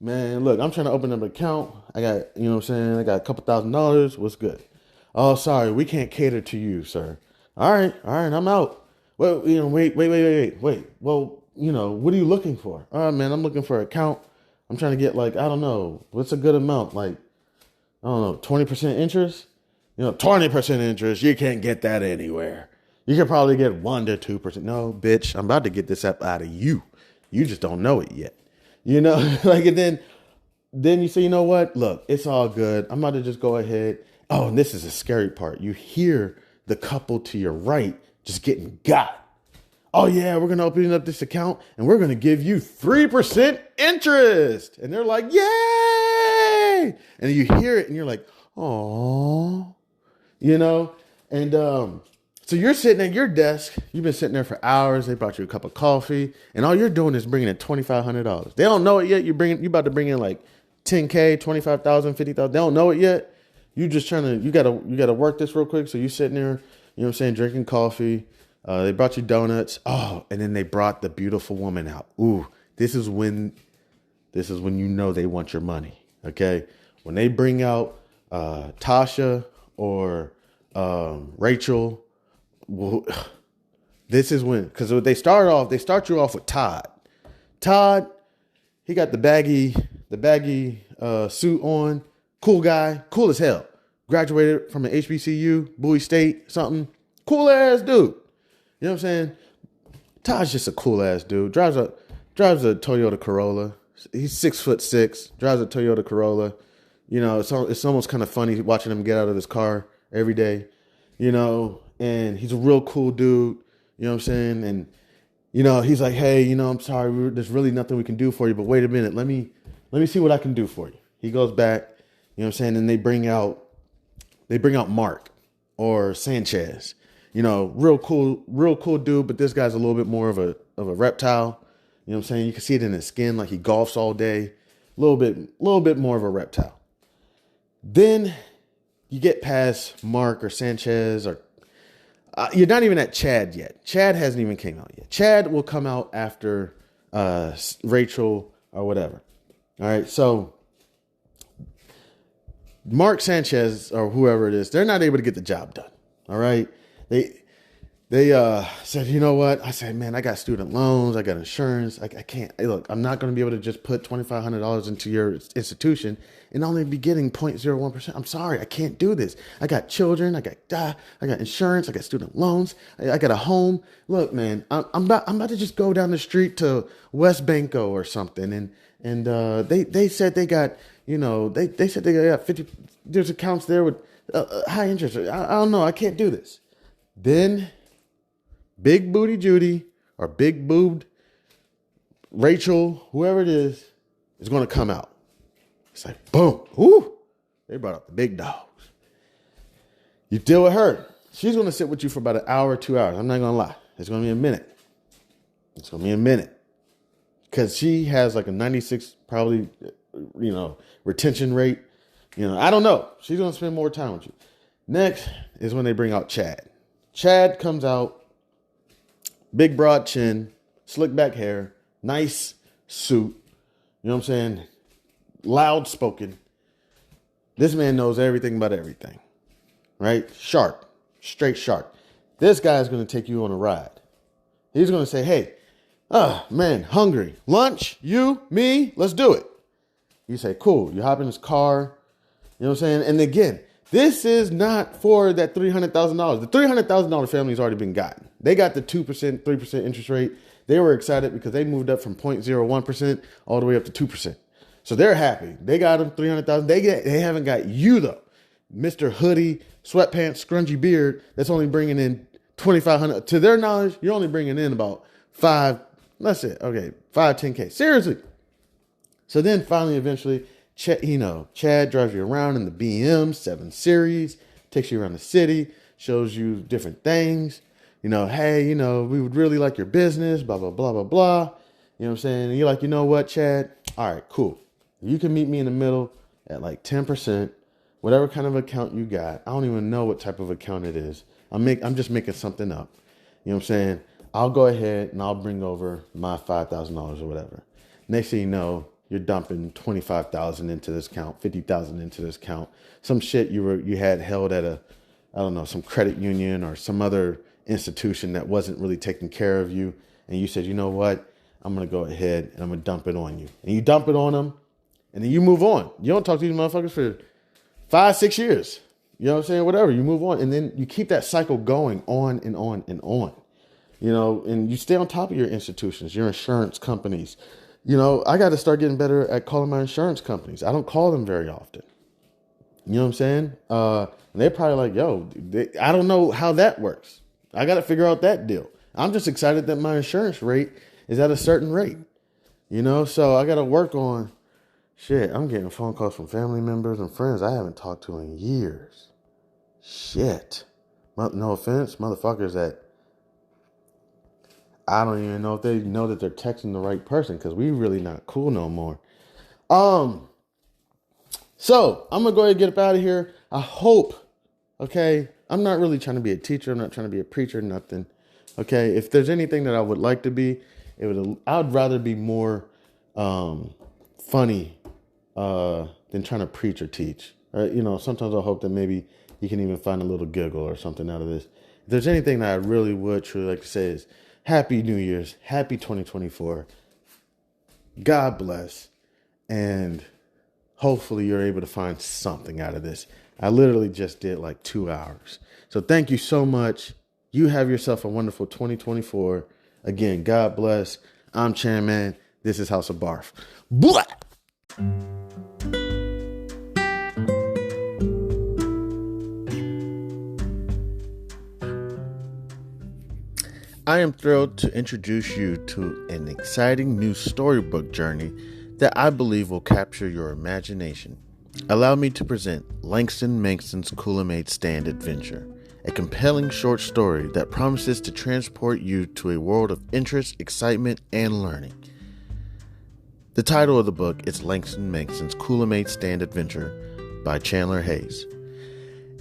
Man, look, I'm trying to open up an account. I got, I got a couple $1,000. What's good? Oh, sorry, we can't cater to you, sir. All right, I'm out. Well, wait. Well, what are you looking for? All right, man, I'm looking for an account. I'm trying to get I don't know, what's a good amount? 20% interest? 20% interest, you can't get that anywhere. You can probably get 1 to 2%. No, bitch, I'm about to get this up out of you. You just don't know it yet. And then you say, you know what? Look, it's all good. I'm about to just go ahead. Oh, and this is a scary part. You hear the couple to your right just getting got. Oh, yeah, we're going to open up this account and we're going to give you 3% interest. And they're like, yay. And you hear it and you're like, oh, and so you're sitting at your desk. You've been sitting there for hours. They brought you a cup of coffee and all you're doing is bringing in $2,500. They don't know it yet. You about to bring in like $10K, $25,000, $50,000. They don't know it yet. You just you got to work this real quick. So you sitting there, drinking coffee. They brought you donuts. Oh, and then they brought the beautiful woman out. Ooh, this is when they want your money. Okay. When they bring out Tasha or Rachel, well, this is when, because they start you off with Todd. Todd, he got the baggy suit on. Cool guy, cool as hell. Graduated from an HBCU, Bowie State, something. Cool ass dude. You know what I'm saying? Todd's just a cool ass dude. Drives a Toyota Corolla. He's 6'6", drives a Toyota Corolla. You know, it's almost kind of funny watching him get out of his car every day. You know, and he's a real cool dude. You know what I'm saying? And you know, he's like, hey, you know, I'm sorry, there's really nothing we can do for you, but wait a minute, let me see what I can do for you. He goes back, you know what I'm saying, and they bring out Mark or Sanchez. You know, real cool dude, but this guy's a little bit more of a reptile. You know what I'm saying? You can see it in his skin, like he golfs all day. A little bit more of a reptile. Then you get past Mark or Sanchez or you're not even at Chad yet. Chad hasn't even came out yet. Chad will come out after Rachel or whatever. All right, so Mark Sanchez or whoever it is, they're not able to get the job done. All right, they said, you know what? I said, man, I got student loans, I got insurance. I can't. Hey, look, I'm not going to be able to just put $2,500 into your institution and only be getting 0.01%. I'm sorry, I can't do this. I got children, I got insurance, I got student loans, I got a home. Look, man, I'm about to just go down the street to West Banco or something, and they said they got, you know, they said they got 50. There's accounts there with high interest. I don't know. I can't do this. Then Big Booty Judy or Big Boobed Rachel, whoever it is going to come out. It's like, boom. Whoo. They brought up the big dogs. You deal with her. She's going to sit with you for about an hour, 2 hours. I'm not going to lie. It's going to be a minute. It's going to be a minute. Because she has like a 96, probably, you know, retention rate. You know, I don't know. She's going to spend more time with you. Next is when they bring out Chad. Chad comes out, big broad chin, slick back hair, nice suit. You know what I'm saying? Loud spoken. This man knows everything about everything. Right? Sharp. Straight sharp. This guy is going to take you on a ride. He's going to say, hey, man, hungry. Lunch? You? Me? Let's do it. You say, cool. You hop in his car. You know what I'm saying? And again, this is not for that $300,000. The $300,000 family's already been gotten. They got the 2%, 3% interest rate. They were excited because they moved up from 0.01% all the way up to 2%. So they're happy. They got them $300,000. They haven't got you though, Mr. Hoodie, sweatpants, scrunchy beard. That's only bringing in $2,500. To their knowledge, you're only bringing in about $5, 10K. Seriously. So then finally, eventually, Chad drives you around in the BM 7 Series, takes you around the city, shows you different things. You know, hey, you know, we would really like your business, blah, blah, blah, blah, blah. You know what I'm saying? And you're like, you know what, Chad? All right, cool. You can meet me in the middle at like 10%, whatever kind of account you got. I don't even know what type of account it is. I'm just making something up. You know what I'm saying? I'll go ahead and I'll bring over my $5,000 or whatever. Next thing you know, you're dumping $25,000 into this account, $50,000 into this account. Some shit you had held at some credit union or some other institution that wasn't really taking care of you. And you said, you know what? I'm going to go ahead and I'm going to dump it on you. And you dump it on them and then you move on. You don't talk to these motherfuckers for 5-6 years. You know what I'm saying? Whatever. You move on. And then you keep that cycle going on and on and on. You know, and you stay on top of your institutions, your insurance companies. You know, I got to start getting better at calling my insurance companies. I don't call them very often. You know what I'm saying? And they're probably like, yo, I don't know how that works. I got to figure out that deal. I'm just excited that my insurance rate is at a certain rate. You know, so I got to work on shit. I'm getting phone calls from family members and friends I haven't talked to in years. Shit. No offense, motherfuckers that I don't even know if they know that they're texting the right person because we really not cool no more. So I'm going to go ahead and get up out of here. I hope, okay, I'm not really trying to be a teacher. I'm not trying to be a preacher, nothing. Okay, if there's anything that I would like to be, I would rather be more funny than trying to preach or teach. You know, sometimes I hope that maybe you can even find a little giggle or something out of this. If there's anything that I really would truly like to say is Happy New Year's, Happy 2024. God bless, and hopefully you're able to find something out of this. I literally just did like 2 hours. So thank you so much. You have yourself a wonderful 2024. Again, God bless. I'm Chanman. This is House of B.A.R.F. Blah! I am thrilled to introduce you to an exciting new storybook journey that I believe will capture your imagination. Allow me to present Langston Mankson's Kool-Aid Stand Adventure, a compelling short story that promises to transport you to a world of interest, excitement, and learning. The title of the book is Langston Mankson's Kool-Aid Stand Adventure by Chandler Hayes.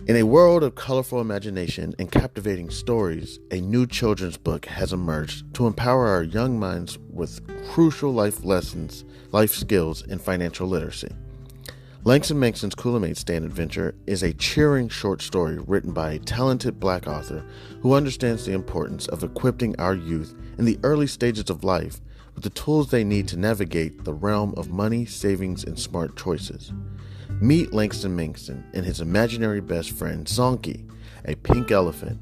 In a world of colorful imagination and captivating stories, a new children's book has emerged to empower our young minds with crucial life lessons, life skills, and financial literacy. Langston Mankson's Kool-Aid Stand Adventure is a cheering short story written by a talented Black author who understands the importance of equipping our youth in the early stages of life with the tools they need to navigate the realm of money, savings, and smart choices. Meet Langston Mankson and his imaginary best friend, Zonky, a pink elephant,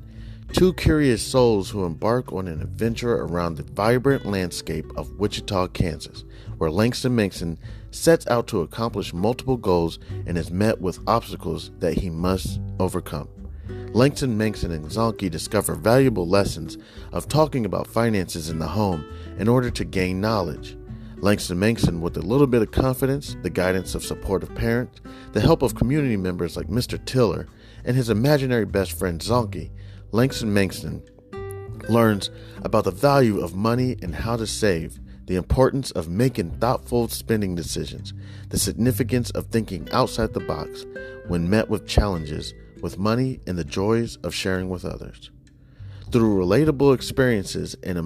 two curious souls who embark on an adventure around the vibrant landscape of Wichita, Kansas, where Langston Mankson sets out to accomplish multiple goals and is met with obstacles that he must overcome. Langston Mankson and Zonky discover valuable lessons of talking about finances in the home in order to gain knowledge. Langston Mankson, with a little bit of confidence, the guidance of supportive parents, the help of community members like Mr. Tiller, and his imaginary best friend Zonky, Langston Mankson learns about the value of money and how to save, the importance of making thoughtful spending decisions, the significance of thinking outside the box when met with challenges with money, and the joys of sharing with others. Through relatable experiences and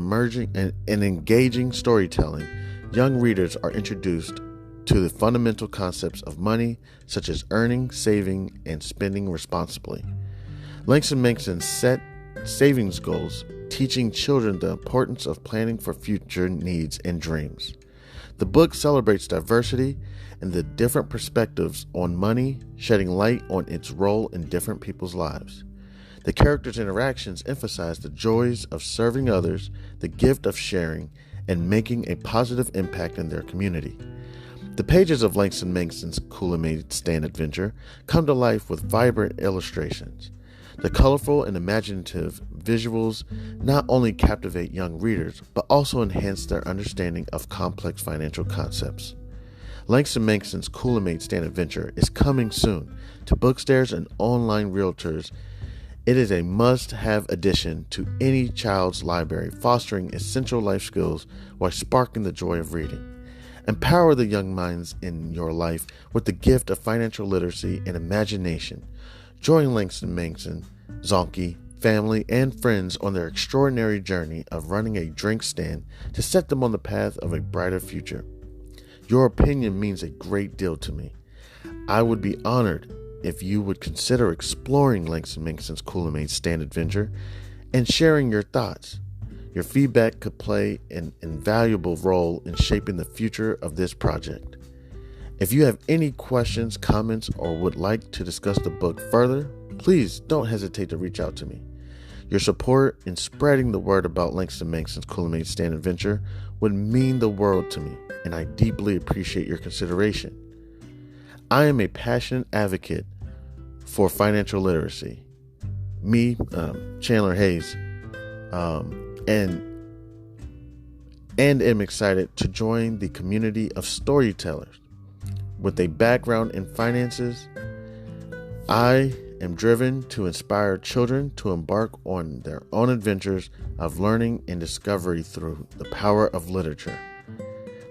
engaging storytelling, young readers are introduced to the fundamental concepts of money, such as earning, saving, and spending responsibly. Langston Mankson set savings goals, teaching children the importance of planning for future needs and dreams. The book celebrates diversity and the different perspectives on money, shedding light on its role in different people's lives. The characters' interactions emphasize the joys of serving others, the gift of sharing, and making a positive impact in their community. The pages of Langston Mankson's Kool-Aid Stand Adventure come to life with vibrant illustrations. The colorful and imaginative visuals not only captivate young readers, but also enhance their understanding of complex financial concepts. Langston Mankson's Kool-Aid Stand Adventure is coming soon to bookstores and online realtors. It is a must-have addition to any child's library, fostering essential life skills while sparking the joy of reading. Empower the young minds in your life with the gift of financial literacy and imagination. Join Langston Mankson, Zonky, family, and friends on their extraordinary journey of running a drink stand to set them on the path of a brighter future. Your opinion means a great deal to me. I would be honored if you would consider exploring Langston Mankson's Kool-Aid Stand Adventure and sharing your thoughts. Your feedback could play an invaluable role in shaping the future of this project. If you have any questions, comments, or would like to discuss the book further, please don't hesitate to reach out to me. Your support in spreading the word about Langston Mankson's Kool-Aid Stand Adventure would mean the world to me, and I deeply appreciate your consideration. I am a passionate advocate for financial literacy. Me, Chandler Hayes, and am excited to join the community of storytellers. With a background in finances, I am driven to inspire children to embark on their own adventures of learning and discovery through the power of literature.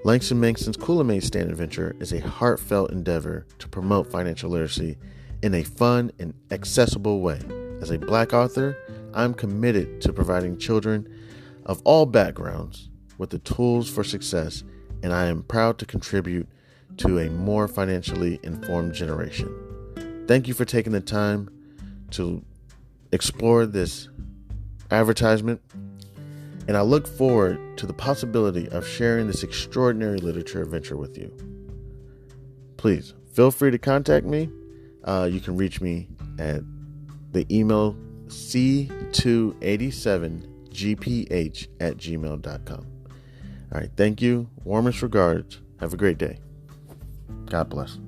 Langston Mankson's Kool-Aid Stand Adventure is a heartfelt endeavor to promote financial literacy in a fun and accessible way. As a Black author, I'm committed to providing children of all backgrounds with the tools for success, and I am proud to contribute to a more financially informed generation. Thank you for taking the time to explore this advertisement, and I look forward to the possibility of sharing this extraordinary literature adventure with you. Please feel free to contact me. You can reach me at the email
c287gph@gmail.com. All right. Thank you. Warmest regards. Have a great day. God bless.